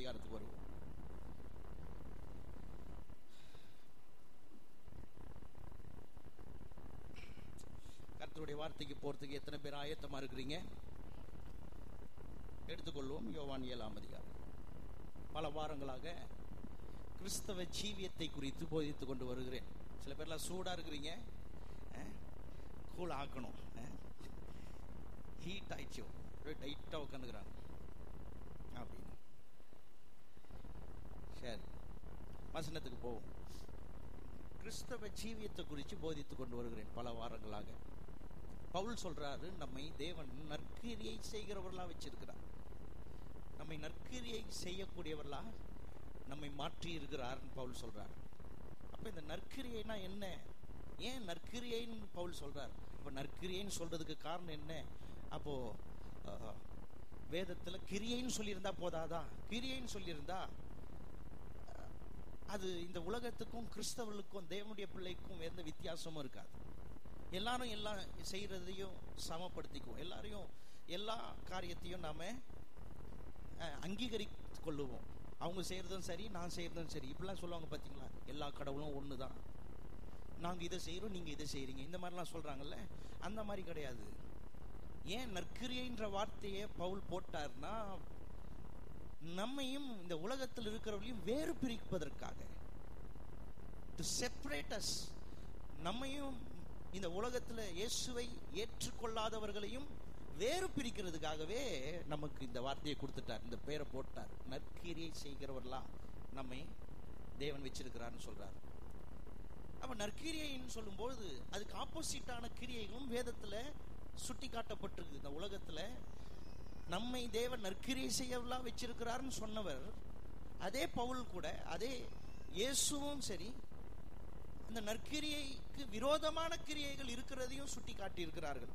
அதிகாரத்துக்கு வருவோம். கர்த்தருடைய வார்த்தைக்கு போறதுக்கு எத்தனை பேர் ஆயத்தமா இருக்கிறீங்க? எடுத்துக்கொள்வோம். யோவான் 7ஆம் அதிகாரம். பல வாரங்களாக கிறிஸ்தவ ஜீவியத்தை குறித்து போதித்துக் கொண்டு வருகிறேன். சில பேர்லாம் சூடா இருக்கிறீங்க, கூல் ஆக்கணும், ஹீட் ஆயிடுச்சு, டைட்டா உட்காந்துக்கிறாங்க அப்படின்னு. சரி, வசனத்துக்கு போவோம். கிறிஸ்தவ ஜீவியத்தை குறித்து போதித்துக் கொண்டு வருகிறேன் பல வாரங்களாக. பவுல் சொல்றாரு, நம்மை தேவன் நற்கிரியை செய்கிறவர்களா வச்சிருக்கிறார். நம்மை நற்கிரியை செய்யக்கூடியவர்களா நம்மை மாற்றி இருக்கிறார் பவுல் சொல்றார். அப்ப இந்த நற்கிரியைனா என்ன? ஏன் நற்கிரியைன்னு பவுல் சொல்றார்? அப்ப நற்கிரியைன்னு சொல்றதுக்கு காரணம் என்ன? அப்போ வேதத்துல கிரியைன்னு சொல்லியிருந்தா போதாதா? கிரியைன்னு சொல்லியிருந்தா அது இந்த உலகத்துக்கும் கிறிஸ்தவர்களுக்கும் தேவனுடைய பிள்ளைக்கும் எந்த வித்தியாசமும் இருக்காது. எல்லாரும் எல்லாம் செய்யறதையும் சமப்படுத்திக்குவோம். எல்லாரையும் எல்லா காரியத்தையும் நாம அங்கீகரித்து கொள்ளுவோம். அவங்க செய்யறதும் சரி, நான் செய்யறதும் சரி. இப்படிலாம் சொல்லுவாங்க பாத்தீங்களா? எல்லா கடவுளும் ஒண்ணுதான், நாங்க இதை செய்யறோம், நீங்க இதை செய்யறீங்க, இந்த மாதிரிலாம் சொல்றாங்கல்ல. அந்த மாதிரி கிடையாது. ஏன் நற்கிரியைன்ற வார்த்தையை பவுல் போட்டார்னா, நம்மையும் இந்த உலகத்தில் இருக்கிறவர்களையும் வேறு பிரிப்பதற்காக, டு செப்பரேட் அஸ். நம்மையும் இந்த உலகத்துல இயேசுவை ஏற்றுக்கொள்ளாதவர்களையும் வேறு பிரிக்கிறதுக்காகவே நமக்கு இந்த வார்த்தையை கொடுத்துட்டார், இந்த பெயரை போட்டார். நற்கிரியை செய்கிறவர்களா நம்மை தேவன் வச்சிருக்கிறார்னு சொல்றாரு. அப்ப நற்கிரியைன்னு சொல்லும்போது அதுக்கு ஆப்போசிட்டான கிரியைகளும் வேதத்துல சுட்டி காட்டப்பட்டிருக்கு. இந்த உலகத்துல நம்மை தேவன் நற்கிரியை செய்யவர்களா வச்சிருக்கிறார்னு சொன்னவர் அதே பவுல் கூட, அதே இயேசுவும் சரி, அந்த நற்கிரியைக்கு விரோதமான கிரியைகள் இருக்கிறதையும் சுட்டி காட்டி இருக்கிறார்கள்.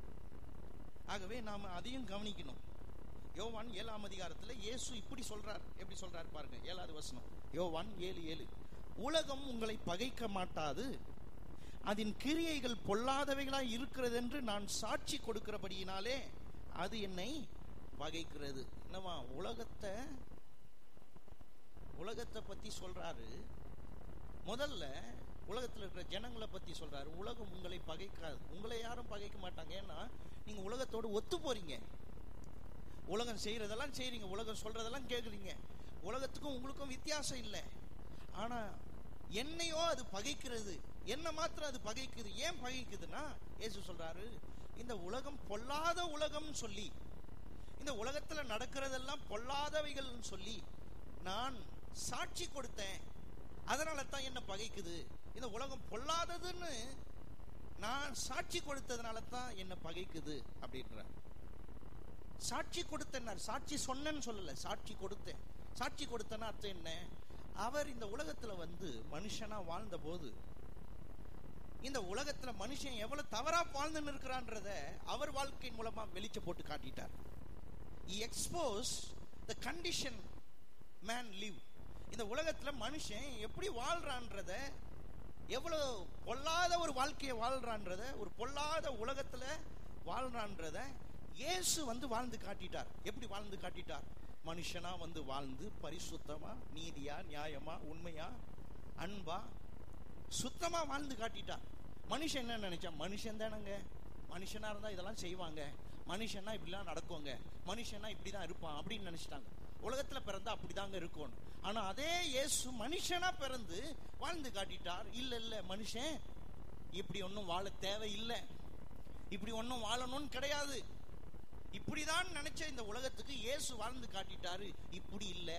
ஆகவே நாம அதையும் கவனிக்கணும். யோவான் 7ஆம் அதிகாரத்துல இயேசு இப்படி சொல்றார். எப்படி சொல்றார் பாருங்க, 7வது வசனம். யோவான் 7:7. உலகம் உங்களை பகைக்க மாட்டாது, அதன் கிரியைகள் பொல்லாதவைகளாய் இருக்கிறது என்று நான் சாட்சி கொடுக்கிறபடியினாலே அது என்னை பகைக்கிறது. என்னவா? உலகத்தை பத்தி சொல்றாரு. முதல்ல உலகத்தில் இருக்கிற ஜனங்களை பத்தி சொல்றாரு. உலகம் உங்களை பகைக்காது. உங்களை யாரும் பகைக்க மாட்டாங்க. ஏன்னா நீங்க உலகத்தோடு ஒத்து போறீங்க. உலகம் செய்யறதெல்லாம் செய்றீங்க, உலகம் சொல்றதெல்லாம் கேட்குறீங்க. உலகத்துக்கும் உங்களுக்கும் வித்தியாசம் இல்லை. ஆனா என்னையோ அது பகைக்கிறது, என்ன மாத்திரம் அது பகைக்குது. ஏன் பகைக்குதுன்னா, இயேசு சொல்றாரு, இந்த உலகம் பொல்லாத உலகம் சொல்லி, இந்த உலகத்துல நடக்கிறதெல்லாம் பொல்லாதவைகள் சொல்லி நான் சாட்சி கொடுத்தேன். அதனால தான் என்ன பகைக்குது. இந்த உலகம் பொல்லாததுன்னு நான் சாட்சி கொடுத்ததுனால தான் என்ன பகைக்குது அப்படின்ற. சாட்சி கொடுத்தேன், சாட்சி சொன்னேன்னு சொல்லல, சாட்சி கொடுத்தேன். சாட்சி கொடுத்தேன்னா அர்த்தம் என்ன? அவர் இந்த உலகத்துல வந்து மனுஷனா வாழ்ந்த போது இந்த உலகத்துல மனுஷன் எவ்வளவு தவறா வாழ்ந்துன்னு இருக்கிறான்றத அவர் வாழ்க்கையின் மூலமா வெளிச்ச போட்டு காட்டிட்டார். He exposed the condition man live. இந்த உலகத்துல மனுஷன் எப்படி வாழ்றான்றத, எவ்வளவு பொல்லாத ஒரு வாழ்க்கையை வாழ்றான்றத, ஒரு பொல்லாத உலகத்துல வாழ்றான்றத இயேசு வந்து வாழ்ந்து காட்டிட்டார். எப்படி வாழ்ந்து காட்டிட்டார்? மனுஷனா வந்து வாழ்ந்து பரிசுத்தமா, நீதியா, நியாயமா, உண்மையா, அன்பா, சுத்தமா வாழ்ந்து காட்டிட்டார். மனுஷன் என்ன நினைச்சா? மனுஷன் தானங்க, மனுஷனா இருந்தா இதெல்லாம் செய்வாங்க, மனுஷனா இப்படிலாம் நடக்குவாங்க, மனுஷனா இப்படிதான் இருப்பான் அப்படின்னு நினைச்சிட்டாங்க. உலகத்துல பிறந்தா அப்படிதாங்க இருக்கணும். ஆனா அதே இயேசு மனுஷனா பிறந்து வாழ்ந்து காட்டிட்டார். இல்ல மனுஷன் இப்படி ஒன்னும் வாழ தேவையில்லை, இப்படி ஒன்னும் வாழணும்னு கிடையாது. இப்படிதான் நினைச்ச இந்த உலகத்துக்கு இயேசு வாழ்ந்து காட்டிட்டாரு. இப்படி இல்ல,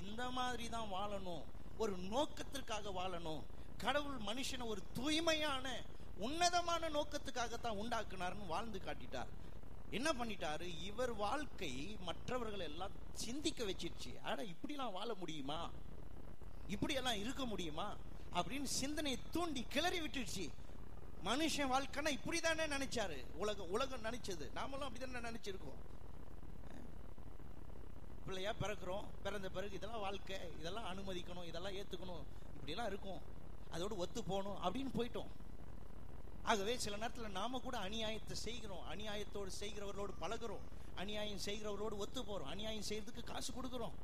இந்த மாதிரி தான் வாழணும், ஒரு நோக்கத்திற்காக வாழணும். கடவுள் மனுஷனை ஒரு தூய்மையான உன்னதமான நோக்கத்துக்காகத்தான் உண்டாக்குனார்னு வாழ்ந்து காட்டிட்டார். என்ன பண்ணிட்டாரு? இவர் வாழ்க்கை மற்றவர்கள் எல்லாம் சிந்திக்க வச்சிருச்சு. ஆனா இப்படிலாம் வாழ முடியுமா, இப்படியெல்லாம் இருக்க முடியுமா அப்படின்னு சிந்தனையை தூண்டி கிளறி விட்டுருச்சு. மனுஷன் வாழ்க்கைன்னா இப்படிதானே நினைச்சாரு. உலகம் நினைச்சது, நாமளும் அப்படித்தானே நினைச்சிருக்கோம். பிள்ளையா பிறக்கிறோம், பிறந்த பிறகு இதெல்லாம் வாழ்க்கை, இதெல்லாம் அனுமதிக்கணும், இதெல்லாம் ஏத்துக்கணும், இப்படியெல்லாம் இருக்கும், அதோடு ஒத்து போகணும் அப்படின்னு போயிட்டோம். ஆகவே சில நேரத்தில் நாம கூட அநியாயத்தை செய்கிறோம், அநியாயத்தோடு செய்கிறவர்களோடு பழகிறோம், அநியாயம் செய்கிறவர்களோடு ஒத்து போறோம், அநியாயம் செய்யறதுக்கு காசு கொடுக்கிறோம்.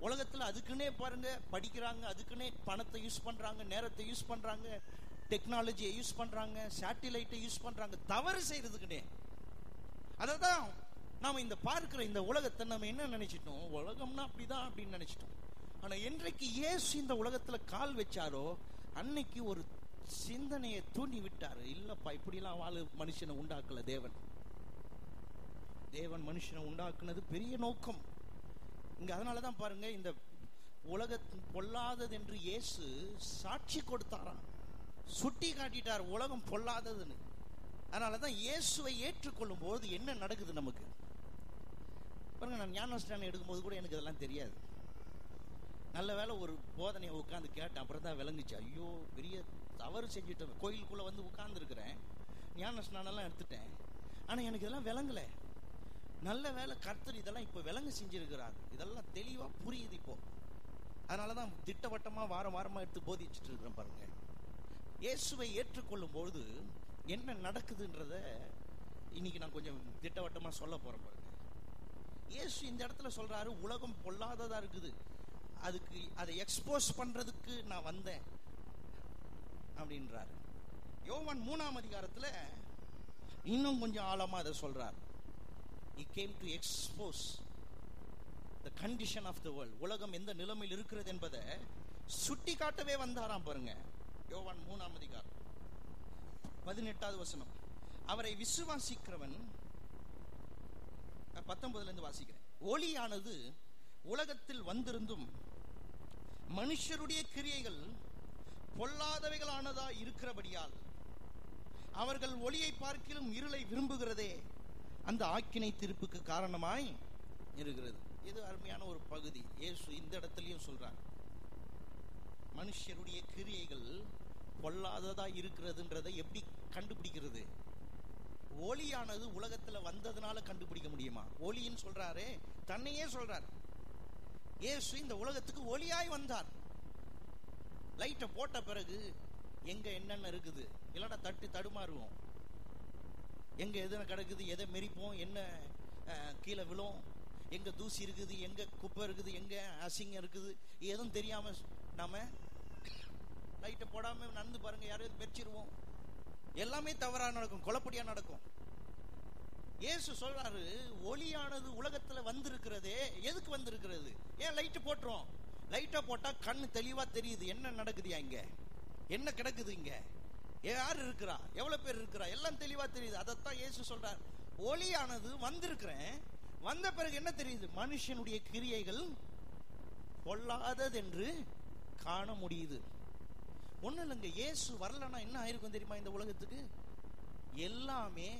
உலகத்துல உலகத்துல அதுக்குன்னே பாருங்க படிக்கிறாங்க, அதுக்குன்னே பணத்தை யூஸ் பண்றாங்க, நேரத்தை யூஸ் பண்றாங்க, டெக்னாலஜியை யூஸ் பண்றாங்க, சேட்டிலைட்டை யூஸ் பண்றாங்க, தவறு செய்யறதுக்குன்னே. அததான் நாம இந்த பார்க்கிற இந்த உலகத்தை நம்ம என்ன நினைச்சிட்டோம், உலகம்னா அப்படிதான் அப்படின்னு நினைச்சிட்டோம். ஆனா என்றைக்கு இயேசு இந்த உலகத்துல கால் வச்சாரோ அன்னைக்கு ஒரு சிந்தனையை தூண்டி விட்டாரு. இல்லப்பா, இப்படிலாம் வாழ மனுஷனை உண்டாக்கல தேவன். தேவன் மனுஷனை உண்டாக்குனது பெரிய நோக்கம் இங்க. அதனாலதான் பாருங்க, இந்த உலகத்தின் பொல்லாதது என்று இயேசு சாட்சி கொடுத்தாராம், சுட்டி காட்டிட்டார் உலகம் பொல்லாததுன்னு. அதனாலதான் இயேசுவை ஏற்றுக்கொள்ளும் போது என்ன நடக்குது நமக்கு பாருங்க. நான் ஞானஸ்நானம் எடுக்கும்போது கூட எனக்கு இதெல்லாம் தெரியாது. நல்ல வேலை ஒரு போதனையை உட்காந்து கேட்டேன், அப்புறம் தான் விளங்குச்சு. ஐயோ, பெரிய தவறு செஞ்சுட்டேன். கோயிலுக்குள்ள வந்து உட்கார்ந்து இருக்கிறேன், ஞானஸ்நானம்லாம் எடுத்துட்டேன், ஆனா எனக்கு இதெல்லாம் விளங்கல. நல்ல வேலை கர்த்தர் இதெல்லாம் இப்ப விளங்க செஞ்சிருக்கிறார், இதெல்லாம் தெளிவா புரியுது இப்போ. அதனாலதான் திட்டவட்டமா வாரம் வாரமா எடுத்து போதிச்சுட்டு இருக்கிறேன் பாருங்க. இயேசுவை ஏற்றுக்கொள்ளும் பொழுது என்ன நடக்குதுன்றத இன்னைக்கு நான் கொஞ்சம் திட்டவட்டமா சொல்ல போறேன் பாருங்க. இயேசு இந்த இடத்துல சொல்றாரு, உலகம் பொல்லாததா இருக்குது, அதுக்கு அதை எக்ஸ்போஸ் பண்றதுக்கு நான் வந்தேன் அப்படின்றாரு. யோவான் 3ஆம் அதிகாரத்துல இன்னும் கொஞ்சம் ஆழமா அதை சொல்றார். He came to expose the condition of the world. உலகம் எந்த நிலைமையில் இருக்கிறது என்பதை சுட்டி காட்டவே வந்தாராம் பாருங்க. யோவான் 3ஆம் அதிகாரம் 18வது வசனம். அவரை விசுவாசிக்கிறவன், 19ல இருந்து வாசிக்கிறேன். ஒளியானது உலகத்தில் வந்திருந்தும் மனுஷருடைய கிரியைகள் பொல்லாதவைகளானதா இருக்கிறபடியால் அவர்கள் ஒளியை பார்க்கிலும் இருளை விரும்புகிறதே அந்த ஆக்கினை தீர்ப்புக்கு காரணமாய் இருக்கிறது. இது அருமையான ஒரு பகுதி. இயேசு இந்த இடத்துலயும் சொல்றார், மனுஷருடைய கிரியைகள் பொல்லாததா இருக்கிறதுன்றதை எப்படி கண்டுபிடிக்கிறது? ஒளியானது உலகத்துல வந்ததுனால கண்டுபிடிக்க முடியுமா? ஒளின்னு சொல்றாரு, தன்னையே சொல்றார். இயேசு இந்த உலகத்துக்கு ஒளியாய் வந்தார். லைட்டை போட்ட பிறகு எங்க என்னென்ன இருக்குது, இல்லைன்னா தட்டு தடுமாறுவோம். எங்க எதுன கிடக்குது, எதை மெரிப்போம், என்ன கீழே விழும், எங்க தூசி இருக்குது, எங்க குப்பை இருக்குது, எங்க அசிங்கம் இருக்குது, எதுவும் தெரியாம நாம லைட்டை போடாம நடந்து பாருங்க, யாரையும் மெரிச்சிருவோம். எல்லாமே தவறா நடக்கும், குழப்படியா நடக்கும். இயேசு சொல்றாரு, ஒளியானது உலகத்துல வந்திருக்கிறதே எதுக்கு வந்திருக்கிறது? ஏன் லைட்டு போட்டுரும்? லைட்டை போட்டா கண்ணு தெளிவா தெரியுது, என்ன நடக்குதுயா, இங்க என்ன கிடக்குது, இங்க யார் இருக்கிறா, எவ்வளவு பேர் இருக்கிறா, எல்லாம் தெளிவா தெரியுது. அதைத்தான் இயேசு சொல்றார், ஒளியானது வந்திருக்கிறேன், வந்த பிறகு என்ன தெரியுது? மனுஷனுடைய கிரியைகள் பொல்லாதது என்று காண முடியுது. ஒண்ணு இல்லைங்க, இயேசு வரலன்னா என்ன ஆயிருக்கும் தெரியுமா? இந்த உலகத்துக்கு எல்லாமே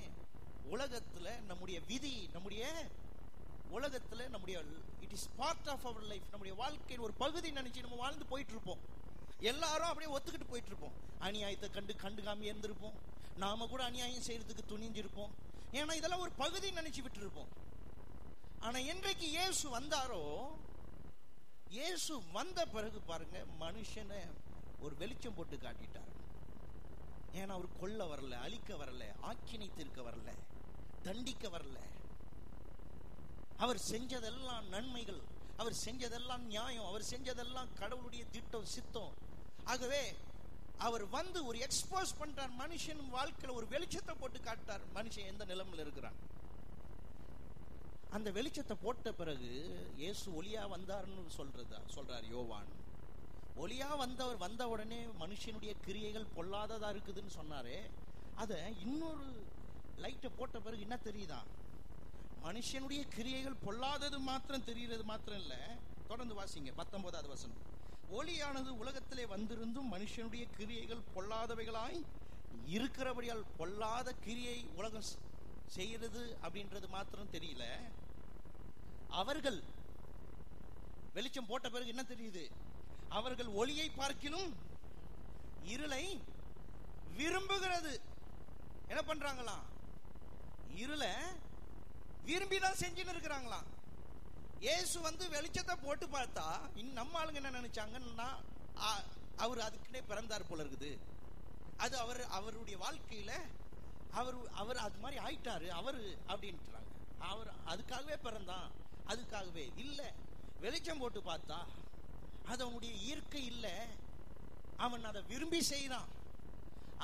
உலகத்துல நம்முடைய விதி, நம்முடைய உலகத்துல நம்முடைய it is part of our life, நம்முடைய வாழ்க்கையின் ஒரு பகுதி நினைச்சு நம்ம வாழ்ந்து போயிட்டு இருப்போம். எல்லாரும் அப்படியே ஒத்துக்கிட்டு போயிட்டு இருப்போம். அநியாயத்தை கண்டுக்காம இருந்திருப்போம். நாம கூட அநியாயம் செய்யறதுக்கு துணிஞ்சிருப்போம். ஏன்னா இதெல்லாம் ஒரு பகுதி நினைச்சு விட்டு இருப்போம். ஆனா என்றைக்கு இயேசு வந்தாரோ, இயேசு வந்த பிறகு பாருங்க, மனுஷனை ஒரு வெளிச்சம் போட்டு காட்டிட்டார். ஏன்னா அவர் கொல்ல வரல, அழிக்க வரல, ஆக்கினை தீர்க்க வரல, தண்டிக்க வரல. அவர் செஞ்சதெல்லாம் நன்மைகள், அவர் செஞ்சதெல்லாம் நியாயம், அவர் செஞ்சதெல்லாம் கடவுளுடைய திட்டம், சித்தம். ஆகவே அவர் வந்து ஒரு எக்ஸ்போஸ் பண்றார், மனுஷன் வாழ்க்கையில ஒரு வெளிச்சத்தை போட்டு காட்டார், மனுஷன் எந்த நிலைமையில இருக்கிறான். அந்த வெளிச்சத்தை போட்ட பிறகு இயேசு ஒளியா வந்தார்னு சொல்றார் யோவான். ஒளியா வந்தவர் வந்த உடனே மனுஷனுடைய கிரியைகள் பொல்லாததா இருக்குதுன்னு சொன்னாரே, அத இன்னொரு லைட்டை போட்ட பிறகு என்ன தெரியுதா? மனுஷனுடைய கிரியைகள் பொல்லாதது மாத்திரம் தெரிகிறது மாத்திரம் இல்ல. தொடர்ந்து வாசிங்க 19வது வசனம். ஒளியானது உலகத்திலே வந்திருந்தும் மனுஷனுடைய கிரியைகள் பொல்லாதவைகளாய் இருக்கிறபடியால், பொல்லாத கிரியை உலகம் செய்யறது அப்படின்றது மாத்திரம் தெரியல, அவர்கள் வெளிச்சம் போட்ட பிறகு என்ன தெரியுது? அவர்கள் ஒளியை பார்க்கிலும் இருளை விரும்புகிறது. என்ன பண்றாங்களாம்? இருளை விரும்பிதான் செஞ்சுன்னு இருக்கிறாங்களாம். இயேசு வந்து வெளிச்சத்தை போட்டு பார்த்தா நம்ம ஆளுங்க என்ன நினைச்சாங்கன்னா, அவர் அதுக்குன்னே பிறந்தார் போல இருக்குது, அது அவருடைய வாழ்க்கையில அவர் அது மாதிரி ஆயிட்டாரு அவரு அப்படின்றாங்க. அவர் அதுக்காகவே பிறந்தான், அதுக்காகவே இல்ல. வெளிச்சம் போட்டு பார்த்தா அது அவனுடைய இயற்கை இல்லை. அவன் அதை விரும்பி செய்யறான்,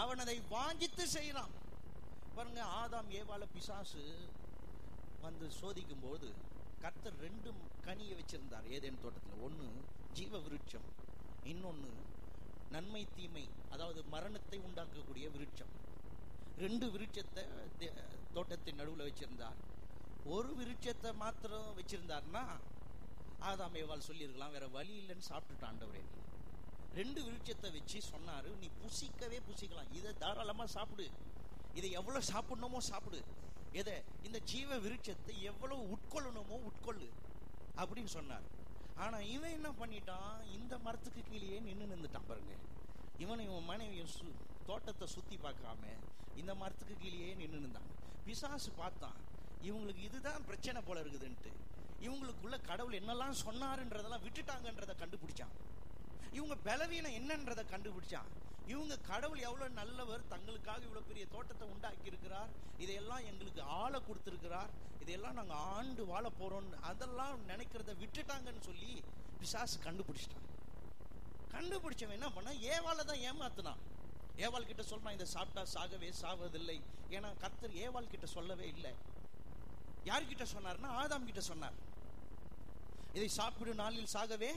அவன் அதை வாஞ்சித்து செய்யறான். பாருங்க, ஆதாம் ஏவாள பிசாசு வந்து சோதிக்கும் போது கர்த்தர் 2 கனியை வச்சிருந்தார் ஏதேன் தோட்டத்தில். ஒன்று ஜீவ விருட்சம், இன்னொன்று நன்மை தீமை, அதாவது மரணத்தை உண்டாக்கக்கூடிய விருட்சம். 2 விருட்சத்தை தோட்டத்தின் நடுவில் வச்சிருந்தார். ஒரு விருட்சத்தை மாத்திரம் வச்சிருந்தார்னா ஆதாம் ஏவாள் சொல்லியிருக்கலாம், வேற வழி இல்லைன்னு சாப்பிட்டுட்டான் ஆண்டவரே. 2 விருட்சத்தை வச்சு சொன்னாரு, நீ புசிக்கவே புசிக்கலாம், இதை தாராளமா சாப்பிடு, இதை எவ்வளவு சாப்பிடணுமோ சாப்பிடு, எதை இந்த ஜீவ விருட்சத்தை எவ்வளவு உட்கொள்ளணுமோ உட்கொள்ளு அப்படின்னு சொன்னார். ஆனா இவன் என்ன பண்ணிட்டான், இந்த மரத்துக்கு கீழே நின்றுட்டான். பாருங்க, இவன் மனைவியும் தோட்டத்தை சுத்தி பார்க்காம இந்த மரத்துக்கு கீழே நின்றுந்தாங்க. பிசாசு பார்த்தான், இவங்களுக்கு இதுதான் பிரச்சனை போல இருக்குதுன்ட்டு இவங்களுக்குள்ள கடவுள் என்னெல்லாம் சொன்னாருன்றதெல்லாம் விட்டுட்டாங்கன்றதை கண்டுபிடிச்சான். இவங்க பலவீனம் என்னன்றதை கண்டுபிடிச்சான். இவங்க கடவுள் எவ்வளவு நல்லவர், தங்களுக்காக இவ்வளவு பெரிய தோட்டத்தை உண்டாக்கி இருக்கிறார், இதையெல்லாம் எங்களுக்கு ஆளை கொடுத்திருக்கிறார், இதையெல்லாம் நாங்க ஆண்டு வாழ போறோம், அதெல்லாம் நினைக்கிறத விட்டுட்டாங்கன்னு சொல்லி பிசாசு கண்டுபிடிச்சிட்டான். கண்டுபிடிச்சவன் என்ன பண்ண, ஏவாளை தான் ஏமாத்தினான். ஏவாள் கிட்ட சொல்றான், இதை சாப்பிட்டா சாகவே சாவதில்லை. ஏன்னா கர்த்தர் ஏவாள் கிட்ட சொல்லவே இல்லை. யார்கிட்ட சொன்னார்னா ஆதாம் கிட்ட சொன்னார், இதை சாப்பிடு நாளில் சாகவே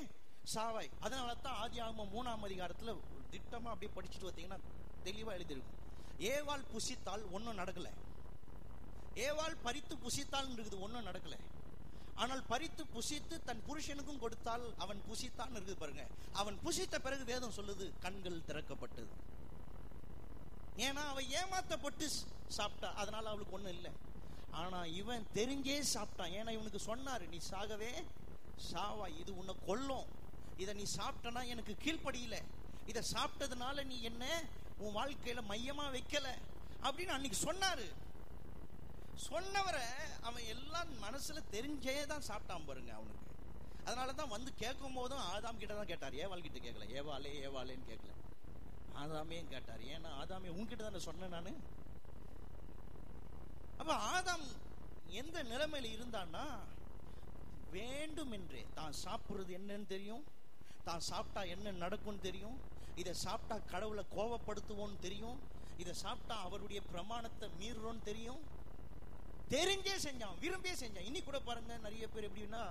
சாவாய். அதனால தான் ஆதியாகமம் 3ஆம் அதிகாரத்துல திட்டமா அப்படியே படிச்சுட்டு வந்தீங்கன்னா தெளிவா எழுதிருக்கும். ஏவாள் புசித்தால் ஒன்னும் நடக்கல, ஏவாள் பறித்து புசித்தால் இருக்குது, ஒன்னும் நடக்கல. ஆனால் பறித்து புசித்து தன் புருஷனுக்கும் கொடுத்தால் அவன் புசித்தான் இருக்குது. பாருங்க, அவன் புசித்த பிறகு வேதம் சொல்லுது கண்கள் திறக்கப்பட்டது. ஏன்னா அவன் ஏமாத்தப்பட்டு சாப்பிட்டா, அதனால அவளுக்கு ஒண்ணும் இல்லை. ஆனா இவன் தெரிஞ்சே சாப்பிட்டான். ஏன்னா இவனுக்கு சொன்னாரு, நீ சாகவே சாவா, இது உன்னை கொல்லும், இதை நீ சாப்பிட்டனா எனக்கு கீழ்ப்படியில, இதை சாப்பிட்டதுனால நீ என்ன உன் வாழ்க்கையில மையமா வைக்கல அப்படின்னு அன்னைக்கு சொன்னாரு. சொன்னவரை அவன் எல்லாம் மனசுல தெரிஞ்சே தான் சாப்பிட்டான் பாருங்க அவனுக்கு. அதனாலதான் வந்து கேட்கும் போதும் ஆதாம் கிட்ட தான் கேட்டார், ஏவாள் கிட்ட கேட்கல. ஏவாளே ஏவாளேன்னு கேட்கல, ஆதாமே கேட்டார். ஏன்னா ஆதாமே உன்கிட்ட தானே சொன்னேன் நானு. அப்ப ஆதாம் எந்த நிலைமையில இருந்தான்னா, வேண்டும் என்றே தான் சாப்பிடுறது என்னன்னு தெரியும், தான் சாப்பிட்டா என்ன நடக்கும் தெரியும், இதை சாப்பிட்டா கடவுளை கோபப்படுத்துவோன்னு தெரியும், இதை சாப்பிட்டா அவருடைய பிரமாணத்தை மீறுறோன்னு தெரியும், தெரிஞ்சே செஞ்சான், விரும்பியே செஞ்சான். இன்னைக்கு கூட பாருங்க, நிறைய பேர் எப்படின்னா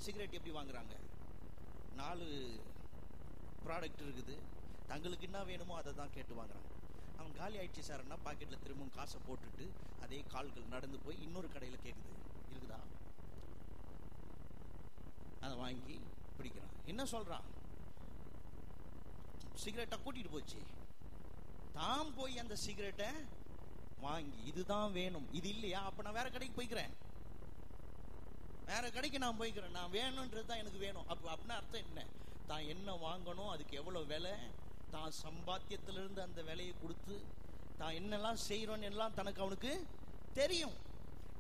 சிகரெட் எப்படி வாங்குறாங்க, 4 ப்ராடக்ட் இருக்குது, தங்களுக்கு என்ன வேணுமோ அதை தான் கேட்டு வாங்குறாங்க. அவன் காலி ஆயிடுச்சு சார்னா பாக்கெட்ல திரும்பவும் காசை போட்டுட்டு அதே கால்கள் நடந்து போய் இன்னொரு கடையில கேக்குது, இருக்குதா, அதை வாங்கி பிடிக்கிறான். என்ன சொல்றான், சிகரெட்டை கூட்டிட்டு போச்சு, தான் போய் அந்த சிகரெட்டை வாங்கி இதுதான் வேணும், இது இல்லையா அப்ப நான் வேற கடைக்கு போய்க்கிறேன், வேற கடைக்கு நான் போய்க்கிறேன், நான் வேணும்ன்றது தான் எனக்கு வேணும். அப்படின்னா அர்த்தம் என்ன, தான் என்ன வாங்கணும், அதுக்கு எவ்வளவு விலை, தான் சம்பாத்தியத்திலிருந்து அந்த விலையை கொடுத்து தான் என்னெல்லாம் செய்யறோன்னு எல்லாம் தனக்கு அவனுக்கு தெரியும்,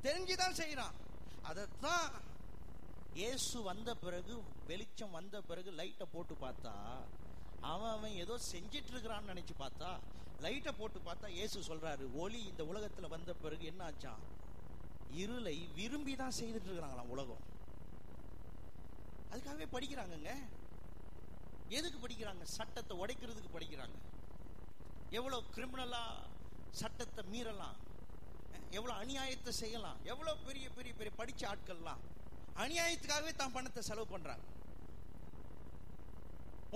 தெரிஞ்சுதான் செய்யறான். அதைத்தான் இயேசு வந்த பிறகு, வெளிச்சம் வந்த பிறகு லைட்டை போட்டு பார்த்தா அவன் ஏதோ செஞ்சிட்டு இருக்கிறான்னு நினைச்சு பார்த்தா, லைட்டை போட்டு பார்த்தா இயேசு சொல்றாரு, ஒளி இந்த உலகத்துல வந்த பிறகு என்ன ஆச்சான், இருளை விரும்பி தான் செய்துட்டு இருக்கிறாங்களாம் உலகம். அதுக்காகவே படிக்கிறாங்கங்க. எதுக்கு படிக்கிறாங்க, சட்டத்தை உடைக்கிறதுக்கு படிக்கிறாங்க. எவ்வளவு கிரிமினலா சட்டத்தை மீறலாம், எவ்வளவு அநியாயத்தை செய்யலாம், எவ்வளவு பெரிய பெரிய பெரிய படிச்ச ஆட்கள்லாம் அநியாயத்துக்காகவே தான் பணத்தை செலவு பண்றாங்க.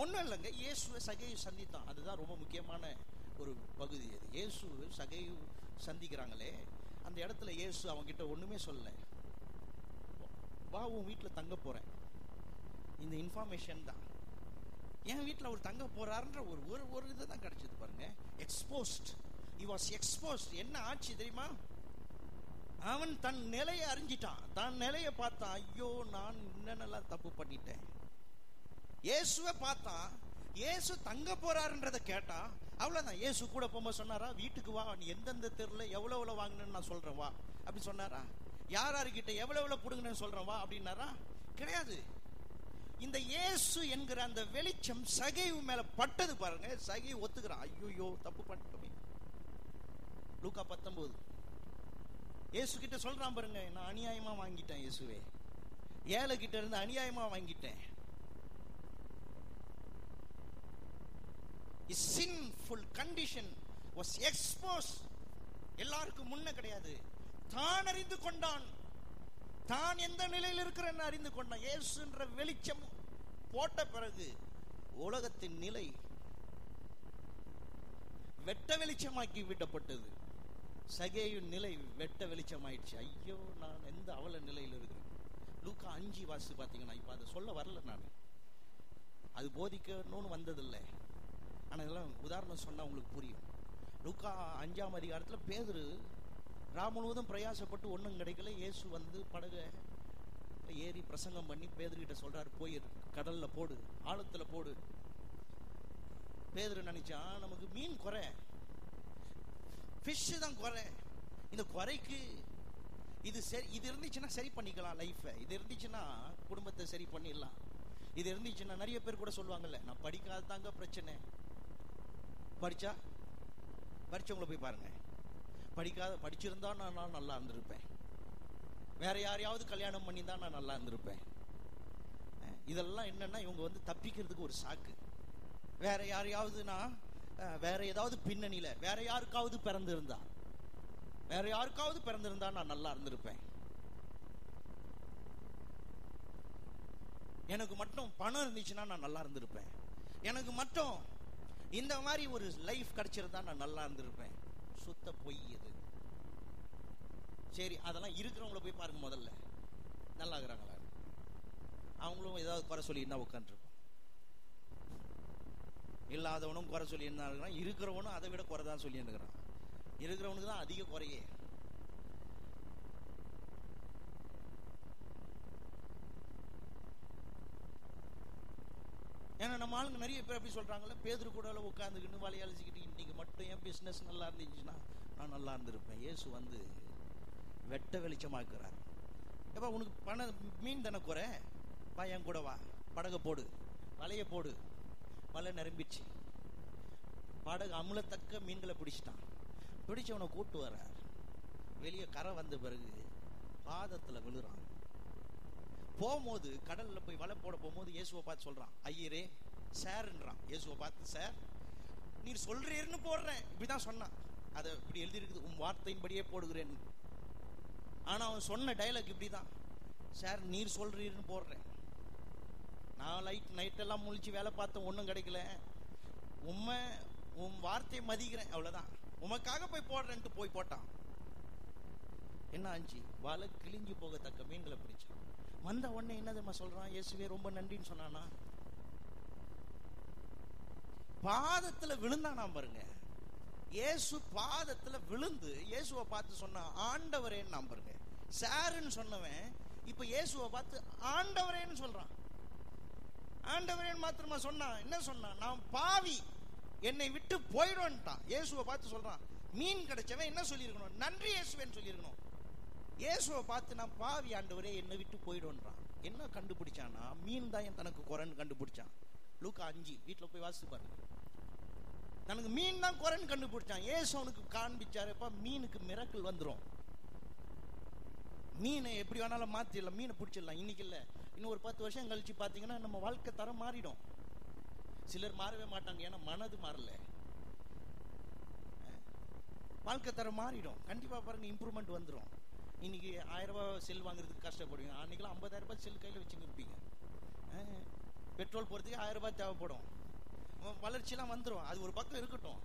ஒண்ணும் இல்லைங்க, இயேசுவை சகையை சந்தித்தான், அதுதான் ரொம்ப முக்கியமான ஒரு பகுதி. அது இயேசு சகையை சந்திக்கிறாங்களே, அந்த இடத்துல இயேசு அவங்க கிட்ட ஒண்ணுமே சொல்லல, வா உன் வீட்டுல தங்க போறேன், இந்த இன்ஃபர்மேஷன் தான். என் வீட்டுல அவர் தங்க போறாருன்ற ஒரு இதுதான் கிடைச்சது பாருங்க. Exposed, he was exposed. என்ன ஆச்சு தெரியுமா, அவன் தன் நிலையை அறிஞ்சிட்டான், தன் நிலையை பார்த்தான், ஐயோ நான் என்னென்னலாம் தப்பு பண்ணிட்டேன். இயேசுவை பார்த்தான், இயேசு தங்க போறாருன்றத கேட்டா அவ்வளவுதான். இயேசு கூட போகும்போது சொன்னாரா, வீட்டுக்கு வா, நீ எந்தெந்த தெருல எவ்வளவு வாங்கினு நான் சொல்றேன் வா அப்படி சொன்னாரா, யாராருக்கிட்ட எவ்வளவு புடுங்கன்னு சொல்றேன் வா அப்படின்னாரா, கிடையாது. இந்த இயேசு என்கிற அந்த வெளிச்சம் சகைவு மேல பட்டது பாருங்க. சகைவு ஒத்துக்கிறான், ஐயோ தப்பு பண்ணிட்டோமே. லூக்கா 19 இயேசு கிட்ட சொல்றான் பாருங்க, நான் அநியாயமா வாங்கிட்டேன் இயேசுவே, ஏழை கிட்ட இருந்து அநியாயமா வாங்கிட்டேன். sinful condition was exposed. எல்லாருக்கும் முன்ன கிடையாது, தான் அறிந்து கொண்டான். தான் எந்த நிலையில் இருக்கிறன்னு அறிந்து கொண்டான். இயேசுன்ற வெளிச்சம் போட்ட பிறகு உலகத்தின் நிலை வெட்ட வெளிச்சமாக்கி விடப்பட்டது. சகேயின் நிலை வெட்ட வெளிச்சமாயிடுச்சு. ஐயோ, நான் எந்த அவல நிலையில் இருக்கிறேன். லூக்கா 5 வாசி பார்த்தீங்கன்னா, இப்போ அதை சொல்ல வரல, நான் அது போதிக்கணும்னு வந்ததில்லை. ஆனால் இதெல்லாம் உதாரணம் சொன்னால் உங்களுக்கு புரியும். லூக்கா 5ஆம் அதிகாரத்தில் பேதுரு முழுவதும் பிரயாசப்பட்டு ஒன்றும் கிடைக்கல. இயேசு வந்து படகை ஏறி பிரசங்கம் பண்ணி பேதுருக்கிட்ட சொல்றாரு, போய் கடல்ல போடு, ஆழத்துல போடு. பேதுரு நினைச்சான், நமக்கு மீன் குறை, ஃபிஷ் தான் குறை. இந்த குறைக்கு இது சரி, இது இருந்துச்சுன்னா சரி பண்ணிக்கலாம் லைஃப். இது இருந்துச்சுன்னா குடும்பத்தை சரி பண்ணிடலாம். இது இருந்துச்சுன்னா நிறைய பேர் கூட சொல்லுவாங்கல்ல, நான் படிக்காதாங்க பிரச்சனை. படிச்சவங்களை போய் பாருங்க, படிச்சிருந்தா நான் நல்லா இருந்திருப்பேன், வேற யாரையாவது கல்யாணம் பண்ணி தான் நான் நல்லா இருந்திருப்பேன். இதெல்லாம் என்னன்னா இவங்க வந்து தப்பிக்கிறதுக்கு ஒரு சாக்கு. வேற யாரையாவது நான் வேற ஏதாவது பின்னணியில வேற யாருக்காவது பிறந்திருந்தா நான் நல்லா இருந்திருப்பேன். எனக்கு மட்டும் பணம் இருந்துச்சுன்னா நான் நல்லா இருந்திருப்பேன். எனக்கு மட்டும் இந்த மாதிரி ஒரு லைஃப் கிடைச்சிருந்தா நான் நல்லா இருந்திருப்பேன். சுத்த பொய் இது. சரி, அதெல்லாம் இருக்கிறவங்கள போய் பாருங்க, முதல்ல நல்லா இருக்கிறாங்களா? அவங்களும் ஏதாவது குறை சொல்லி என்ன உட்காந்துருக்கும். இல்லாதவனும் குறை சொல்லி என்ன இருக்கிறான், இருக்கிறவனும் அதை விட குறை தான் சொல்லி இருக்கிறான். இருக்கிறவனுக்கு தான் அதிக குறையே. ஏன்னா நம்ம ஆளுங்க நிறைய பேர் அப்படி சொல்றாங்கல்ல, பேதுரு கூட உட்காந்துக்கிட்டு வலையை அழிச்சுக்கிட்டு, இன்னைக்கு மட்டும் என் பிசினஸ் நல்லா இருந்துச்சுன்னா நான் நல்லா இருந்திருப்பேன். இயேசு வந்து வெட்ட வெளிச்சமாக்குறார். எப்ப உனக்கு பண மீன் தானே குறை, பா என் கூட வா, படகை போடு, வலையை போடு. வலை நிரம்பிடுச்சு, படகு அமுலத்தக்க மீன்களை பிடிச்சிட்டான். பிடிச்சவனை கூட்டு வர்றார். வெளியே கரை வந்த பிறகு பாதத்துல விழுறான். போகும்போது கடல்ல போய் வலை போட போகும்போது இயேசுவை பார்த்து சொல்றான், ஐயரே சார்ன்றான். இயேசுவை பார்த்து, சார் நீர் சொல்றீர்னு போடுறேன், இப்படிதான் சொன்னான். அதை இப்படி எழுதி இருக்குது, உன் வார்த்தையின்படியே போடுகிறேன். ஆனா அவன் சொன்ன டைலாக் இப்படிதான், சார் நீர் சொல்றீர்னு போடுறேன். நான் நைட்டெல்லாம் முழிச்சு வேலை பார்த்தேன், ஒன்றும் கிடைக்கல. உன் வார்த்தையை மதிக்கிறேன், அவ்வளவுதான், உமக்காக போய் போடுறேன்ட்டு போய் போட்டான். என்ன ஆச்சு? வலை கிழிஞ்சு போகத்தக்க மீன்களை பிடிச்சான். வந்த உடனே என்ன தெரியுமா சொல்றான்? இயேசுவே ரொம்ப நன்றின்னு சொன்னானா? பாதத்துல விழுந்தானா பாருங்க. இயேசு பாதத்துல விழுந்து இயேசுவை பார்த்து சொன்னா, ஆண்டவரேன்னு நான் பாருங்க. சாருன்னு சொன்னவன் இப்ப இயேசுவை பார்த்து ஆண்டவரேன்னு சொல்றான். ஆண்டவரேன்னு மாத்திரமா சொன்னான். என்ன சொன்னான்? நான் பாவி, என்னை விட்டு போயிடும்ட்டான். இயேசுவை பார்த்து சொல்றான். மீன் கிடைச்சவன் என்ன சொல்லியிருக்கணும்? நன்றி இயேசுவேன்னு சொல்லியிருக்கணும். இயேசுவை பார்த்து நான் பாவி ஆண்டவரே, என்னை விட்டு போயிடும்ன்றான். என்ன கண்டுபிடிச்சானா? மீன் தான் தனக்கு குறைன்னு கண்டுபிடிச்சான். லூக்கா 5 வீட்டுல போய் வாசித்து பாருங்க. தனக்கு மீன் தான் குறைன்னு கண்டுபிடிச்சான். இயேசு அவனுக்கு காண்பிச்சாருப்பா, மீனுக்கு மிரக்கல் வந்துடும். மீனை எப்படி வேணாலும் மாத்திடலாம், மீனை பிடிச்சிடலாம். இன்னைக்கு இல்ல, இன்னும் ஒரு 10 வருஷம் கழிச்சு பாத்தீங்கன்னா நம்ம வாழ்க்கை தரம் மாறிடும். சிலர் மாறவே மாட்டாங்க, ஏன்னா மனது மாறல. வாழ்க்கை தரம் மாறிடும் கண்டிப்பா. பாருங்க, இம்ப்ரூவ்மெண்ட் வந்துடும். இன்னைக்கு 1000 ரூபாய் செல் வாங்குறதுக்கு கஷ்டப்படுவீங்க, அன்னைக்கெல்லாம் 50,000 ரூபாய் செல் கையில வச்சுன்னு இருப்பீங்க. பெட்ரோல் போறதுக்கு 1000 ரூபாய் தேவைப்படும். வளர்ச்சியெல்லாம் வந்துடும். அது ஒரு பக்கம் இருக்கட்டும்.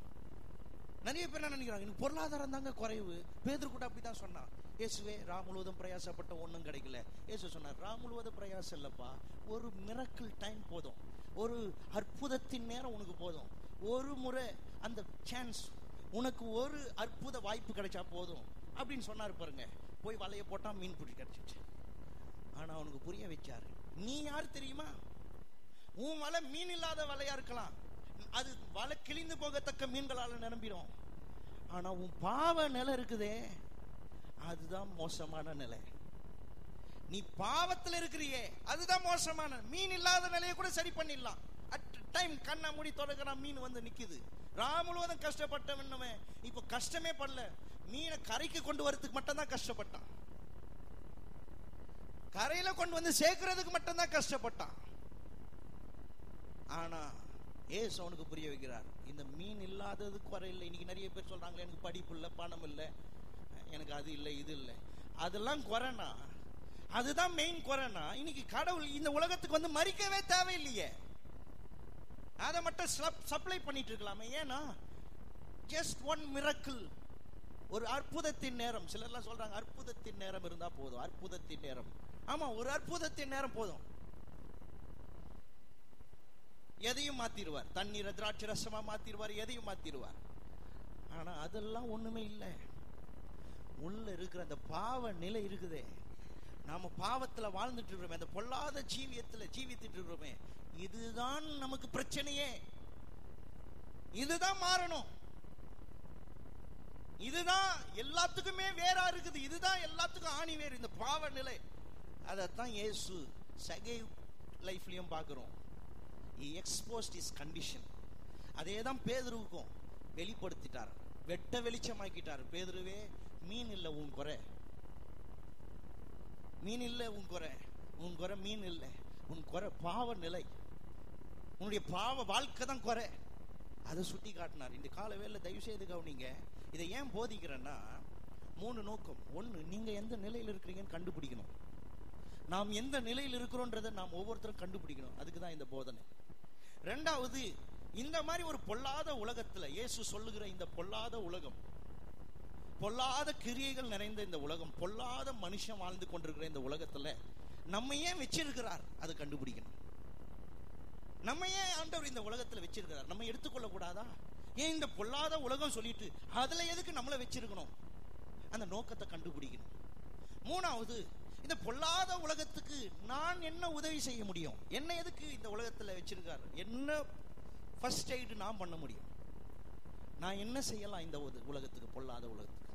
நிறைய பேர் என்ன நினைக்கிறாங்க, எனக்கு பொருளாதாரம் தாங்க குறைவு. பேதுரு கூட அப்படிதான் சொன்னான். இயேசுவே முழுவதும் பிரயாசப்பட்ட ஒன்றும் கிடைக்கல. இயேசு சொன்னார், முழுவதும் பிரயாசம் இல்லப்பா, ஒரு மிரக்கிள் டைம் போதும், ஒரு அற்புதத்தின் நேரம் உனக்கு போதும். ஒரு முறை அந்த சான்ஸ், உனக்கு ஒரு அற்புத வாய்ப்பு கிடைச்சா போதும் அப்படின்னு சொன்னார் பாருங்க. போய் வலைய போட்டா மீன் பிடி கிடைச்சிச்சு. ஆனா அவனுக்கு புரிய வச்சாரு, நீ யார் தெரியுமா? உன் வலை மீன் இல்லாத வலையா இருக்கலாம், அது வலை கிழிந்து போகத்தக்க மீன்களால நிரம்பிடும். ஆனா உன் பாவ நிலை இருக்குதே, அதுதான் மோசமான நிலை. நீ பாவத்துல இருக்கிறியே, அதுதான் மோசமான. மீன் இல்லாத நிலையை கூட சரி பண்ணிடலாம். அட் டைம் கண்ணை மூடி தொடக்கிறான், மீன் வந்து நிக்குது. முழுவதும் கஷ்டப்பட்டவன் இப்ப கஷ்டமே படல, மீனை கரைக்கு கொண்டு வரதுக்கு மட்டும் தான் கஷ்டப்பட்டான். கரையில கொண்டு வந்து சேர்க்கிறதுக்கு மட்டும்தான் கஷ்டப்பட்டான். ஆனா ஏசு அவனுக்கு புரிய வைக்கிறார், இந்த மீன் இல்லாதது குறை இல்லை. இன்னைக்கு நிறைய பேர் சொல்றாங்களே, எனக்கு படிப்பு இல்லை, பணம் இல்லை, எனக்கு அது இல்லை, இது இல்லை. அதெல்லாம் குறைனா, அதுதான் மெயின் குறைனா, இன்னைக்கு கடவுள் இந்த உலகத்துக்கு வந்து மறிக்கவே தேவையில்லையே, அதை மட்டும் சப்ளை பண்ணிட்டு இருக்கலாமே. ஏன்னா ஜஸ்ட் ஒன் மிரக்கிள், ஒரு அற்புதத்தின் நேரம். சிலர்லாம் சொல்றாங்க அற்புதத்தின் நேரம் இருந்தா போதும், அற்புதத்தின் நேரம். ஆமா, ஒரு அற்புதத்தின் நேரம் போதும், எதையும் மாத்திடுவார். தண்ணீரை திராட்சை ரசமா மாத்திடுவார், எதையும் மாத்திடுவார். ஆனா அதெல்லாம் ஒண்ணுமே இல்லை. உள்ள இருக்கிற அந்த பாவ நிலை இருக்குதே, நாம பாவத்துல வாழ்ந்துட்டு இருக்கிறோமே, அந்த பொல்லாத ஜீவித்துட்டு இருக்கிறோமே, இதுதான் நமக்கு பிரச்சனையே. இதுதான் மாறணும். இதுதான் எல்லாத்துக்குமே வேறா இருக்குது. இதுதான் எல்லாத்துக்கும் ஆணி வேறு, இந்த பாவ நிலை. அதைத்தான் இயேசு சகை லைஃப்லயும் பார்க்கிறோம். He exposed his condition. அதேதான் பேதுருவுக்கும் வெளிப்படுத்திட்டார், வெட்ட வெளிச்சமாக்கிட்டார். பேதுருவே, மீன் இல்லை உன் குறை, மீன் இல்லை உன் குறை, உன் குறை மீன் இல்லை, உன் குறை பாவ நிலை, உன்னுடைய பாவ வாழ்க்கை தான் குறை. அதை சுட்டி காட்டினார். இந்த கால வேளையில தயவு செய்து கவனிங்க. இதை ஏன் போதிக்கிறேன்னா, 3 நோக்கம். 1, நீங்க எந்த நிலையில் இருக்கிறீங்கன்னு கண்டுபிடிக்கணும். நாம் எந்த நிலையில் இருக்கிறோன்றதை நாம் ஒவ்வொருத்தரும் கண்டுபிடிக்கணும். அதுக்கு தான் இந்த போதனை. 2வது, இந்த மாதிரி ஒரு பொல்லாத உலகத்துல, இயேசு சொல்லுகிற இந்த பொல்லாத உலகம், பொல்லாத கிரியைகள் நிறைந்த இந்த உலகம், பொல்லாத மனுஷன் வாழ்ந்து கொண்டிருக்கிற இந்த உலகத்துல நம்ம ஏன் வச்சிருக்கிறார், அது கண்டுபிடிக்கணும். நம்ம ஏன் ஆண்டவர் இந்த உலகத்துல வச்சிருக்கிறார், நம்ம எடுத்துக்கொள்ள கூடாதா? ஏன் இந்த பொல்லாத உலகம் சொல்லிட்டு அதுல எதுக்கு நம்மளை வச்சிருக்கணும், அந்த நோக்கத்தை கண்டுபிடிக்கணும். 3வது, இந்த பொல்லாத உலகத்துக்கு நான் என்ன உதவி செய்ய முடியும், என்ன எதுக்கு இந்த உலகத்துல வச்சிருக்காரு, என்ன ஃபர்ஸ்ட் எய்டு நான் பண்ண முடியும், நான் என்ன செய்யலாம் இந்த உலகத்துக்கு, பொல்லாத உலகத்துக்கு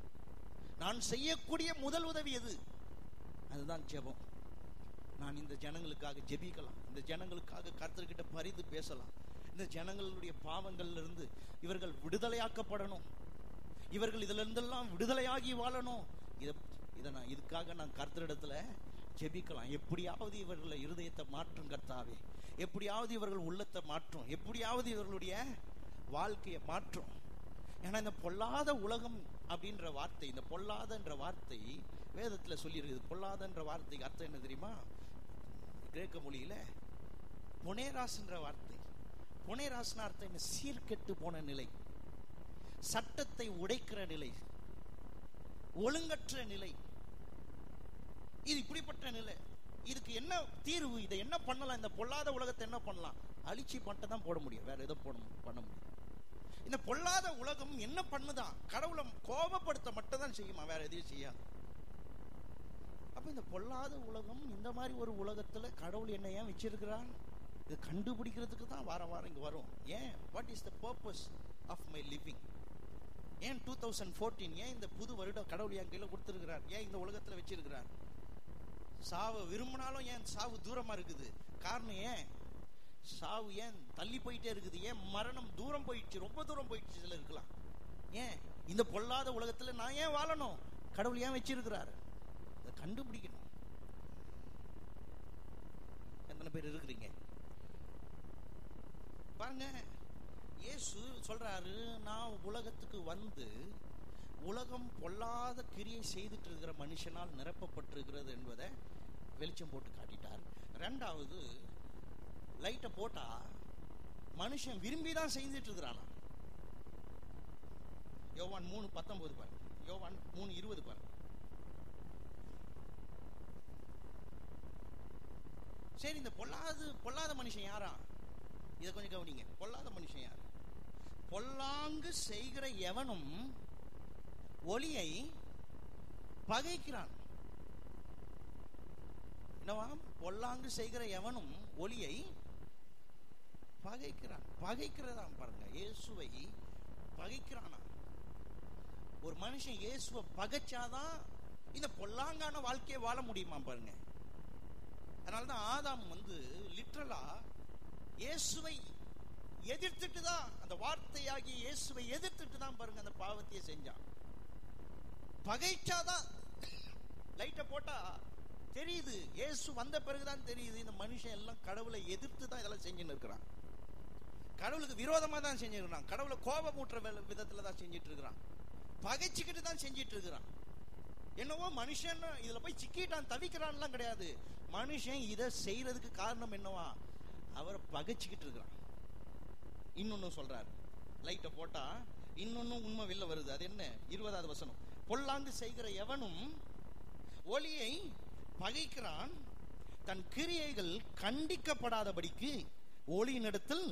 நான் செய்யக்கூடிய முதல் உதவி எது? அதுதான் ஜெபம். நான் இந்த ஜனங்களுக்காக ஜெபிக்கலாம், இந்த ஜனங்களுக்காக கர்த்தர்கிட்ட பரிந்து பேசலாம், இந்த ஜனங்களுடைய பாவங்கள்ல இருந்து இவர்கள் விடுதலையாக்கப்படணும், இவர்கள் இதுல இருந்தெல்லாம் விடுதலையாகி வாழணும். இதுக்காக நான் கர்த்தரிடத்துல ஜெபிக்கலாம். எப்படியாவது இவர்கள் இருதயத்தை மாற்றும் கர்த்தாவே, எப்படியாவது இவர்கள் உள்ளத்தை மாற்றும், எப்படியாவது இவர்களுடைய வாழ்க்கையை மாற்றும். ஏன்னா இந்த பொல்லாத உலகம் அப்படின்ற வார்த்தை, இந்த பொல்லாதன்ற வார்த்தை வேதத்துல சொல்லி இருக்குது. பொல்லாதன்ற வார்த்தைக்கு அர்த்தம் என்ன தெரியுமா? கிரேக்க மொழியில பொனேராஸ்ன்ற வார்த்தை. பொனேராஸ்ன அர்த்தம் என்ன? சீர்கெட்டு போன நிலை, சட்டத்தை உடைக்கிற நிலை, ஒழுங்கற்ற நிலை. இது இப்படிப்பட்ட நிலை. இதுக்கு என்ன தீர்வு? இதை என்ன பண்ணலாம்? இந்த பொல்லாத உலகத்தை என்ன பண்ணலாம்? அழிச்சி மட்டும் தான் போட முடியும், வேற எதோ பண்ண முடியும். இந்த பொல்லாத உலகம் என்ன பண்ணுதான்? கடவுளை கோபப்படுத்த மட்டும் தான் செய்யுமா, வேற எதையும் செய்யாது. அப்ப இந்த பொல்லாத உலகம், இந்த மாதிரி ஒரு உலகத்துல கடவுள் என்ன ஏன் வச்சிருக்கிறான், இதை கண்டுபிடிக்கிறதுக்கு தான் வாரம் வாரம் இங்க வரும். ஏன்? What is the purpose of my living? ஏன் 2014, ஏன் இந்த புது வருடம் கடவுள் என் கையில கொடுத்திருக்கிறார், ஏன் இந்த உலகத்துல வச்சிருக்கிறார்? சாவு விரும்பினாலும் ஏன் சாவு தூரமா இருக்குது? காரணம் ஏன்? சாவு ஏன் தள்ளி போயிட்டே இருக்குது? ஏன் மரணம் தூரம் போயிடுச்சு, ரொம்ப தூரம் போயிடுச்சு சில இருக்கலாம். ஏன் இந்த பொல்லாத உலகத்துல நான் ஏன் வாழணும்? கடவுள் ஏன் வச்சிருக்கிறார்? அதை கண்டுபிடிக்கணும். எத்தனை பேர் இருக்கிறீங்க பாருங்க. இயேசு சொல்றாரு, நான் உலகத்துக்கு வந்து உலகம் பொல்லாத கிரியை செய்துட்டு இருக்கிற மனுஷனால் நிரப்பப்பட்டிருக்கிறது என்பதை வெளிச்சம் போட்டு காட்டிட்டார். 2வது, லைட்டை போட்டா மனுஷன் விரும்பிதான் செய்துட்டு இருக்கிறானா. யோவான் 3:19 பாருங்க, யோவான் 3:20 பாருங்க. சரி, இந்த பொல்லாத மனுஷன் யாரா? இதை கொஞ்சம் கவனிங்க. பொல்லாத மனுஷன் யாரு? பொல்லாங்கு செய்கிற எவனும் ஒளியை பகைக்கிறான். என்னவா? பொல்லாங்கு செய்கிற எவனும் ஒளியை பகைக்கிறான். பகைக்கிறதா பாருங்க, இயேசுவை பகைக்கிறானா. ஒரு மனுஷன் இயேசுவை பகைச்சாதான் இந்த பொல்லாங்கான வாழ்க்கையை வாழ முடியுமா பாருங்க. அதனாலதான் ஆதாம் வந்து லிட்டரலா இயேசுவை எதிர்த்துட்டு தான், அந்த வார்த்தையாகி இயேசுவை எதிர்த்துட்டு தான் பாருங்க அந்த பாவத்தையே செஞ்சான். பகைச்சாதான், லைட்டை போட்டா தெரியுது. இயேசு வந்த பிறகுதான் தெரியுது இந்த மனுஷன் எல்லாம் கடவுளை எதிர்த்து தான் இதெல்லாம் செஞ்சுன்னு இருக்கிறான். கடவுளுக்கு விரோதமா தான் செஞ்சிருக்கிறான். கடவுளை கோபமூட்டுற விதத்துல தான் செஞ்சிட்டு இருக்கிறான். பகைச்சுக்கிட்டு தான் செஞ்சிட்டு இருக்கிறான். என்னவோ மனுஷன் இதுல போய் சிக்கிட்டான் தவிக்கிறான்லாம் கிடையாது. மனுஷன் இதை செய்யறதுக்கு காரணம் என்னவா, அவரை பகைச்சுக்கிட்டு இருக்கிறான். இன்னொன்னு சொல்றாரு, லைட்டை போட்டா இன்னொன்னும் உண்மை வெளில வருது. அது என்ன? 20வது வசனம். பொல்லாங்கு செய்கிற எவனும் ஒளியை பகைக்கிறான், தன் கிரியைகள் கண்டிக்கப்படாதபடிக்கு ஒளியினிடத்தில்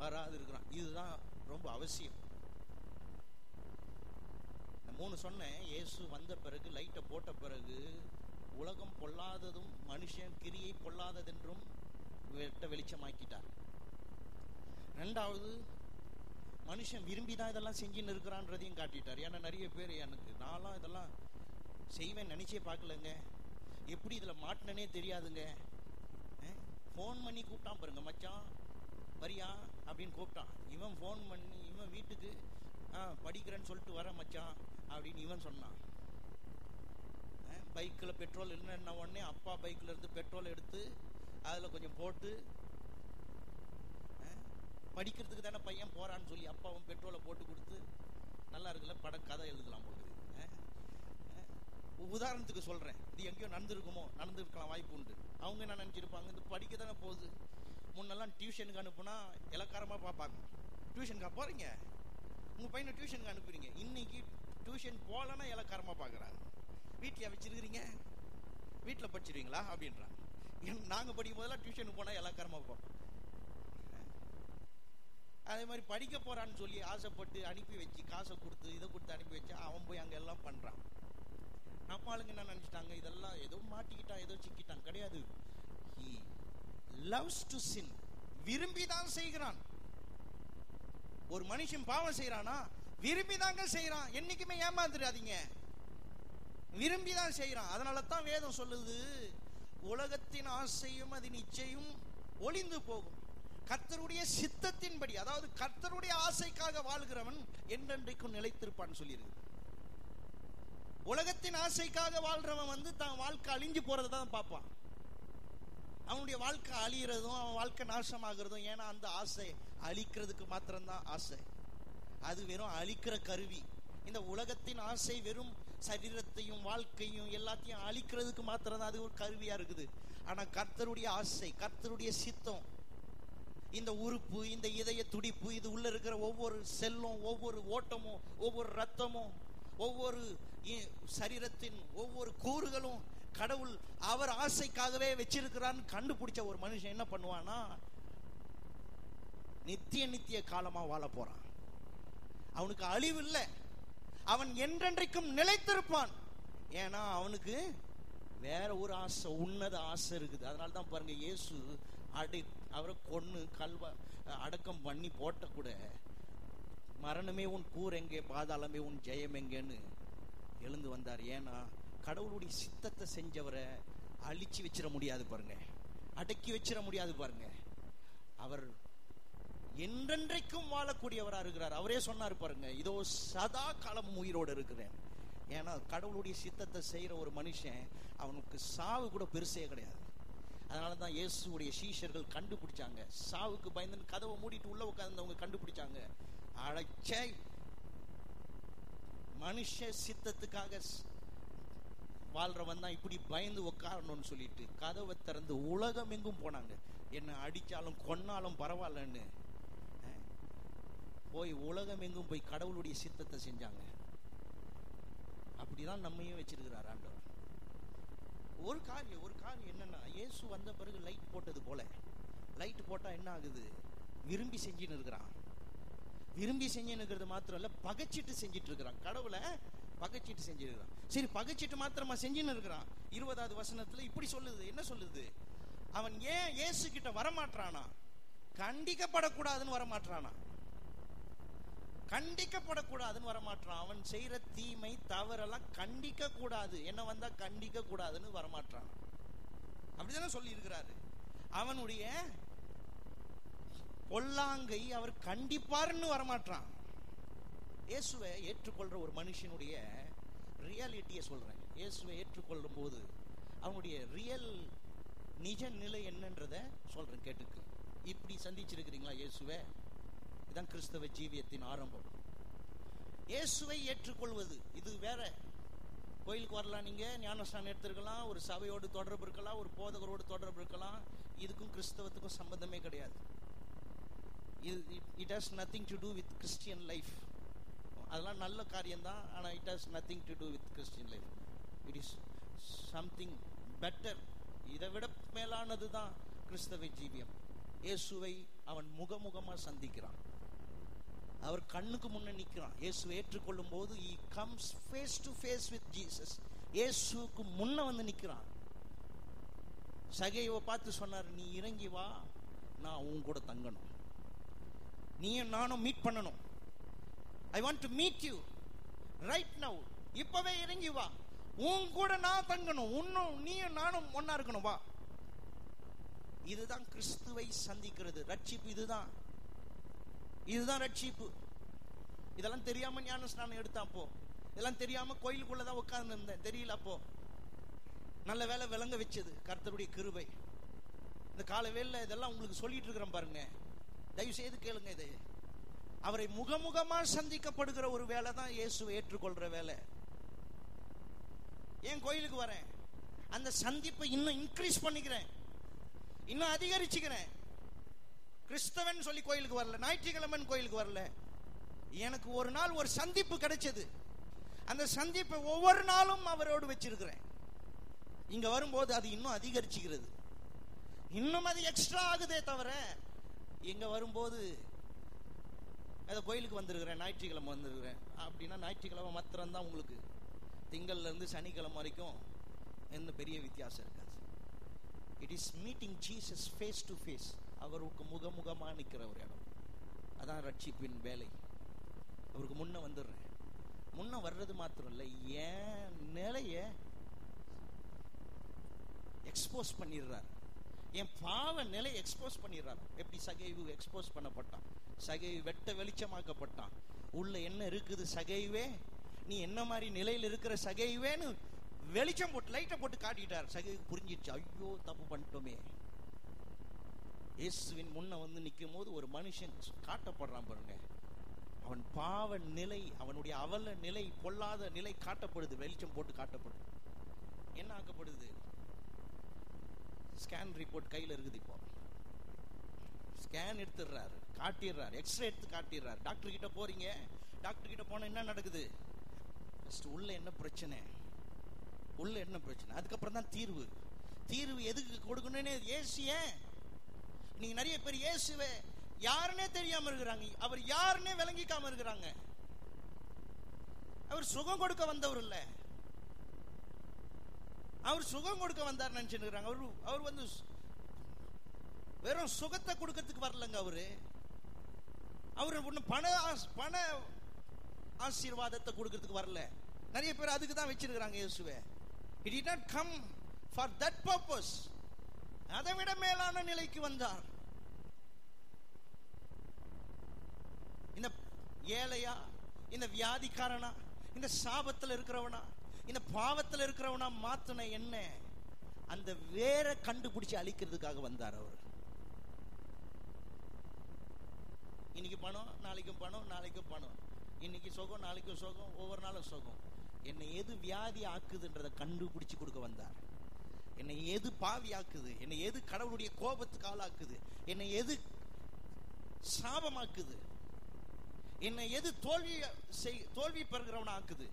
வராது இருக்கிறான். இதுதான் ரொம்ப அவசியம். 3 சொன்னேன். இயேசு வந்த பிறகு, லைட்டை போட்ட பிறகு, உலகம் பொல்லாததும் மனுஷன் கிரியை பொல்லாததென்றும் வெளிச்சமாக்கிட்டார். 2வது, மனுஷன் விரும்பிதான் இதெல்லாம் செஞ்சுன்னு இருக்கிறான்றதையும் காட்டிட்டார். ஏன்னா நிறைய பேர், எனக்கு நான்லாம் இதெல்லாம் செய்வேன் நினைச்சே பார்க்கலங்க, எப்படி இதுல மாட்டினே தெரியாதுங்க, ஃபோன் பண்ணி கூப்பிட்டான் பாருங்க, மச்சான் வரியா அப்படின்னு கூப்பிட்டான். இவன் ஃபோன் பண்ணி இவன் வீட்டுக்கு படிக்கிறேன்னு சொல்லிட்டு வர மச்சான் அப்படின்னு இவன் சொன்னான். பைக்கில் பெட்ரோல் இல்லைன்னா உடனே அப்பா பைக்கில் இருந்து பெட்ரோல் எடுத்து அதில் கொஞ்சம் போட்டு, படிக்கிறதுக்கு தானே பையன் போறான்னு சொல்லி அப்பாவும் பெட்ரோலை போட்டு கொடுத்து, நல்லா இருக்குல்ல கதை எழுதலாம் போகுது. உதாரணத்துக்கு சொல்றேன், இது எங்கேயோ நடந்திருக்கலாம், வாய்ப்பு உண்டு. அவங்க என்ன நினைச்சிருப்பாங்க, இது படிக்க தானே போகுது. முன்னெல்லாம் டியூஷனுக்கு அனுப்புனா இலக்காரமா பார்ப்பாங்க. டியூஷனுக்கா போறீங்க, உங்க பையனை டியூஷனுக்கு அனுப்புறீங்க. இன்னைக்கு டியூஷன் போலன்னா இலக்காரமா பாக்குறாங்க. வீட்டில் வச்சிருக்கிறீங்க, வீட்டில் படிச்சிருவீங்களா அப்படின்றாங்க. நாங்க படிக்கும் போதெல்லாம் டியூஷனுக்கு போனா இலக்காரமா பார்ப்போம். அதே மாதிரி படிக்க போறான்னு சொல்லி ஆசைப்பட்டு அனுப்பி வச்சு, காசை கொடுத்து இதை கொடுத்து அனுப்பி வச்சா அவன் போய் அங்க எல்லாம் பண்றான். நம்ம ஆளுங்க என்ன நினைச்சிட்டாங்க, இதெல்லாம் ஏதோ மாட்டிக்கிட்டான், ஏதோ சிக்கிட்டான். கிடையாது. He loves to sin. விரும்பிதான் செய்கிறான். ஒரு மனுஷன் பாவம் செய்யறானா விரும்பிதாங்க செய்யறான். என்னைக்குமே ஏமாந்துடாதீங்க, விரும்பிதான் செய்யறான். அதனால தான் வேதம் சொல்லுது, உலகத்தின் ஆசையும் அதன் இச்சையும் ஒளிந்து போகும், கர்த்தருடைய சித்தத்தின்படி, அதாவது கர்த்தருடைய ஆசைக்காக வாழ்கிறவன் என்றென்றைக்கும் நிலைத்திருப்பான்னு சொல்லியிருக்கு. உலகத்தின் ஆசைக்காக வாழ்றவன் தான் வாழ்க்கை அழிஞ்சு போறதை தான் பார்ப்பான். அவனுடைய வாழ்க்கை அழியறதும் அவன் வாழ்க்கை நாசமாகிறதும். ஏன்னா அந்த ஆசை அழிக்கிறதுக்கு மாத்திரம்தான் ஆசை. அது வெறும் அழிக்கிற கருவி. இந்த உலகத்தின் ஆசை வெறும் சரீரத்தையும் வாழ்க்கையும் எல்லாத்தையும் அழிக்கிறதுக்கு மாத்திரம்தான் அது ஒரு கருவியா இருக்குது. ஆனா கர்த்தருடைய ஆசை, கர்த்தருடைய சித்தம், இந்த உறுப்பு, இந்த இதய துடிப்பு, இது உள்ள இருக்கிற ஒவ்வொரு செல்லும், ஒவ்வொரு ஓட்டமும், ஒவ்வொரு ரத்தமும், ஒவ்வொரு சரீரத்தின் ஒவ்வொரு கூறுகளும் கடவுள் அவர் ஆசைக்காகவே வச்சிருக்கிறான்னு கண்டுபிடிச்ச ஒரு மனுஷன் என்ன பண்ணுவானா, நித்திய காலமா வாழ போறான். அவனுக்கு அழிவு இல்லை, அவன் என்றென்றைக்கும் நிலைத்திருப்பான். ஏன்னா அவனுக்கு வேற ஒரு ஆசை, உன்னத ஆசை இருக்குது. அதனால தான் பாருங்க, இயேசு அவரை கொன்னு அடக்கம் பண்ணி போட்ட கூட, மரணமே உன் கூர் எங்கே, பாதாளமே உன் ஜெயம் எங்கேன்னு எழுந்து வந்தார். ஏன்னா கடவுளுடைய சித்தத்தை செஞ்சவரை அழிச்சு வச்சிட முடியாது பாருங்க, அடக்கி வச்சிட முடியாது பாருங்க. அவர் என்றென்றைக்கும் வாழக்கூடியவரா இருக்கிறார். அவரே சொன்னார் பாருங்க, இதோ சதா காலமும் உயிரோடு இருக்கிறேன். ஏன்னா கடவுளுடைய சித்தத்தை செய்யற ஒரு மனுஷன், அவனுக்கு சாவு கூட பெருசே கிடையாது. அதனாலதான் இயேசுடைய சீஷர்கள் கண்டுபிடிச்சாங்க. சாவுக்கு பயந்து கதவை மூடிட்டு உள்ள உட்கார்ந்தவங்க கண்டுபிடிச்சாங்க, அழைச்சை மனுஷ சித்தத்துக்காக வாழ்றவன் தான் இப்படி பயந்து உட்காரணும்னு சொல்லிட்டு கதவை திறந்து உலகம் எங்கும் போனாங்க. என்ன அடிச்சாலும் கொன்னாலும் பரவாயில்லன்னு போய் உலகம் எங்கும் போய் கடவுளுடைய சித்தத்தை செஞ்சாங்க. அப்படிதான் நம்மையும் வச்சிருக்கிறார் ஆண்டவர். ஒரு காரியம் என்னன்னா, இயேசு வந்த பிறகு லைட் போட்டது போல, லைட் போட்டா என்ன ஆகுது, விரும்பி செஞ்சுன்னு இருக்கிறான். விரும்பி செஞ்சுன்னு இருக்கிறது மாத்திரம் இல்ல, பகைச்சிட்டு செஞ்சிட்டு இருக்கிறான். கடவுளை பகைச்சிட்டு செஞ்சிருக்கிறான். சரி, பகைச்சிட்டு மாத்திரமா செஞ்சுன்னு இருக்கிறான். 20வது வசனத்துல இப்படி சொல்லுது. என்ன சொல்லுது? அவன் ஏன் இயேசு கிட்ட வரமாட்டானா? கண்டிக்கப்படக்கூடாதுன்னு வரமாட்டானா? கண்டிக்கப்படக்கூடாதுன்னு வரமாட்டான். அவன் செய்யற தீமை தவறெல்லாம் கண்டிக்க கூடாது, என்ன வந்தா கண்டிக்க கூடாதுன்னு வரமாட்டான். அப்படிதானே சொல்லி இருக்கிறாரு. அவனுடைய பொல்லாங்கை அவர் கண்டிப்பாருன்னு வரமாட்டான். இயேசுவை ஏற்றுக்கொள்ற ஒரு மனுஷனுடைய ரியாலிட்டியை சொல்றேன். இயேசுவை ஏற்றுக்கொள்ளும் போது அவங்களுடைய ரியல் நிஜ நிலை என்னன்றத சொல்றேன் கேட்டுக்கு. இப்படி சந்திச்சிருக்கிறீங்களா இயேசுவை? இதுதான் கிறிஸ்தவ ஜீவியத்தின் ஆரம்பம். இயேசுவை ஏற்றுக்கொள்வது இது வேற. கோயிலுக்கு வரலாம், நீங்க ஞானஸ்நானம் எடுத்திருக்கலாம், ஒரு சபையோடு தொடர்பு இருக்கலாம், ஒரு போதகரோடு தொடர்பு இருக்கலாம். இதுக்கும் கிறிஸ்தவத்துக்கும் சம்பந்தமே கிடையாது. It has nothing to do with Christian life. அதெல்லாம் நல்ல காரியம்தான், ஆனால் it has nothing to do with Christian life. It is something better. இதை விட மேலானது தான் கிறிஸ்தவ ஜீவியம். இயேசுவை அவன் முகமுகமா சந்திக்கிறான், அவர் கண்ணுக்கு முன்ன நிற்கிறான். இயேசுவை ஏற்றுக்கொள்ளும் போது he comes face to face with Jesus. இயேசுக்கு முன்ன வந்து நிற்கிறான். சகேயுவை பார்த்து சொன்னார், நீ இறங்கி வா, நான் உன் கூட தங்கணும், நீயும் நானும் மீட் பண்ணணும். I want to meet you right now. இப்பவே இறங்கி வா, உன் கூட நான் தங்கணும், உன்னும் நீயும் நானும் ஒன்னா இருக்கணும், வா. இதுதான் கிறிஸ்துவை சந்திக்கிறது. ரட்சிப்பு இதுதான், இதுதான் ரட்சிப்பு. இதெல்லாம் தெரியாம ஞானஸ்நானம் எடுத்தான் அப்போ, இதெல்லாம் தெரியாம கோயிலுக்குள்ளதான் உட்கார்ந்து இருந்தேன், தெரியல அப்போ. நல்ல வேலை விளங்க வச்சது கர்த்தருடைய கிருபை. இந்த கால வேளையில இதெல்லாம் உங்களுக்கு சொல்லிட்டு இருக்கிறேன் பாருங்க, தயவு செய்து கேளுங்க. இது அவரை முகமுகமா சந்திக்கப்படுகிற ஒரு வேலை தான் இயேசுவை ஏற்றுக்கொள்ற வேலை. ஏன் கோயிலுக்கு வரேன்? அந்த சந்திப்பை இன்னும் இன்க்ரீஸ் பண்ணிக்கிறேன், இன்னும் அதிகரிச்சுக்கிறேன். கிறிஸ்தவன் சொல்லி கோயிலுக்கு வரல, ஞாயிற்றுக்கிழமை கோயிலுக்கு வரல. எனக்கு ஒரு நாள் ஒரு சந்திப்பு கிடைச்சது, அந்த சந்திப்பை ஒவ்வொரு நாளும் அவரோடு வச்சிருக்கிறேன். இங்க வரும்போது அது இன்னும் அதிகரிச்சுக்கிறது, இன்னும் அது எக்ஸ்ட்ரா ஆகுதே தவிர, இங்க வரும்போது அதை கோயிலுக்கு வந்திருக்கிறேன், ஞாயிற்றுக்கிழமை வந்திருக்கிறேன் அப்படின்னா ஞாயிற்றுக்கிழமை மாத்திரம் தான் உங்களுக்கு, திங்கள்ல இருந்து சனிக்கிழமை வரைக்கும் எந்த பெரிய வித்தியாசம் இருக்காது. It is meeting Jesus face to face. அவருக்கு முகமுகமா நிற்கிற ஒரு இடம், அதான் ரட்சிப்பின் வேலை. அவருக்கு முன்ன வந்துடுறேன். முன்ன வர்றது மாத்திரம் இல்லை, ஏன் நிலைய எக்ஸ்போஸ் பண்ணிடுறார், என் பாவ நிலை எக்ஸ்போஸ் பண்ணிடுறார். எப்படி சகைவு எக்ஸ்போஸ் பண்ணப்பட்டான்? சகைவு வெட்ட வெளிச்சமாக்கப்பட்டான். உள்ள என்ன இருக்குது சகைவே, நீ என்ன மாதிரி நிலையில் இருக்கிற சகைவேன்னு வெளிச்சம் போட்டு லைட்டை போட்டு காட்டிட்டார். சகைவு புரிஞ்சிடுச்சு, ஐயோ தப்பு பண்ணிட்டோமே. இயேசுவின் முன்ன வந்து நிற்கும் போது ஒரு மனுஷன் காட்டப்படுறான் பாருங்க, அவன் பாவ நிலை, அவனுடைய அவல நிலை, பொல்லாத நிலை காட்டப்படுது, வெளிச்சம் போட்டு காட்டப்படுது. என்ன ஆக்கப்படுது? ஸ்கேன் ரிப்போர்ட் கையில் இருக்குது. இப்போ ஸ்கேன் எடுத்துடுறாரு, காட்டிடுறாரு, எக்ஸ்ரே எடுத்து காட்டிடுறாரு. டாக்டர் கிட்ட போறீங்க, டாக்டர் கிட்ட போனா என்ன நடக்குது? உள்ள என்ன பிரச்சனை, உள்ள என்ன பிரச்சனை, அதுக்கப்புறம் தான் தீர்வு. தீர்வு எதுக்கு கொடுக்கணும்னு இயேசு. ஏன் நீங்க நிறைய பேர் இயேசுவே யாருன்னே தெரியாம இருக்கிறாங்க, அவர் யாருன்னே விளங்கிக்காம இருக்கிறாங்க. அவர் சுகம் கொடுக்க வந்தவர் இல்ல, அவர் சுகம் கொடுக்க வந்தார் நினைச்சுட்டு. அவர் வந்து வெறும் சுகத்தை கொடுக்கறதுக்கு வரலங்க. அவரு ஒண்ணு பண ஆசீர்வாதத்தை கொடுக்கறதுக்கு வரல. நிறைய பேர் அதுக்கு தான் வச்சிருக்கிறாங்க இயேசுவை. He did not come for that purpose. அதை விட மேலான நிலைக்கு வந்தார். இந்த ஏழையா, இந்த வியாதிக்காரனா, இந்த சாபத்தில் இருக்கிறவனா, இந்த பாவத்தில் இருக்கிறவனா மாத்தின என்ன, அந்த வேற கண்டுபிடிச்சு அழிக்கிறதுக்காக வந்தார் அவர். இன்னைக்கு பணம், நாளைக்கும் பணம், நாளைக்கும் பணம், இன்னைக்கு சுகம், நாளைக்கும் சுகம், ஒவ்வொரு நாளும் சுகம். என்னை எது வியாதி ஆக்குதுன்றதை கண்டுபிடிச்சு கொடுக்க வந்தார். என்னை எது பாவி ஆக்குது, என்னை எது கடவுளுடைய கோபத்துக்கு ஆளாக்குது, என்னை எது சாபமாக்குது, என்னை எது தோல்வி பெறுகிறவன ஆக்குது,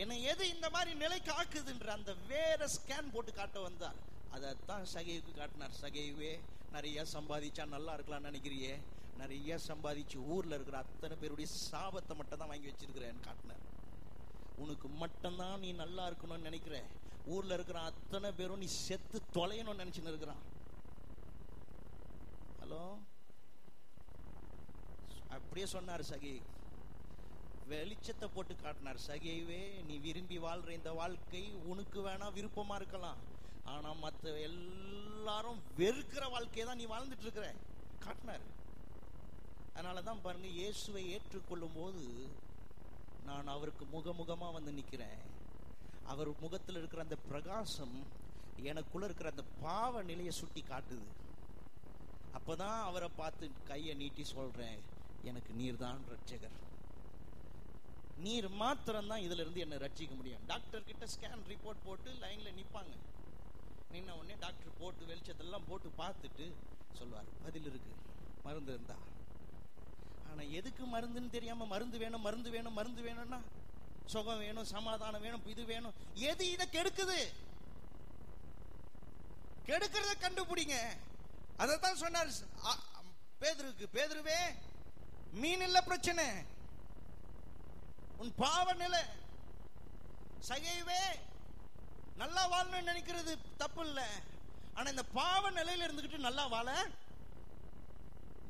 என்னை எது இந்த மாதிரி நிலைக்கு ஆக்குதுன்ற அந்த வேற ஸ்கேன் போட்டு காட்ட வந்தார். அதைத்தான் சகைவுக்கு காட்டினார். சகைவே, நிறைய சம்பாதிச்சா நல்லா இருக்கலாம்னு நினைக்கிறியே, நிறைய சம்பாதிச்சு ஊர்ல இருக்கிற அத்தனை பேருடைய சாபத்தை மட்டும் தான் வாங்கி வச்சிருக்கிறேன்னு காட்டினார். உனக்கு மட்டும்தான் நீ நல்லா இருக்கணும்னு நினைக்கிற, ஊர்ல இருக்கிற அத்தனை பேரும் நீ செத்து தொலையணும்னு நினைச்சுன்னு இருக்கிறான். ஹலோ, அப்படியே சொன்னார் சகை. வெளிச்சத்தை போட்டு காட்டினார். சகைவே, நீ விரும்பி வாழ்ற இந்த வாழ்க்கை உனக்கு வேணா விருப்பமா இருக்கலாம், ஆனா மற்ற எல்லாரும் வெறுக்கிற வாழ்க்கையை தான் நீ வாழ்ந்துட்டு இருக்கிற காட்டினார். அதனாலதான் பாருங்க, இயேசுவை ஏற்றுக்கொள்ளும் போது நான் அவருக்கு முகமுகமா வந்து நிக்கிறேன். அவர் முகத்தில் இருக்கிற அந்த பிரகாசம் எனக்குள்ள இருக்கிற அந்த பாவ நிலையை சுட்டி காட்டுது. அப்பதான் அவரை பார்த்து கையை நீட்டி சொல்றேன், எனக்கு நீர் தான் ரட்சகர், நீர் மாத்திரம் தான் இதுல இருந்து என்ன ரட்சிக்க முடியும். டாக்டர் கிட்ட ஸ்கேன் ரிப்போர்ட் போட்டு லைன்ல நிப்பாங்க. நின்ன உடனே டாக்டர் போட்டு வெளிச்சத்தெல்லாம் போட்டு பார்த்துட்டு சொல்வார், பதில் இருக்கு, மருந்து இருந்தா. ஆனா எதுக்கு மருந்துன்னு தெரியாம மருந்து வேணும் மருந்து வேணும் மருந்து வேணும்னா, சுகம் வேணும், சமாதானம் வேணும், இது வேணும், எது இதை கெடுக்குது? கெடுக்கிறத கண்டுபிடிங்க. அதைத்தான் சொன்னார் பேதுருக்கு, பேதுருவே மீன் இல்ல பிரச்சனை, உன் பாவ நிலை. சகைவே நல்லா வாழணும்னு நினைக்கிறது தப்பு இல்ல, ஆனா இந்த பாவ நிலையில இருந்துகிட்டு நல்லா வாழ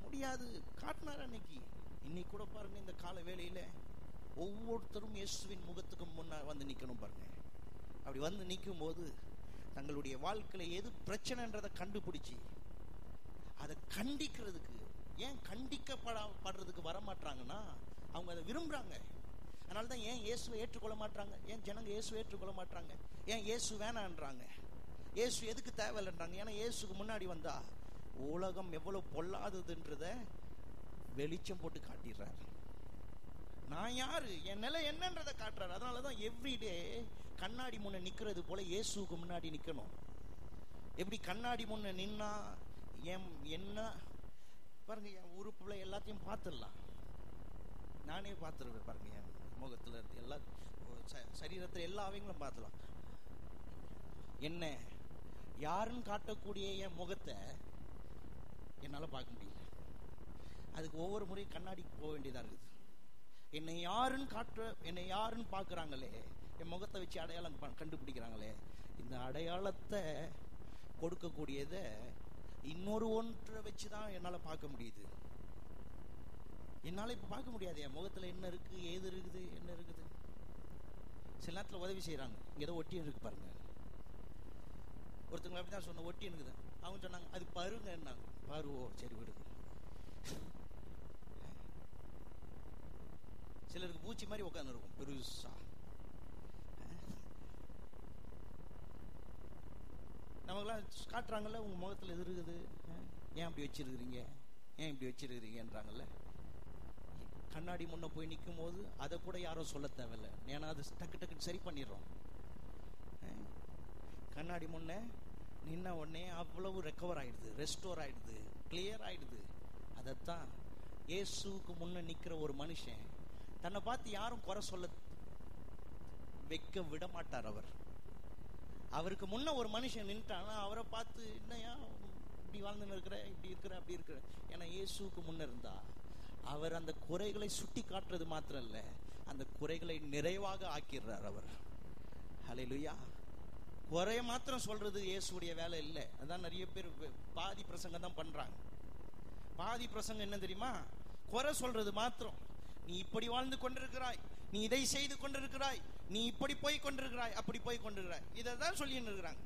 முடியாது. காட்டினார் அன்னைக்கு. இன்னைக்கு கூட பாருங்க, இந்த கால வேளையில ஒவ்வொருத்தரும் இயேசுவின் முகத்துக்கு முன்னா வந்து நிக்கணும் பாருங்க. அப்படி வந்து நிற்கும் போது தங்களுடைய வாழ்க்கையில எது பிரச்சனைன்றதை கண்டுபிடிச்சு அதை கண்டிக்கிறதுக்கு, ஏன் கண்டிக்கப்படுறதுக்கு வரமாட்டாங்கன்னா அவங்க அதை விரும்புறாங்க. அதனாலதான் ஏன் இயேசுவை ஏற்றுக்கொள்ள மாட்டாங்க, ஏன் ஜனங்க இயேசுவை ஏற்றுக்கொள்ள மாட்டாங்க, ஏன் இயேசு வேணான்றாங்க, இயேசு எதுக்கு தேவையில்லைன்றாங்க. ஏன்னா இயேசுக்கு முன்னாடி வந்தா உலகம் எவ்வளவு பொல்லாததுன்றத வெளிச்சம் போட்டு காட்டிடுறாரு. நான் யாரு, என் நிலை என்னன்றதை காட்டுறாரு. அதனாலதான் எவ்ரிடே கண்ணாடி முன்ன நிக்கிறது போல இயேசுக்கு முன்னாடி நிக்கணும். எப்படி கண்ணாடி முன்ன நின்னா என்ன பாருங்க, என் உறுப்புல எல்லாத்தையும் பார்த்துடலாம். நானே பார்த்துருவேன் பாருங்க, என் முகத்துல இருந்து எல்லா சரீரத்துல எல்லா அவைங்களும் பார்த்துலாம். என்ன யாருன்னு காட்டக்கூடிய என் முகத்தை என்னால பார்க்க முடியல. அதுக்கு ஒவ்வொரு முறையும் கண்ணாடிக்கு போக வேண்டியதா இருக்குது. என்னை யாருன்னு பார்க்கறாங்களே, என் முகத்தை வச்சு அடையாளம் கண்டுபிடிக்கிறாங்களே, இந்த அடையாளத்தை கொடுக்கக்கூடியத இன்னொரு ஒன்றை வச்சுதான் என்னால பார்க்க முடியுது. என்னால இப்ப பார்க்க முடியாது என் முகத்துல என்ன இருக்கு, ஏது இருக்குது, என்ன இருக்குது. சில நேரத்துல உதவி செய்யறாங்க, இங்க ஏதோ ஒட்டி இருக்கு பாருங்க. ஒருத்தவங்க அப்படிதான் சொன்ன, ஒட்டி இருக்குது. அவங்க சொன்னாங்க அது பருங்க என்னாங்க. பருவோ, சரி விடுது. சிலருக்கு பூச்சி மாதிரி உட்கார்ந்து இருக்கும் பெருசா. நமக்கெல்லாம் காட்டுறாங்கல்ல, உங்க முகத்துல எது இருக்குது, ஏன் அப்படி வச்சிருக்கிறீங்க, ஏன் இப்படி வச்சிருக்கிறீங்கன்றாங்கல்ல. கண்ணாடி முன்ன போய் நிற்கும் போது அதை கூட யாரும் சொல்ல தேவையில்லை, ஏன்னா அது டக்கு டக்குன்னு சரி பண்ணிடுறோம். கண்ணாடி முன்ன நின்ன உடனே அவ்வளவு ரெக்கவர் ஆயிடுது, ரெஸ்டோர் ஆயிடுது, கிளியர் ஆயிடுது. அதைத்தான் இயேசுக்கு முன்ன நிக்கிற ஒரு மனுஷன் தன்னை பார்த்து யாரும் குறை சொல்ல வைக்க விட மாட்டார். அவருக்கு முன்ன ஒரு மனுஷன் நின்ட்டானா அவரை பார்த்து என்னையா இப்படி வாழ்ந்துன்னு இருக்கிற, இப்படி இருக்கிற, அப்படி இருக்கிற. ஏன்னா இயேசுக்கு முன்ன இருந்தா அவர் அந்த குறைகளை சுட்டி காட்டுறது மாத்திரம் இல்ல, அந்த குறைகளை நிறைவாக ஆக்கிடுறார் அவர். ஹல்லேலூயா. குறைய மாத்திரம் சொல்றது இயேசுடைய வேலை இல்லை. அதான் நிறைய பேர் பாதி பிரசங்கம் தான் பண்றாங்க. பாதி பிரசங்கம் என்ன தெரியுமா, குறை சொல்றது மாத்திரம். நீ இப்படி வாழ்ந்து கொண்டிருக்கிறாய், நீ இதை செய்து கொண்டிருக்கிறாய், நீ இப்படி போய் கொண்டிருக்கிறாய், அப்படி போய் கொண்டிருக்கிறாய், இதான் சொல்லின்னு இருக்கிறாங்க.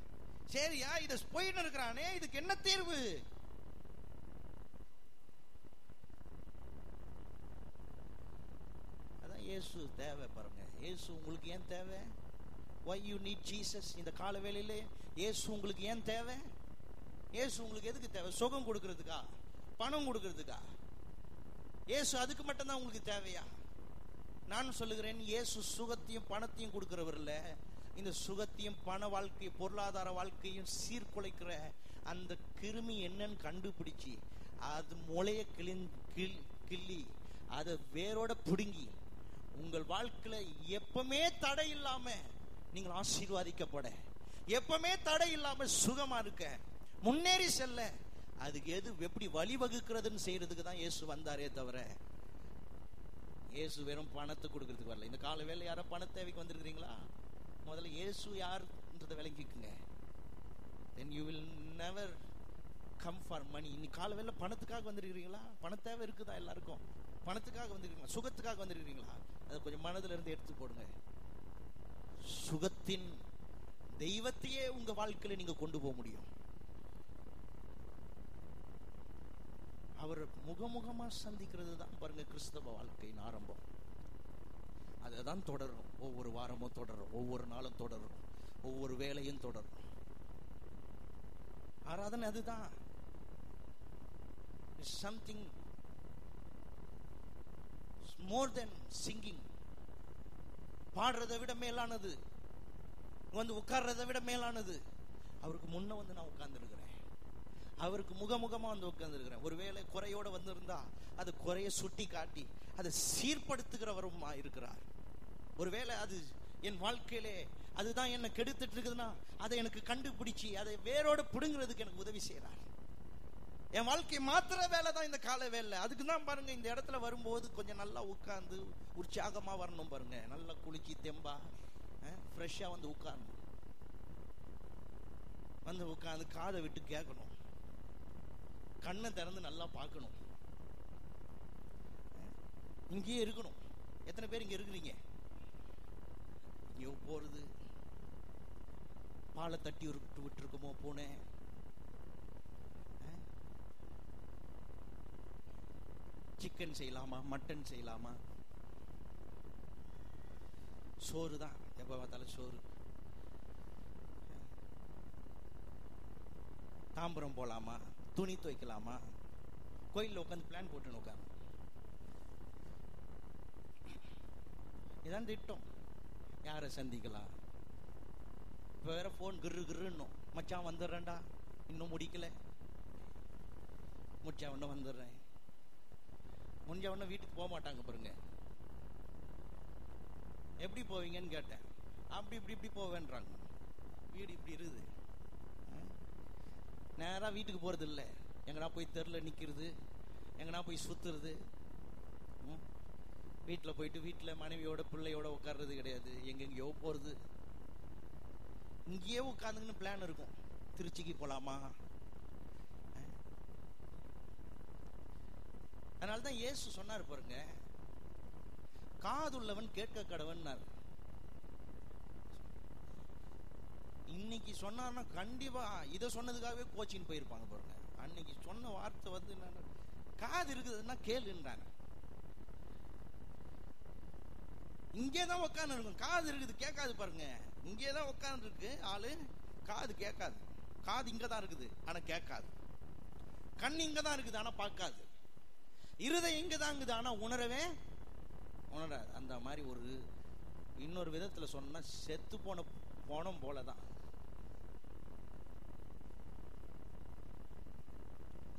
சரியா, இதை போயின்னு இருக்கிறானே, இதுக்கு என்ன தீர்வு? அதான் இயேசு தேவை பாருங்க. இயேசு உங்களுக்கு ஏன் தேவை? Why you need Jesus? இந்த கால வேளையிலே இயேசு உங்களுக்கு ஏன் தேவை? இயேசு உங்களுக்கு எதுக்கு தேவை? சுகம் கொடுக்கிறதுக்கா, பணம் கொடுக்கிறதுக்கா? இயேசு அதுக்கு மட்டும்தான் உங்களுக்கு தேவையா? நான் சொல்லுகிறேன், இயேசு சுகத்தையும் பணத்தையும் கொடுக்கிறவர் இல்ல. இந்த சுகத்தையும் பண வாழ்க்கை, பொருளாதார வாழ்க்கையும் சீர்குலைக்கிற அந்த கிருமி என்னன்னு கண்டுபிடிச்சு அது முளைய கிள்ளி அதை வேரோட பிடுங்கி உங்கள் வாழ்க்கையில எப்பவுமே தடை இல்லாம நீங்கள் ஆசீர்வாதிக்கப்பட, எப்பவுமே தடை இல்லாம சுகமா இருக்க, முன்னேறி செல்ல, அதுக்கு எது எப்படி வழிவகுக்கிறதுன்னு செய்யறதுக்கு தான் இயேசு வந்தாரே தவிர இயேசு வெறும் பணத்தை கொடுக்கறதுக்கு வரல. இந்த கால வேலை யாரோ பண தேவைக்கு வந்திருக்கிறீங்களா? முதல்ல இயேசு யாருன்றதை விளங்கிக்குங்க. then you will never come for money. இன்னைக்கு கால வேலை பணத்துக்காக வந்திருக்கிறீங்களா? பண தேவை இருக்குதா எல்லாருக்கும்? பணத்துக்காக வந்திருக்கீங்களா? சுகத்துக்காக வந்திருக்கிறீங்களா? அதை கொஞ்சம் மனதில் இருந்து எடுத்து போடுங்க. சுகத்தின் தெய்வத்தையே உங்க வாழ்க்கையில நீங்க கொண்டு போக முடியும். அவர் முகமுகமா சந்திக்கிறது தான் பாருங்க கிறிஸ்தவ வாழ்க்கையின் ஆரம்பம். அதுதான் தொடரும். ஒவ்வொரு வாரமும் தொடரும், ஒவ்வொரு நாளும் தொடரும், ஒவ்வொரு வேலையும் தொடரும். ஆராதனை அதுதான். சம்திங் மோர் தென் சிங்கிங். பாடுறதை விட மேலானது, வந்து உட்கார்றதை விட மேலானது. அவருக்கு முன்ன வந்து நான் உட்கார்ந்து இருக்கிறேன், அவருக்கு முகமுகமா வந்து உட்கார்ந்து இருக்கிறேன். ஒருவேளை குறையோட வந்திருந்தா அது குறைய சுட்டி காட்டி அதை சீர்படுத்துகிறவருமா இருக்கிறார். ஒருவேளை அது என் வாழ்க்கையிலே அதுதான் என்ன கெடுத்துட்டு இருக்குதுன்னா அதை எனக்கு கண்டுபிடிச்சி அதை வேரோட பிடுங்கிறதுக்கு எனக்கு உதவி செய்யறார். என் வாழ்க்கை மாத்திர வேலை தான் இந்த கால வேலை. அதுக்கு தான் பாருங்க, இந்த இடத்துல வரும்போது கொஞ்சம் நல்லா உட்கார்ந்து உற்சாகமா வரணும் பாருங்க. நல்லா குளிச்சு தெம்பா ஃப்ரெஷ்ஷா வந்து உட்காரணும். வந்து உட்கார்ந்து காதை விட்டு கேட்கணும், கண்ணை திறந்து நல்லா பார்க்கணும், இங்கேயே இருக்கணும். எத்தனை பேர் இங்க இருக்கிறீங்க? இங்கே போறது பாலை தட்டி விட்டு இருக்குமோ போனேன். சிக்கன் செய்யலாமா, மட்டன் செய்யலாமா? சோறு தான், எப்ப பார்த்தாலும் சோறு. தாம்பரம் போலாமா, துணி துவைக்கலாமா, கோயிலில் உட்காந்து பிளான் போட்டு உட்காந்து இதான் திட்டம். யாரை சந்திக்கலாம்? இப்போ வேற போன் கிரு கிருன்னும், மச்சான் வந்துடுறேன்டா, இன்னும் முடிக்கல, முடிச்சா ஒன்னும் வந்துடுறேன். முடிஞ்ச உடனே வீட்டுக்கு போக மாட்டாங்க பாருங்க. எப்படி போவீங்கன்னு கேட்டேன். அப்படி இப்படி இப்படி போவேன்றாங்க. வீடு இப்படி இருக்குது, நேராக வீட்டுக்கு போறது இல்லை. எங்கடா போய் தெருல நிற்கிறது, எங்கடா போய் சுத்துறது. வீட்டில் போயிட்டு வீட்டில் மனைவியோட பிள்ளையோட உட்கார்றது கிடையாது, எங்கெங்கயோ போறது. இங்கேயே உட்காந்துங்கன்னு பிளான் இருக்கும். திருச்சிக்கு போலாமா? அதனால்தான் இயேசு சொன்னார் பாருங்க, காதுள்ளவன் கேட்க கடவன்னார். இன்னைக்கு சொன்னார்னா கண்டிப்பா இதை சொன்னதுக்காகவே கோச்சிங் போயிருப்பாங்க பாருங்க. அன்னைக்கு சொன்ன வார்த்தை வந்து என்ன, காது இருக்குதுன்னா கேளுன்றாங்க. இங்கேதான் உட்காந்து இருக்கும், காது இருக்குது கேட்காது பாருங்க. இங்கேதான் உட்காந்து இருக்கு ஆளு, காது கேட்காது. காது இங்கதான் இருக்குது ஆனா கேட்காது. கண் இங்கதான் இருக்குது ஆனா பார்க்காது. இருதயம் இங்கதான் இருக்குது ஆனா உணரவே உணராது. அந்த மாதிரி ஒரு இன்னொரு விதத்துல சொன்னா செத்து போனோம் போலதான்.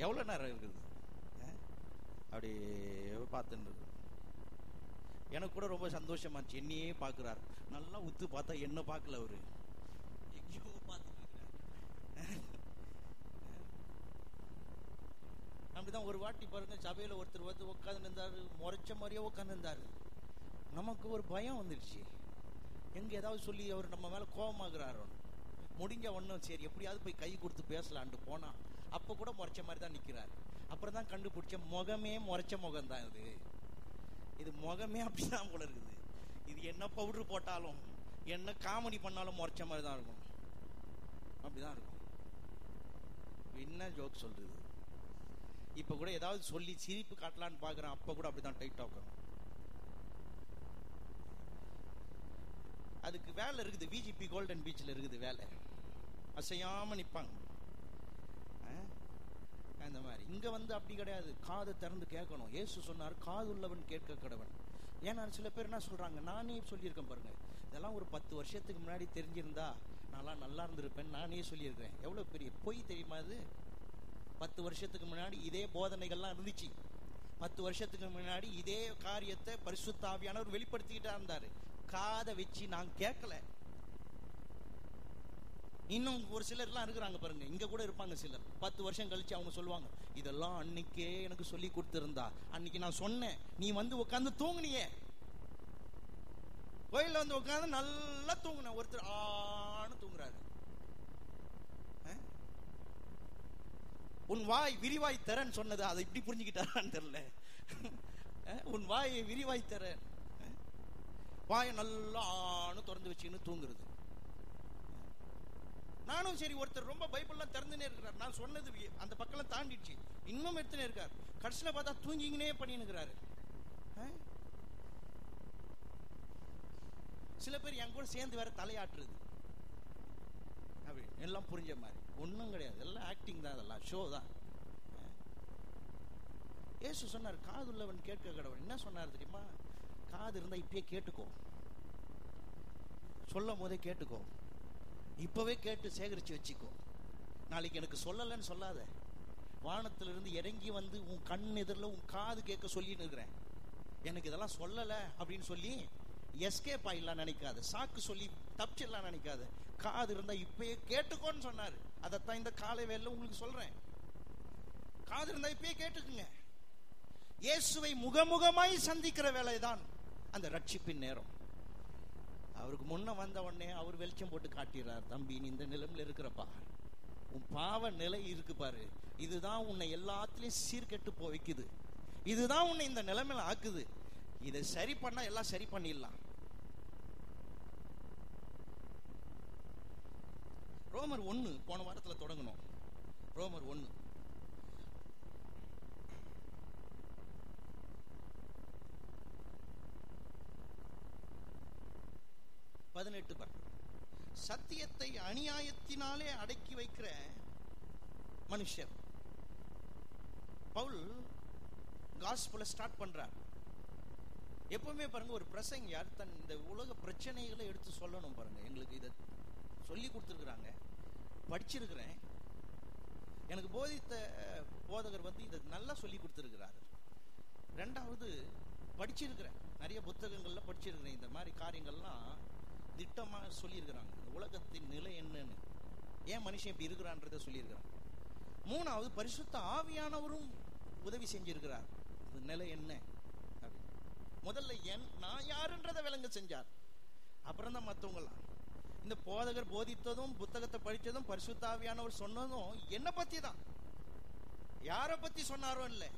எவ்வளவு நேரம் இருக்குது அப்படியே பார்த்துட்டு. எனக்கு கூட ரொம்ப சந்தோஷமாச்சு, என்னையே பார்க்கிறார். நல்லா உத்து பார்த்தா என்ன பார்க்கல, அவரு எங்கேயோ பார்த்துட்டு இருக்கிறார். அப்படிதான் ஒரு வாட்டி பாருங்க, சபையில ஒருத்தர் வந்து உட்காந்து இருந்தாரு, முறைச்ச மாதிரியே உட்காந்து இருந்தாரு. நமக்கு ஒரு பயம் வந்துடுச்சு, எங்க ஏதாவது சொல்லி அவர் நம்ம மேல கோபமாகிறாரோ. முடிஞ்ச ஒன்னும் சரி எப்படியாவது போய் கை கொடுத்து பேசலான்ட்டு போனா அப்ப கூட முறைச்ச மாதிரி தான் நிக்கிறாரு. அப்புறம் தான் கண்டுபிடிச்ச, முகமே முறைச்ச முகம் தான் இது முகமே அப்படிதான் போல இருக்குது. இது என்ன பவுடர் போட்டாலும் என்ன காமெடி பண்ணாலும் முறைச்ச மாதிரி தான் இருக்கும். அப்படிதான் இருக்கும். என்ன ஜோக் சொல்றது? இப்ப கூட ஏதாவது சொல்லி சிரிப்பு காட்டலான்னு பாக்குறேன், அப்ப கூட அப்படிதான் டைட்டா உட்காரும். அதுக்கு வேலை இருக்குது. விஜிபி கோல்டன் பீச்ல இருக்குது வேலை, அசையாம நிப்பாங்க. அந்த மாதிரி இங்க வந்து அப்படி கிடையாது, காதை திறந்து கேட்கணும். இயேசு சொன்னார், காது உள்ளவன் கேட்க கடவன். ஏன்னா சில பேர் என்ன சொல்றாங்க, நானே சொல்லியிருக்கேன் பாருங்க, இதெல்லாம் ஒரு 10 வருஷத்துக்கு முன்னாடி தெரிஞ்சிருந்தா நான் நல்லா இருந்திருப்பேன் நானே சொல்லியிருக்கேன். எவ்வளவு பெரிய பொய் தெரியுமா இது? 10 வருஷத்துக்கு முன்னாடி இதே போதனைகள்லாம் இருந்துச்சு. 10 வருஷத்துக்கு முன்னாடி இதே காரியத்தை பரிசுத்த ஆவியானவர் வெளிப்படுத்திக்கிட்டா இருந்தாரு. காதை வச்சு நான் கேட்கல. இன்னும் ஒரு சிலர் எல்லாம் இருக்கிறாங்க பாருங்க, இங்க கூட இருப்பாங்க சிலர். 10 வருஷம் கழிச்சு அவங்க சொல்லுவாங்க, இதெல்லாம் அன்னைக்கே எனக்கு சொல்லி கொடுத்திருந்தா, அன்னைக்கு நான் சொன்னேன், நீ வந்து உட்காந்து தூங்குனியே, கோயில்ல வந்து உட்காந்து நல்லா தூங்குன. ஒருத்தர் ஆன்னு தூங்குறாரு. உன் வாய் விரிவாய் தரன்னு சொன்னது அதை இப்படி புரிஞ்சுக்கிட்டாரான்னு தெரியல. உன் வாயை விரிவாய் தர, வாயை நல்லா ஆன்னு திறந்து வச்சுன்னு தூங்குறது. நானும் சரி, ஒருத்தர் ரொம்ப பைபிள்லாம் திறந்துனே இருக்கிறார், நான் சொன்னது அந்த பக்கம் தாண்டிடுச்சு, இன்னும் எடுத்துனே இருக்கார். கடைசியில பார்த்தா தூங்கிங்கனே பண்ணினுக்கிறாரு. சில பேர் என் கூட சேர்ந்து வேற தலையாட்டுறது. அப்படி எல்லாம் புரிஞ்ச மாதிரி ஒன்றும் கிடையாது, எல்லாம் ஆக்டிங் தான், அதெல்லாம் ஷோ தான். இயேசு சொன்னார், காதுள்ளவன் கேட்க கடவுள். என்ன சொன்னார் தெரியுமா? காது இருந்தா இப்பயே கேட்டுக்கோ, சொல்லும் போதே கேட்டுக்கோ, இப்பவே கேட்டு சேகரிச்சு வச்சுக்கோ. நாளைக்கு எனக்கு சொல்லலன்னு சொல்லாத. வானத்திலிருந்து இறங்கி வந்து உன் கண் எதிரில் உன் காது கேட்க சொல்லின்னு இருக்கிறேன். எனக்கு இதெல்லாம் சொல்லல அப்படின்னு சொல்லி எஸ்கேப் ஆயிடலாம் நினைக்காது, சாக்கு சொல்லி தப்பிச்சிடலாம் நினைக்காது. காது இருந்தா இப்பயே கேட்டுக்கோன்னு சொன்னாரு. அதைத்தான் இந்த காலை வேளையில உங்களுக்கு சொல்றேன். காது இருந்தா இப்பயே கேட்டுக்குங்க. இயேசுவை முகமுகமாய் சந்திக்கிற வேலைதான் அந்த ரட்சிப்பின் நேரம். அவருக்கு முன்ன வந்த உடனே அவர் வெளிச்சம் போட்டு காட்டிடுறார். தம்பி, நீ இந்த நிலைமையில இருக்கிறப்பா, உன் பாவ நிலை இருக்கு பாரு, இதுதான் உன்னை எல்லாத்திலையும் சீர்கெட்டு வைக்குது, இதுதான் உன்னை இந்த நிலைமையில ஆக்குது. இதை சரி பண்ணா எல்லாம் சரி பண்ணிடலாம். ரோமர் 1 போன வாரத்துல தொடங்கணும். ரோமர் 1 18. சத்தியத்தை அநியாயத்தினாலே அடக்கி வைக்கிற மனுஷர். பவுல் காஸ்பலை ஸ்டார்ட் பண்றார். எப்பவுமே பாருங்க, ஒரு பிரசங்க யார் தன் இந்த உலக பிரச்சனைகளை எடுத்து சொல்லணும் பாருங்க. எங்களுக்கு இதை சொல்லி கொடுத்துருக்குறாங்க, படிச்சிருக்கிறேன். எனக்கு போதித்த போதகர் வந்து இதை நல்லா சொல்லி கொடுத்துருக்கிறார். ரெண்டாவது, படிச்சிருக்கிறேன், நிறைய புத்தகங்கள்ல படிச்சிருக்கிறேன். இந்த மாதிரி காரியங்கள்லாம் திட்டமா சொல்லியிருக்கிறாங்க. இந்த உலகத்தின் நிலை என்னன்னு, ஏன் மனுஷன் இப்படி இருக்கிறான்றத சொல்லியிருக்கிறாங்க. மூணாவது, பரிசுத்த ஆவியானவரும் உதவி செஞ்சிருக்கிறார். இந்த நிலை என்ன அப்படி முதல்ல நான் யாருன்றதை விளங்க செஞ்சார். அப்புறம் தான் மற்றவங்களாம். இந்த போதகர் போதித்ததும் புத்தகத்தை படித்ததும் பரிசுத்த ஆவியானவர் சொன்னதும் என்ன பத்தி தான், யாரை பத்தி சொன்னாரோ இல்லை,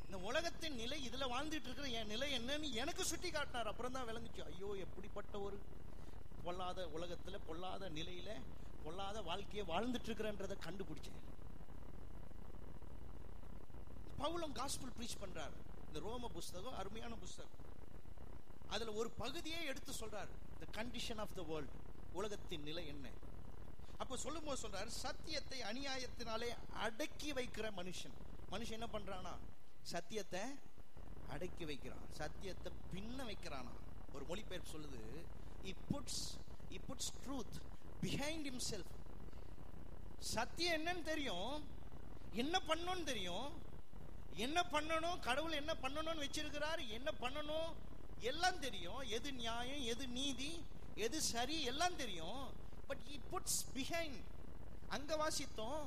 இந்த உலகத்தின் நிலை, இதுல வாழ்ந்துட்டு இருக்கிற என் நிலை என்னன்னு எனக்கு சுட்டி காட்டினார். அப்புறம் தான் விளங்குச்சு, ஐயோ எப்படிப்பட்ட ஒரு பொல்லாத உலகத்துல, பொல்லாத நிலையில, பொல்லாத வாழ்க்கையை வாழ்ந்துட்டு இருக்கிறன்றதை கண்டுபிடிச்சேன். பவுலும் காஸ்பல் பிரீச் பண்றாரு. இந்த ரோம புஸ்தகம் அருமையான புஸ்தகம். அதுல ஒரு பகுதியை எடுத்து சொல்றாரு, the condition of the world, உலகத்தின் நிலை என்ன. அப்ப சொல்லும் போது சொல்றாரு, சத்தியத்தை அநியாயத்தினாலே அடக்கி வைக்கிற மனுஷன். மனுஷன் என்ன பண்றானா? சத்தியத்தை அடக்கி வைக்கிறான், சத்தியத்தை பின்ன வைக்கிறானா. ஒரு மொழிபெயர்ப்பு சொல்லுது, he puts truth behind himself. சத்தியம் என்னன்னு தெரியும், என்ன பண்ணணும்னு தெரியும், என்ன பண்ணணும், கடவுள் என்ன பண்ணணும்னு வச்சிருக்கிறார், என்ன பண்ணணும் எல்லாம் தெரியும், எது நியாயம், எது நீதி, எது சரி எல்லாம் தெரியும். But he puts behind. அங்க வாசித்தோம்,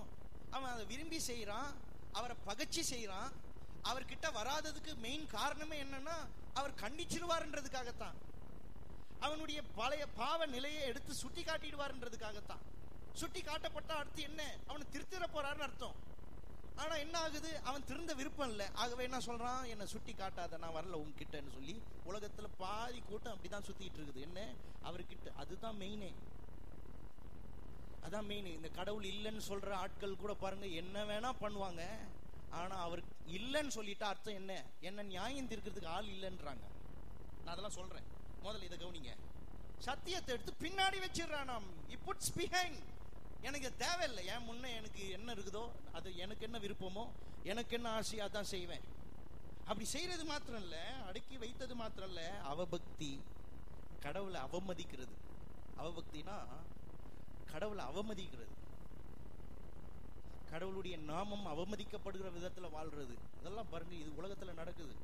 அவன் அதை விரும்பி செய்யறான், அவரை பகைச்சி செய்யறான். அவர்கிட்ட வராததுக்கு மெயின் காரணமே என்னன்னா, அவர் கண்டிச்சிருவார்ன்றதுக்காகத்தான். அவனுடைய பழைய பாவ நிலையை எடுத்து சுட்டி காட்டிடுவார்ன்றதுக்காகத்தான். சுட்டி காட்டப்பட்ட அடுத்து என்ன, அவனை திருத்திர போறாருன்னு அர்த்தம். ஆனா என்ன ஆகுது, அவன் திருந்த விருப்பம் இல்லை. ஆகவே என்ன சொல்றான், என்ன சுட்டி காட்டாத, நான் வரல உங்ககிட்டன்னு சொல்லி உலகத்துல பாதி கூட்டம் அப்படிதான் சுத்திட்டு இருக்குது. என்ன, அவர்கிட்ட அதுதான் மெயினே, அதான் மெயின். இந்த கடவுள் இல்லைன்னு சொல்ற ஆட்கள் கூட பாருங்க, என்ன வேணா பண்ணுவாங்க. ஆனா அவர் இல்லைன்னு சொல்லிட்டா அர்த்தம் என்ன, என்ன நியாயம் தீர்க்கிறதுக்கு ஆள் இல்லைன்றாங்க. நான் அதெல்லாம் சொல்றேன். முதல்ல இதை கவனிங்க. சத்தியத்தை எடுத்து பின்னாடி வச்சிடறான். he puts behind. எனக்கு தேவையில்லை, என் முன்ன எனக்கு என்ன இருக்குதோ, அது எனக்கு என்ன விருப்பமோ, எனக்கு என்ன ஆசையா தான் செய்வேன். அப்படி செய்யறது மாத்திரம் இல்ல, அடக்கி வைத்தது மாத்திரம் இல்ல, அவபக்தி, கடவுளை அவமதிக்கிறது. அவபக்தினா கடவுளை அவமதிக்கிறது, கடவுளுடைய நாமம் அவமதிக்கப்படுகிற விதத்துல வாழ்றது. இதெல்லாம் பாருங்க, இது உலகத்துல நடக்குது.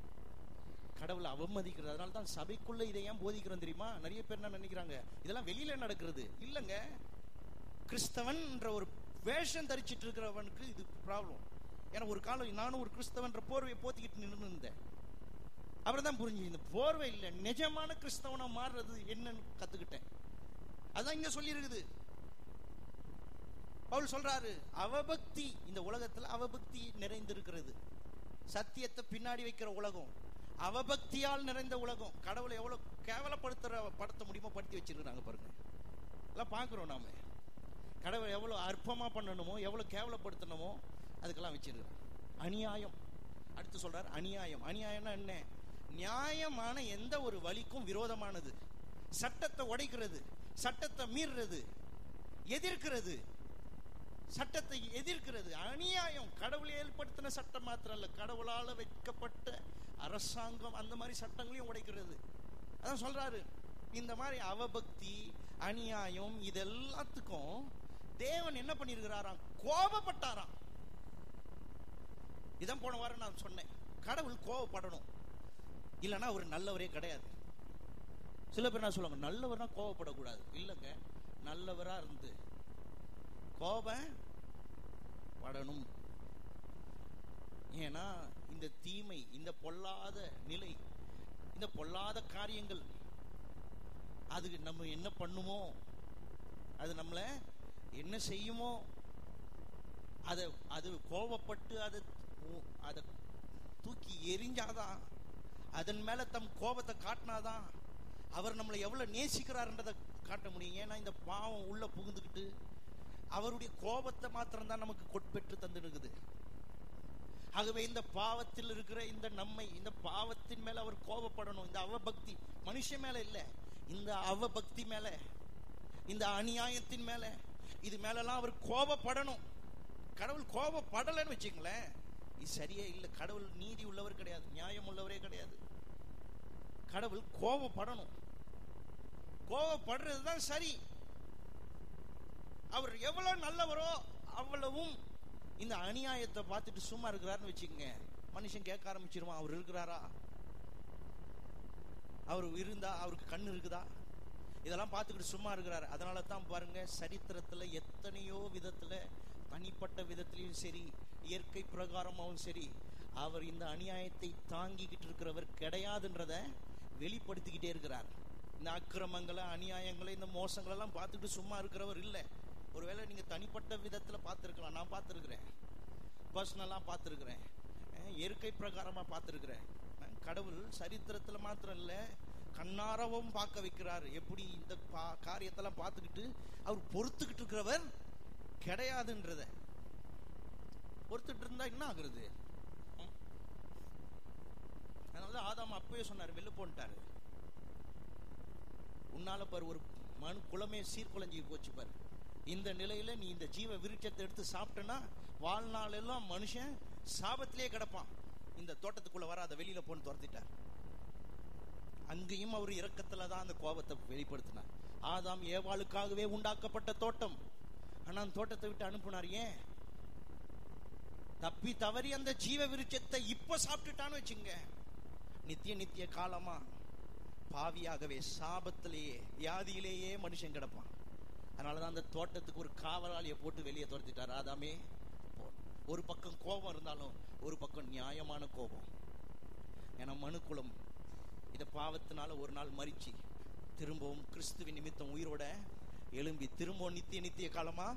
கடவுளை அவமதிக்கிறது. அதனால தான் சபைக்குள்ள இதை ஏன் போதிக்கிறோம் தெரியுமா? நிறைய பேர் என்ன நினைக்கிறாங்க, இதெல்லாம் வெளியில நடக்கிறது. இல்லைங்க, கிறிஸ்தவன் என்ற ஒரு வேஷம் தரிச்சிட்டு இருக்கிறவனுக்கு இது ப்ராப்ளம். ஏன்னா ஒரு காலம் நானும் ஒரு கிறிஸ்தவன்ற போர்வையை போத்திக்கிட்டு நின்று இருந்தேன். அப்புறம் தான் புரிஞ்சு, இந்த போர்வை இல்லை, நிஜமான கிறிஸ்தவனா மாறுறது என்னன்னு கத்துக்கிட்டேன். அதான் இங்க சொல்லி இருக்குது. பவுல் சொல்றாரு, அவபக்தி, இந்த உலகத்துல அவபக்தி நிறைந்திருக்கிறது. சத்தியத்தை பின்னாடி வைக்கிற உலகம், அவபக்தியால் நிறைந்த உலகம். கடவுளை எவ்வளவு படுத்த முடியுமோ படுத்தி வச்சிருக்கிறாங்க பாருங்க. எல்லாம் பாக்குறோம் நாம. கடவுளை எவ்வளவு அற்பமா பண்ணணுமோ, எவ்வளவு கேவலப்படுத்தணுமோ அதுக்கெல்லாம் வச்சிருக்கிறாங்க. அநியாயம். அடுத்து சொல்றாரு அநியாயம். அநியாயம்னா என்ன? நியாயமான எந்த ஒரு வழிக்கும் விரோதமானது, சட்டத்தை உடைக்கிறது, சட்டத்தை மீறுறது, எதிர்க்கிறது. சட்டத்தை எதிர்க்கிறது அநியாயம். கடவுள் ஏற்படுத்தின சட்டம் மாத்திரம் அல்ல, கடவுளால வைக்கப்பட்ட அரசாங்கம் அந்த மாதிரி சட்டங்களையும் உடைக்கிறது. அதான் சொல்றாரு, இந்த மாதிரி அவபக்தி அநியாயம் இதெல்லாத்துக்கும் தேவன் என்ன பண்ணிருக்கிறாராம்? கோபப்பட்டாராம். இதான் போன வாரம் நான் சொன்னேன், கடவுள் கோபப்படணும், இல்லைன்னா அவர் நல்லவரே கிடையாது. சில பேர் என்ன சொல்லுவாங்க, நல்லவர்னா கோபப்படக்கூடாது. இல்லைங்க, நல்லவரா இருந்து கோபப்படணும். ஏன்னா இந்த தீமை, இந்த பொல்லாத நிலை, இந்த பொல்லாத காரியங்கள் அதுக்கு நம்ம என்ன பண்ணுமோ, அது நம்மள என்ன செய்யுமோ, அது கோபப்பட்டு அதை தூக்கி எரிஞ்சாதான், அதன் மேல தம் கோபத்தை காட்டினாதான் அவர் நம்மளை எவ்வளவு நேசிக்கிறார்ன்றதை காட்ட முடியும். ஏன்னா இந்த பாவம் உள்ள புகுந்துக்கிட்டு அவருடைய கோபத்தை மாத்திரம் தான் நமக்கு கொட்பெற்று தந்துடுக்குது. ஆகவே இந்த பாவத்தில் இருக்கிற இந்த பாவத்தின் மேல அவர் கோபப்படணும். இந்த அவபக்தி மனுஷன் மேல இல்ல, இந்த அவபக்தி மேல, இந்த அநியாயத்தின் மேல, இது மேலெல்லாம் அவர் கோபப்படணும். கடவுள் கோபப்படலன்னு வச்சுங்களேன், இது சரியே இல்லை. கடவுள் நீதி உள்ளவர் கிடையாது, நியாயம் உள்ளவரே கிடையாது. கடவுள் கோபப்படணும். கோபப்படுறதுதான் சரி. அவர் எவ்வளவு நல்லவரோ அவ்வளவும் இந்த அநியாயத்தை பார்த்துட்டு சும்மா இருக்கிறாருன்னு வச்சுக்கோங்க, மனுஷன் கேட்க ஆரம்பிச்சிருவான், அவர் இருக்கிறாரா, அவர் இருந்தா அவருக்கு கண்ணு இருக்குதா, இதெல்லாம் பார்த்துக்கிட்டு சும்மா இருக்கிறாரு. அதனால தான் பாருங்க, சரித்திரத்துல எத்தனையோ விதத்துல, தனிப்பட்ட விதத்திலையும் சரி, இயற்கை பிரகாரமாகவும் சரி, அவர் இந்த அநியாயத்தை தாங்கிக்கிட்டு இருக்கிறவர் கிடையாதுன்றத வெளிப்படுத்திக்கிட்டே இருக்கிறார். இந்த அக்கிரமங்களை, அநியாயங்களை, இந்த மோசங்களெல்லாம் பார்த்துட்டு சும்மா இருக்கிறவர் இல்லை. ஒருவேளை நீங்க தனிப்பட்ட விதத்துல பார்த்துருக்கலாம், நான் பார்த்துருக்கிறேன், பர்சனலா பார்த்துருக்கிறேன், இயற்கை பிரகாரமா பார்த்துருக்கிறேன். கடவுள் சரித்திரத்துல மாத்திரம் இல்ல, கண்ணாரவும் பார்க்க வைக்கிறார். எப்படி இந்த காரியத்தெல்லாம் பார்த்துக்கிட்டு அவர் பொறுத்துக்கிட்டு இருக்கிறவர் கிடையாதுன்றத. பொறுத்துட்டு இருந்தா என்ன ஆகுறது? அதனால ஆதாம் அப்பவே சொன்னார், வெளில போன்ட்டாரு. உன்னால பாரு ஒரு மண் குளமே சீர்குலைஞ்சி போச்சு பாரு. இந்த நிலையில நீ இந்த ஜீவ விருட்சத்தை எடுத்து சாப்பிட்டனா வாழ்நாள் எல்லாம் மனுஷன் சாபத்திலே கிடப்பான். இந்த தோட்டத்துக்குள்ள வராத, வெளியில போன்னு துரத்திட்டார். அங்கேயும் அவர் இரக்கத்துலதான் அந்த கோபத்தை வெளிப்படுத்தினார். ஆதாம் ஏவாளுக்காகவே உண்டாக்கப்பட்ட தோட்டம், ஆனா அந்த தோட்டத்தை விட்டு அனுப்புனார். ஏன்? தப்பி தவறி அந்த ஜீவ விருட்சத்தை இப்ப சாப்பிட்டுட்டான்னு வச்சுங்க, நித்திய காலமா பாவியாகவே சாபத்திலேயே வியாதியிலேயே மனுஷன் கிடப்பான். அதனாலதான் அந்த தோட்டத்துக்கு ஒரு காவலாளியை போட்டு வெளியே துரத்திட்டார். ஆதாமே, ஒரு பக்கம் கோபம் இருந்தாலும் ஒரு பக்கம் நியாயமான கோபம். ஏன்னா மனுக்குலம் இத பாவத்தினால ஒரு நாள் மரிச்சு திரும்பவும் கிறிஸ்துவின் நிமித்தம் உயிரோட எழும்பி திரும்பவும் நித்திய காலமா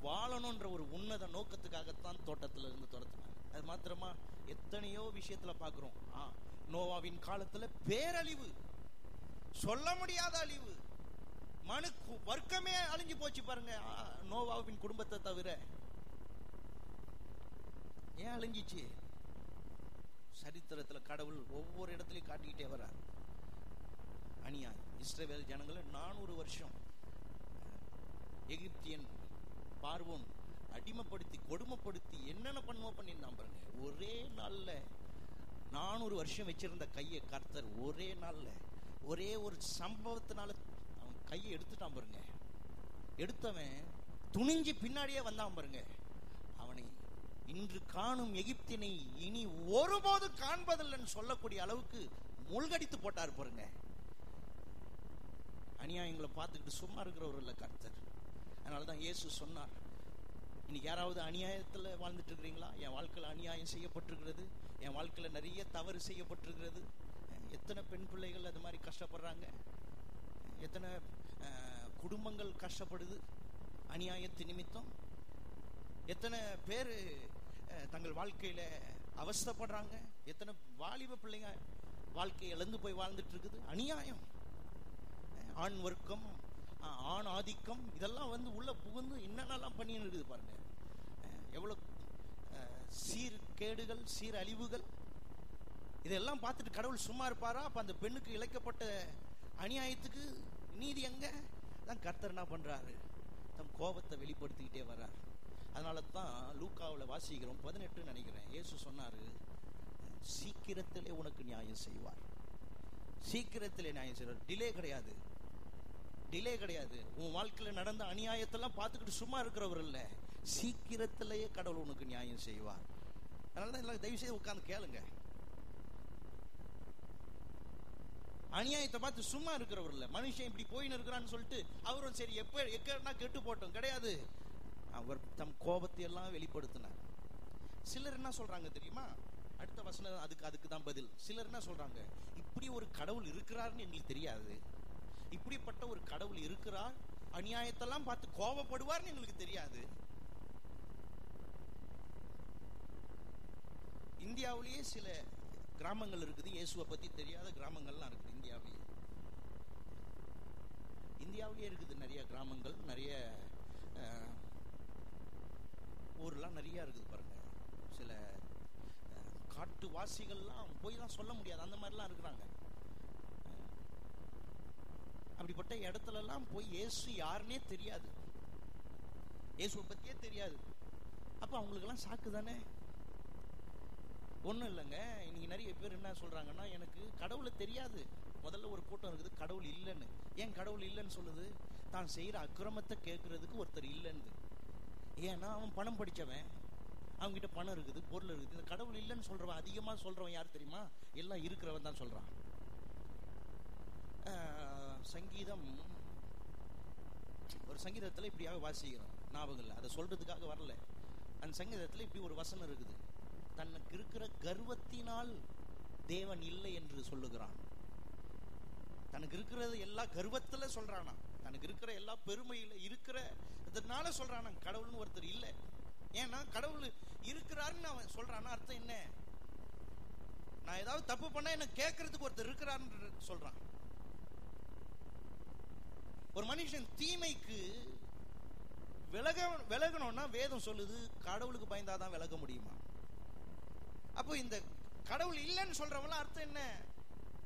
வாழணும்ன்ற ஒரு உன்னத நோக்கத்துக்காகத்தான் தோட்டத்துல இருந்து துரத்தினார். அது மாத்திரமா எத்தனையோ விஷயத்துல பாக்குறோம். நோவாவின் காலத்துல பேரழிவு, சொல்ல முடியாத அழிவு, மனு வர்க்கமே அழிஞ்சு போச்சு பாருங்க, நோவாவின் குடும்பத்தை தவிர. ஏன் அழிஞ்சிச்சு? சரித்திரத்துல கடவுள் ஒவ்வொரு இடத்துலயும் காட்டிக்கிட்டே வர்றார் அநியாயம். இஸ்ரவேல் ஜனங்களை 400 வருஷம் எகிப்தியன் பார்வோன் அடிமைப்படுத்தி கொடுமைப்படுத்தி என்னென்ன பண்ணுமோ பண்ணியிருந்தான் பாருங்க. ஒரே நாள்ல 400 வருஷம் வச்சிருந்த கையை கர்த்தர் ஒரே நாள்ல, ஒரே ஒரு சம்பவத்தினால அவன் கையை எடுத்துட்டான் பாருங்க. எடுத்தவன் துணிஞ்சு பின்னாடியே வந்தான் பாருங்க. அவனை இன்று காணும் எகிப்தினை இனி ஒருபோது காண்பதில்லைன்னு சொல்லக்கூடிய அளவுக்கு மூழ்கடித்து போட்டார் பாருங்க. அநியாயங்களை பார்த்துக்கிட்டு சும்மா இருக்கிறவர் இல்ல கர்த்தர். அதனாலதான் இயேசு சொன்னார், இன்னைக்கு யாராவது அநியாயத்துல வாழ்ந்துட்டு இருக்கிறீங்களா? என் வாழ்க்கையில அநியாயம் செய்யப்பட்டிருக்கிறது, என் வாழ்க்கையில நிறைய தவறு செய்யப்பட்டிருக்கிறது. எத்தனை பெண் பிள்ளைகள் அது மாதிரி கஷ்டப்படுறாங்க, எத்தனை குடும்பங்கள் கஷ்டப்படுது அநியாயத்தின் நிமித்தம், எத்தனை பேர் தங்கள் வாழ்க்கையில அவஸ்தைப்படுறாங்க, எத்தனை வாலிப பிள்ளைங்க வாழ்க்கையை இழந்து போய் வாழ்ந்துட்டு இருக்குது. அநியாயம், ஆண் வர்க்கம், ஆண் ஆதிக்கம், இதெல்லாம் வந்து உள்ள புகுந்து என்னென்னலாம் பண்ணின்னு இருக்குது பாருங்க. எவ்வளவு சீர்கேடுகள், சீரழிவுகள். இதெல்லாம் பார்த்துட்டு கடவுள் சும்மா இருப்பாரா? அப்ப அந்த பெண்ணுக்கு இழைக்கப்பட்ட அநியாயத்துக்கு நீதி எங்க? தான் கர்த்தர் என்ன பண்றாரு? தம் கோபத்தை வெளிப்படுத்திக்கிட்டே வர்றார். அதனால தான் லூக்காவில் வாசிக்கிறோம் 18 நினைக்கிறேன், இயேசு சொன்னாரு, சீக்கிரத்திலே உனக்கு நியாயம் செய்வார். சீக்கிரத்திலே நியாயம் செய்வார். டிலே கிடையாது, டிலே கிடையாது. உன் வாழ்க்கையில் நடந்த அநியாயத்தெல்லாம் பார்த்துக்கிட்டு சும்மா இருக்கிறவர் இல்லை, சீக்கிரத்திலேயே கடவுள் உனக்கு நியாயம் செய்வார். அதனால தான் எல்லாம் தயவு செய்து உட்கார்ந்து கேளுங்க. அநியாயத்தை பார்த்து சும்மா இருக்கிறவர் இல்லை. மனுஷன் இப்படி போயின்னு இருக்கிறான்னு சொல்லிட்டு அவரும் சரி எக்கடனா கெட்டு போட்டோம் கிடையாது. அவர் தம் கோபத்தை எல்லாம் வெளிப்படுத்தினார். சிலர் என்ன சொல்றாங்க தெரியுமா? அடுத்த வசனம் அதுக்கு தான் பதில். சிலர் என்ன சொல்றாங்க, இப்படி ஒரு கடவுள் இருக்கிறார்னு எங்களுக்கு தெரியாது, இப்படிப்பட்ட ஒரு கடவுள் இருக்கிறார், அநியாயத்தெல்லாம் பார்த்து கோபப்படுவார்னு எங்களுக்கு தெரியாது. இந்தியாவிலேயே சில கிராமங்கள் இருக்குது, இயேசுவை பத்தி தெரியாத கிராமங்கள்லாம் இருக்குது. இந்தியாவிலேயே இருக்குது நிறைய கிராமங்கள், நிறைய ஊர்லாம் நிறைய இருக்குது பாருங்க. சில காட்டுவாசிகள்லாம் போய்லாம் சொல்ல முடியாது, அந்த மாதிரிலாம் இருக்கிறாங்க. அப்படிப்பட்ட இடத்துல எல்லாம் போய் இயேசு யாருன்னே தெரியாது, இயேசுவை பத்தியே தெரியாது. அப்ப அவங்களுக்கு எல்லாம் சாக்கு தானே. ஒன்றும் இல்லைங்க, இன்னைக்கு நிறைய பேர் என்ன சொல்றாங்கன்னா, எனக்கு கடவுளை தெரியாது. முதல்ல ஒரு கூட்டம் இருக்குது கடவுள் இல்லைன்னு. ஏன் கடவுள் இல்லைன்னு சொல்லுது? தான் செய்யற அக்கிரமத்தை கேட்கறதுக்கு ஒருத்தர் இல்லைன்னு. ஏன்னா அவன் பணம் படிச்சவன், அவங்ககிட்ட பணம் இருக்குது, பொருள் இருக்குது. இந்த கடவுள் இல்லைன்னு சொல்றவன் அதிகமா சொல்றவன் யார் தெரியுமா? எல்லாம் இருக்கிறவன் தான் சொல்றான். சங்கீதம், ஒரு சங்கீதத்துல இப்படியாக வாசிக்கிறோம், ஞாபகம் இல்லை, அதை சொல்றதுக்காக வரல. அந்த சங்கீதத்துல இப்படி ஒரு வசனம் இருக்குது, தனக்கு இருக்கிற கர்வத்தினால் தேவன் இல்லை என்று சொல்லுகிறான். தனக்கு இருக்கிறது எல்லா கர்வத்துல சொல்றானா, தனக்கு இருக்கிற எல்லா பெருமையில இருக்கிறதுனால சொல்றானா கடவுள்னு ஒருத்தர் இல்லை. ஏன்னா கடவுள் இருக்கிறாருன்னு அவன் சொல்றான்னா அர்த்தம் என்ன? நான் ஏதாவது தப்பு பண்ணா என்ன கேட்கறதுக்கு ஒருத்தர் இருக்கிறான்னு சொல்றான். ஒரு மனுஷன் தீமைக்கு விலகணும்னா வேதம் சொல்லுது கடவுளுக்கு பயந்தாதான் விலக முடியுமா? அப்போ இந்த கடவுள் இல்லைன்னு சொல்றவங்க அர்த்தம் என்ன?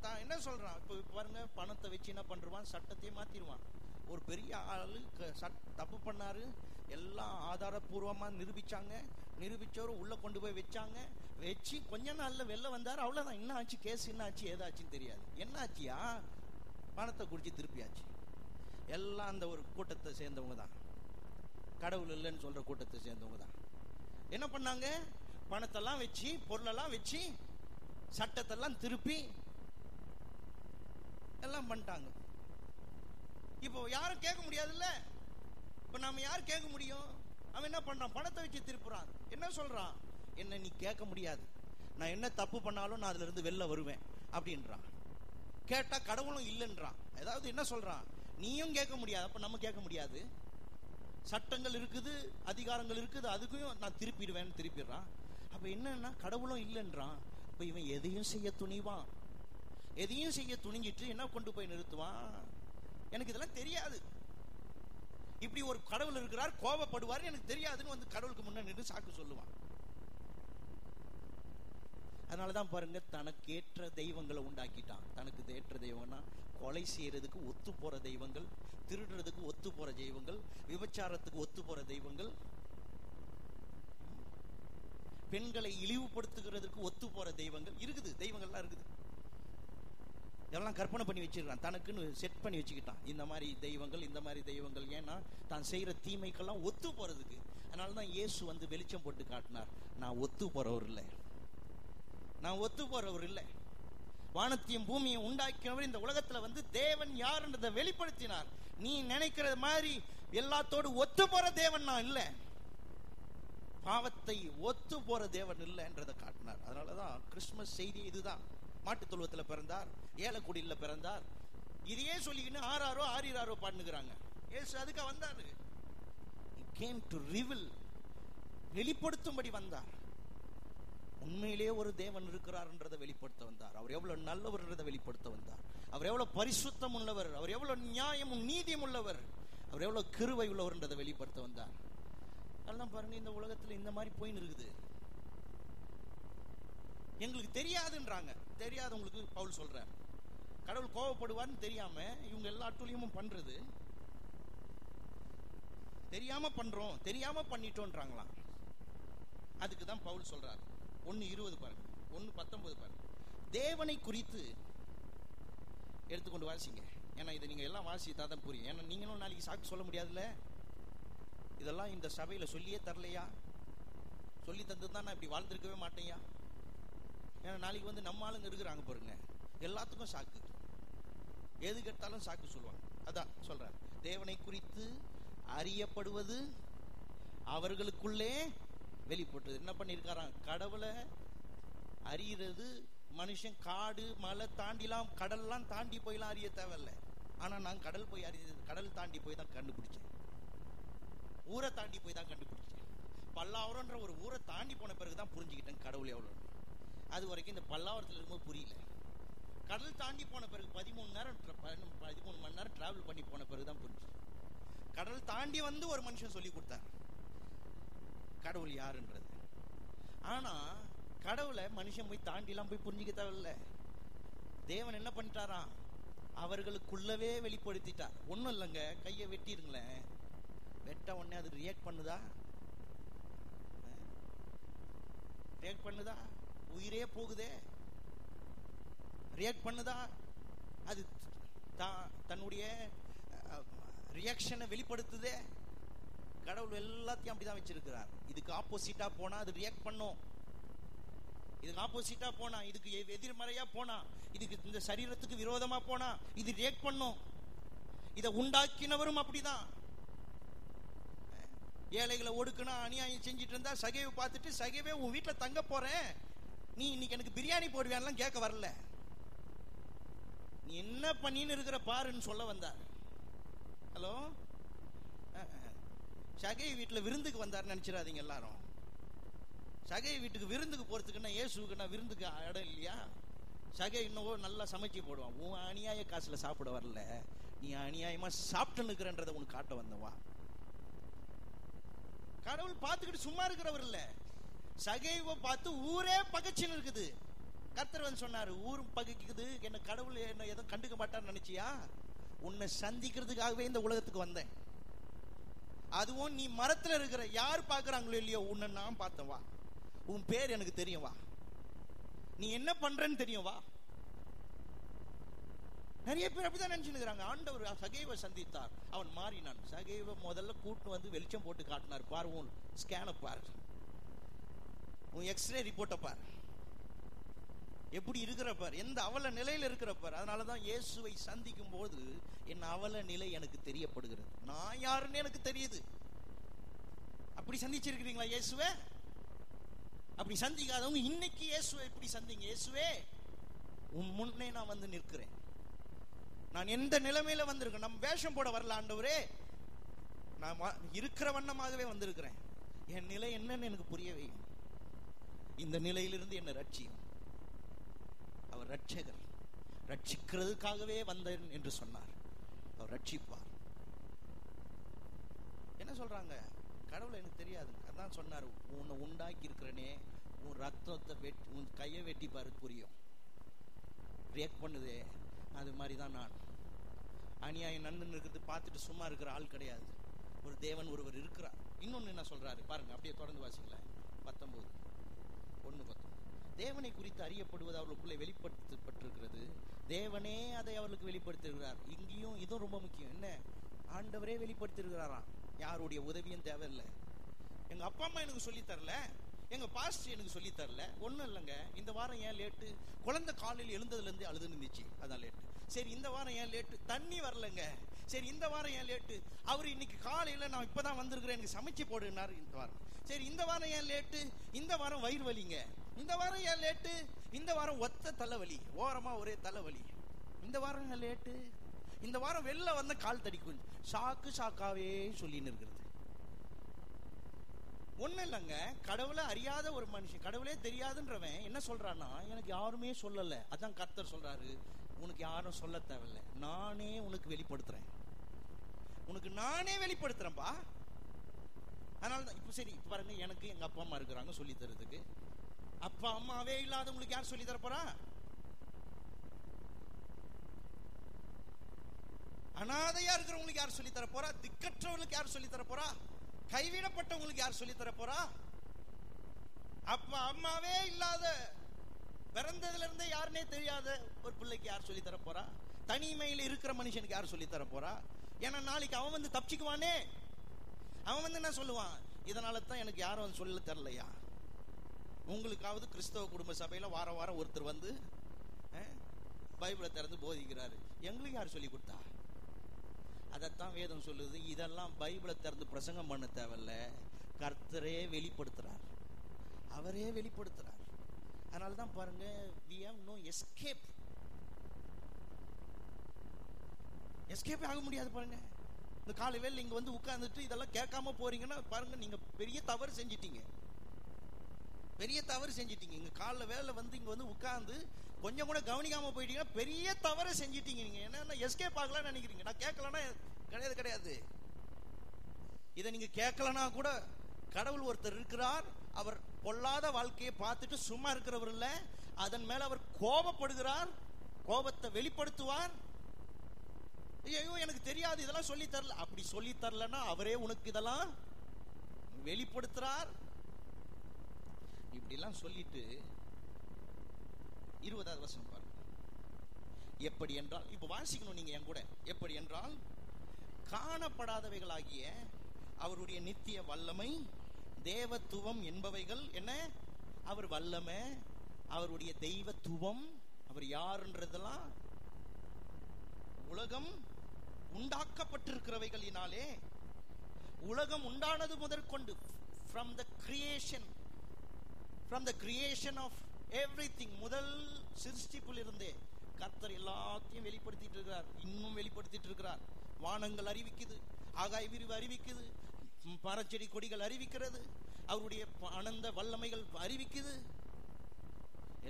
தான் என்ன சொல்றான்? இப்போ பாருங்க, பணத்தை வச்சு என்ன பண்றான்? சட்டத்தையே மாத்திடுவான். ஒரு பெரிய ஆளு தப்பு பண்ணாரு, எல்லாம் ஆதாரபூர்வமா நிரூபிச்சாங்க, நிரூபிச்சவரும் உள்ள கொண்டு போய் வச்சாங்க, வச்சு கொஞ்ச நாள்ல வெளில வந்தாரு, அவ்வளவுதான். என்ன ஆச்சு கேஸ், என்ன ஆச்சு ஏதாச்சுன்னு தெரியாது. என்ன ஆச்சியா? பணத்தை குடிச்சு திருப்பியாச்சு. எல்லாம் அந்த ஒரு கூட்டத்தை சேர்ந்தவங்க தான், கடவுள் இல்லைன்னு சொல்ற கூட்டத்தை சேர்ந்தவங்க தான். என்ன பண்ணாங்க? பணத்தெல்லாம் வச்சு, பொருளெல்லாம் வச்சு, சட்டத்தெல்லாம் திருப்பி எல்லாம் பண்ணிட்டாங்க. இப்போ யாரும் கேட்க முடியாதுல்ல. இப்ப நாம யார் கேட்க முடியும்? அவன் என்ன பண்றான்? பணத்தை வச்சு திருப்புறான். என்ன சொல்றான்? என்ன நீ கேட்க முடியாது, நான் என்ன தப்பு பண்ணாலும் நான் அதுல இருந்து வெளில வருவேன் அப்படின்றான். கேட்டா கடவுளும் இல்லைன்றான். ஏதாவது என்ன சொல்றான்? நீயும் கேட்க முடியாது, அப்ப நம்ம கேட்க முடியாது. சட்டங்கள் இருக்குது, அதிகாரங்கள் இருக்குது, அதுக்கும் நான் திருப்பிடுவேன்னு திருப்பிடுறான். அப்ப என்னன்னா கடவுளும் இல்லைன்றான். அப்ப இவன் எதையும் செய்ய துணிவான். எதையும் செய்ய துணிஞ்சிட்டு என்ன கொண்டு போய் நிறுத்துவான்? எனக்கு இதெல்லாம் தெரியாது, இப்படி ஒரு கடவுள் இருக்கிறார், கோபப்படுவார், எனக்கு தெரியாதுன்னு வந்து கடவுளுக்கு முன்னாடி நின்று சாக்கு சொல்லுவான். அதனாலதான் பாருங்க, தனக்கு ஏற்ற தெய்வங்களை உண்டாக்கிட்டான். தனக்கு ஏற்ற தெய்வம்னா கொலை செய்யறதுக்கு ஒத்து போற தெய்வங்கள், திருடுறதுக்கு ஒத்து போற தெய்வங்கள், விபச்சாரத்துக்கு ஒத்து போற தெய்வங்கள், பெண்களை இழிவுபடுத்துகிறதுக்கு ஒத்து போற தெய்வங்கள் இருக்குது. தெய்வங்கள்லாம் இருக்குது. இதெல்லாம் கற்பனை பண்ணி வச்சிருக்கான், தனக்குன்னு செட் பண்ணி வச்சுக்கிட்டான். இந்த மாதிரி தெய்வங்கள், இந்த மாதிரி தெய்வங்கள். ஏன்னா தான் செய்யற தீமைக்கெல்லாம் ஒத்து போறதுக்கு. அதனாலதான் இயேசு வந்து வெளிச்சம் போட்டு காட்டினார், நான் ஒத்து போறவர் இல்லை, நான் ஒத்து போறவர் இல்லை. வானத்தையும் பூமியை உண்டாக்கினவர் இந்த உலகத்துல வந்து தேவன் யாருன்றதை வெளிப்படுத்தினார். நீ நினைக்கிற மாதிரி எல்லாத்தோடு ஒத்து போற தேவன் நான் இல்லை, பாவத்தை ஒத்து போற தேவன் இல்லைன்றதை காட்டினார். அதனாலதான் கிறிஸ்துமஸ் செய்தி இதுதான். மாட்டு தொழுவத்துல பிறந்தார், ஏலக்குடியில பிறந்தார், இதையே சொல்லிக்கின்னு ஆறாரோ பாடுகிறாங்க. இயேசு அதுக்காக வந்தாரு. He came to reveal, வெளிப்படுத்தும்படி வந்தார். உண்மையிலே ஒரு தேவன் இருக்கிறார்ன்றதை வெளிப்படுத்த வந்தார். அவர் எவ்வளவு நல்லவர்ன்றதை வெளிப்படுத்த வந்தார். அவர் எவ்வளவு பரிசுத்தம் உள்ளவர், அவர் எவ்வளவு நியாயமும் நீதியும் உள்ளவர், அவர் எவ்வளவு கிருபை உள்ளவர்ன்றதை வெளிப்படுத்த வந்தார். அதெல்லாம் பாருங்க, இந்த உலகத்துல இந்த மாதிரி போயின்னு இருக்குது. எங்களுக்கு தெரியாதுன்றாங்க. தெரியாதவங்களுக்கு பவுல் சொல்றார், கடவுள் கோபப்படுவார்னு தெரியாம இவங்க எல்லா அட்டூழியமும் பண்றது. தெரியாம பண்றோம், தெரியாம பண்ணிட்டோன்றாங்களாம். அதுக்கு தான் பவுல் சொல்றார். 1:20 பாருங்க, 1:19 பாருங்க. தேவனை குறித்து எடுத்துக்கொண்டு வாசிங்க. ஏன்னா இதை நீங்க எல்லாம் வாசித்தா தான் புரியும். ஏன்னா நீங்களும் நாளைக்கு சாக்கு சொல்ல முடியாதுல்ல. இதெல்லாம் இந்த சபையில சொல்லியே தரலையா? சொல்லி தந்து தான் நான் இப்படி வாழ்ந்திருக்கவே மாட்டேயா. ஏன்னா நாளைக்கு வந்து நம்ம ஆளுங்க இருக்கிறாங்க பாருங்க, எல்லாத்துக்கும் சாக்கு, எது கேட்டாலும் சாக்கு சொல்லுவாங்க. அதான் சொல்றாரு, தேவனை குறித்து அறியப்படுவது அவர்களுக்குள்ளே வெளிப்பட்டது. என்ன பண்ணிருக்காராம்? கடவுளை அறியறது மனுஷன் காடு மலை தாண்டிலாம், கடல்லாம் தாண்டி போயெல்லாம் அறிய தேவையில்ல. ஆனா நான் கடல் போய் அறிஞ்சது, கடல் தாண்டி போய் தான் கண்டுபிடிச்சேன், ஊரை தாண்டி போய் தான் கண்டுபிடிச்சேன். பல்லாவரம்ன்ற ஒரு ஊரை தாண்டி போன பிறகுதான் புரிஞ்சுக்கிட்டேன் கடவுள் எவ்வளவு. அது வரைக்கும் இந்த பல்லாவரத்தில் இருக்கும்போது புரியல. கடல் தாண்டி போன பிறகு 13 மணி நேரம் டிராவல் பண்ணி போன பிறகுதான் புரிஞ்சு. கடல் தாண்டி வந்து ஒரு மனுஷன் சொல்லி கொடுத்தார் கடவுள் யாருன்றது. ஆனா கடவுளை மனுஷன் போய் தாண்டிலாம் போய் புரிஞ்சுக்க தேவையில்ல. தேவன் என்ன பண்ணிட்டாராம்? அவர்களுக்குள்ளவே வெளிப்படுத்திட்டார். ஒன்றும் இல்லைங்க, கையை வெட்டிருங்களேன், வெட்ட உடனே அது ரியாக்ட் பண்ணுதா? ரியாக்ட் பண்ணுதா? உயிரே போகுதே, ரியாக்ட் பண்ணுதா? அது தன்னுடைய ரியாக்ஷனை வெளிப்படுத்துதே. கடவுள் எல்லாத்தையும் அப்படிதான் வச்சிருக்கிறார். இதுக்கு ஆப்போசிட்டா போனா அது ரியாக்ட் பண்ணும், இதுக்கு ஆப்போசிட்டா போனா, இதுக்கு எதிர்மறையா போனா, இதுக்கு இந்த சரீரத்துக்கு விரோதமா போனா இது ரியாக்ட் பண்ணும். இதை உண்டாக்கினவரும் அப்படிதான். ஏழைகளை ஒடுக்கணும், அநியாயம் செஞ்சுட்டு இருந்தா சகைவை பார்த்துட்டு, சகைவே உன் வீட்டில் தங்க போறேன், நீ இன்னைக்கு எனக்கு பிரியாணி போடுவேன்லாம் கேட்க வரல, நீ என்ன பண்ணின்னு இருக்கிற பாருன்னு சொல்ல வந்தார். ஹலோ, சகை வீட்டில் விருந்துக்கு வந்தார் நினைச்சிடாதீங்க எல்லாரும். சகை வீட்டுக்கு விருந்துக்கு போறதுக்குன்னா இயேசுக்குன்னா விருந்துக்கு இடம் இல்லையா? சகை இன்னும் நல்லா சமைச்சு போடுவான். உன் அநியாய காசுல சாப்பிட வரல, நீ அநியாயமா சாப்பிட்டு நிற்கிறன்றதை உனக்கு காட்ட வந்தவா. கடவுள் பார்த்துக்கிட்டு சும்மா இருக்கிறவர் இல்ல, சகைவை பார்த்து ஊரே பகைச்சுன்னு இருக்குது. கர்த்தர் வந்து சொன்னாரு, ஊர் பகைக்குது, என்ன கடவுள் என்ன எதுவும் கண்டுக்க மாட்டான்னு நினைச்சியா? உன்னை சந்திக்கிறதுக்காகவே இந்த உலகத்துக்கு வந்தேன். அதுவும் நீ மரத்துல இருக்கிற யார் பாக்குறாங்களோ இல்லையோ, உன்னை நான் பார்த்தேன் வா, உன் பேர் எனக்கு தெரியும் வா, நீ என்ன பண்றன்னு தெரியும் வா. நிறைய பேர் அப்படிதான் நினைச்சுக்கிறாங்க. ஆண்டவர் சகைவை சந்தித்தார், அவன் மாறினான். சகைவை முதல்ல கூட்டு வந்து வெளிச்சம் போட்டு காட்டினார். பார், உன் ஸ்கேனை பார், உன் எக்ஸ்ரே ரிப்போர்ட்டை பார், எப்படி இருக்கிற பார், எந்த அவல நிலையில இருக்கிற பார். அதனாலதான் இயேசுவை சந்திக்கும் போது என் அவல நிலை எனக்கு தெரியப்படுகிறது, நான் யாருன்னு எனக்கு தெரியுது. அப்படி சந்திச்சிருக்கிறீங்களா இயேசுவே? அப்படி சந்திக்காதவங்க இன்னைக்கு இயேசுவை எப்படி சந்திங்க. இயேசுவே, உன் முன்னே நான் வந்து நிற்கிறேன், நான் எந்த நிலைமையில வந்திருக்கேன், நம்ம வேஷம் போட வரல ஆண்டவரே, நான் இருக்கிற வண்ணமாகவே வந்திருக்கிறேன். என் நிலை என்னன்னு எனக்கு புரிய வையும், இந்த நிலையிலிருந்து என்ன ரட்சியும். அவர் ரட்சகர், ரட்சிக்கிறதுக்காகவே வந்தேன் என்று சொன்னார். அவர் ரட்சிப்பார். என்ன சொல்றாங்க? கடவுளை எனக்கு தெரியாது, அதான் சொன்னார், உன்னை உண்டாக்கி இருக்கிறனே, உன் ரத்தத்தை வெட்டி, உன் கையை வெட்டி பாரு புரியும். ரியாக்ட் பண்ணுதே, அது மாதிரிதான் நான். அநியாயம் நன்னு இருக்கிறது பார்த்துட்டு சும்மா இருக்கிற ஆள் கிடையாது. ஒரு தேவன் ஒருவர் இருக்கிறார். இன்னொன்னு என்ன சொல்றாரு பாருங்க, அப்படியே தொடர்ந்து வாசிக்கல. 19:1-19. தேவனை குறித்து அறியப்படுவது அவர்களுக்குள்ளே வெளிப்படுத்தப்பட்டிருக்கிறது, தேவனே அதை அவர்களுக்கு வெளிப்படுத்திருக்கிறார். இங்கேயும் இதுவும் ரொம்ப முக்கியம். என்ன? ஆண்டவரே வெளிப்படுத்திருக்கிறாராம், யாருடைய உதவியும் தேவையில்லை. எங்க அப்பா அம்மா எனக்கு சொல்லி தரல, எங்க பாஸ்டர் எனக்கு சொல்லி தரல, ஒன்றும் இல்லைங்க. இந்த வாரம் ஏன் லேட்டு? குழந்தை காலையில் எழுந்ததுல இருந்து அழுது நின்றுச்சு, அதான் லேட்டு. சரி, இந்த வாரம் ஏன் லேட்டு? தண்ணி வரலங்க. சரி, இந்த வாரம் ஏன் லேட்டு? அவர் இன்னைக்கு காலையில நான் இப்பதான் வந்திருக்கிறேன், எனக்கு சமைச்சு போடுனாரு இந்த வாரம். சரி, இந்த வாரம் ஏன் லேட்டு? இந்த வாரம் வயிறு வலிங்க. இந்த வாரம் ஏன் லேட்டு? இந்த வாரம் ஒத்த தலைவலி, ஓரமா ஒரே தலைவலி. இந்த வாரம் ஏன் லேட்டு? இந்த வாரம் வெளில வந்த கால் தடிக்கும். சாக்காவே சொல்லின்னு இருக்கிறது. ஒண்ணு இல்லைங்க, கடவுளை அறியாத ஒரு மனுஷன், கடவுளே தெரியாதுன்றவன் என்ன சொல்றான்னா, எனக்கு யாருமே சொல்லல. அதான் கர்த்தர் சொல்றாரு, உனக்கு யாரும் சொல்ல தேவையில்லை, நானே உனக்கு வெளிப்படுத்துறேன், உனக்கு நானே வெளிப்படுத்துறேன்பா. அதனாலதான் இப்ப சரி பாருங்க, எனக்கு எங்க அப்பா அம்மா இருக்கிறாங்க சொல்லி தரதுக்கு. அப்பா அம்மாவே இல்லாதவங்களுக்கு யார் சொல்லி தரப்போறா? அனாதையா இருக்கிறவங்களுக்கு யார் சொல்லி தர போறா? திக்கற்றவங்களுக்கு யார் சொல்லி தர போறா? கைவிடப்பட்டவங்களுக்கு யார் சொல்லி தர போறா? அப்பா அம்மாவே இல்லாத, பிறந்ததுல இருந்தே யாருன்னே தெரியாத ஒரு பிள்ளைக்கு யார் சொல்லி தர போறா? தனிமையில் இருக்கிற மனுஷனுக்கு யார் சொல்லி தர போறா? ஏன்னா நாளைக்கு அவன் வந்து தப்பிச்சுக்குவானே. அவன் வந்து என்ன சொல்லுவான்? இதனால தான் எனக்கு யாரும் வந்து சொல்ல தரலையா. உங்களுக்காவது கிறிஸ்தவ குடும்ப சபையில வார வாரம் ஒருத்தர் வந்து பைபிளை திறந்து போதிக்கிறாரு, எங்களுக்கு யார் சொல்லி கொடுத்தா? அதைத்தான் வேதம் சொல்லுது. இதெல்லாம் பைபிளை திறந்து பிரசங்கம் பண்ண தேவையில்ல, கர்த்தரே வெளிப்படுத்துறார், அவரே வெளிப்படுத்துறார். அதனாலதான் பாருங்க, we have no escape. Escape ஆக முடியாது பாருங்க. இந்த காலை வேளை இங்க வந்து உட்கார்ந்துட்டு இதெல்லாம் கேட்காம போறீங்கன்னா பாருங்க, நீங்க பெரிய தவறு செஞ்சிட்டீங்க, பெரிய தவறு செஞ்சிட்டீங்க. இங்க காலை வேலை வந்து இங்க வந்து உட்கார்ந்து கொஞ்சம் கூட கவனிக்காம போயிட்டீங்கன்னா பெரிய தவறு செஞ்சிட்டீங்க. நீங்க என்ன எஸ்கேப் ஆகலாம்னு நினைக்கிறீங்க? நான் கேட்கலன்னா கிடையாது, கிடையாது. இதை நீங்க கேட்கலன்னா கூட கடவுள் ஒருத்தர் இருக்கிறார். அவர் பொல்லாத வாழ்க்கையை பார்த்துட்டு சும்மா இருக்கிறவர் இல்ல, அதன் மேல அவர் கோபப்படுகிறார், கோபத்தை வெளிப்படுத்துவார். ஐயோ எனக்கு தெரியாது, இதெல்லாம் சொல்லி தரல. அப்படி சொல்லி தரலன்னா அவரே உனக்கு இதெல்லாம் வெளிப்படுத்துறார். இப்படி எல்லாம் சொல்லிட்டு 20வது வசனம் பாருங்க. எப்படி என்றால், இப்ப வாசிக்கணும் நீங்க என் கூட. எப்படி என்றால், காணப்படாதவைகளாகிய அவருடைய நித்திய வல்லமை, தேவத்துவம் என்பவைகள் என்ன? அவர் வல்லமை, அவருடைய தெய்வத்துவம், அவர் யாருன்றதெல்லாம் உலகம் உண்டாக்கப்பட்டிருக்கிறவைகளினாலே, உலகம் உண்டானது முதற்கொண்டு, from the creation of everything, முதல் சிருஷ்டிப்பில் இருந்தே கர்த்தர் எல்லாத்தையும் வெளிப்படுத்திட்டு இருக்கிறார், இன்னும் வெளிப்படுத்திட்டு இருக்கிறார். வானங்கள் அறிவிக்குது, ஆகாய விரிவு அறிவிக்குது, மரச்செடி கொடிகள் அறிவிக்கிறது, அவருடைய ஆனந்த வல்லமைகள் அறிவிக்குது,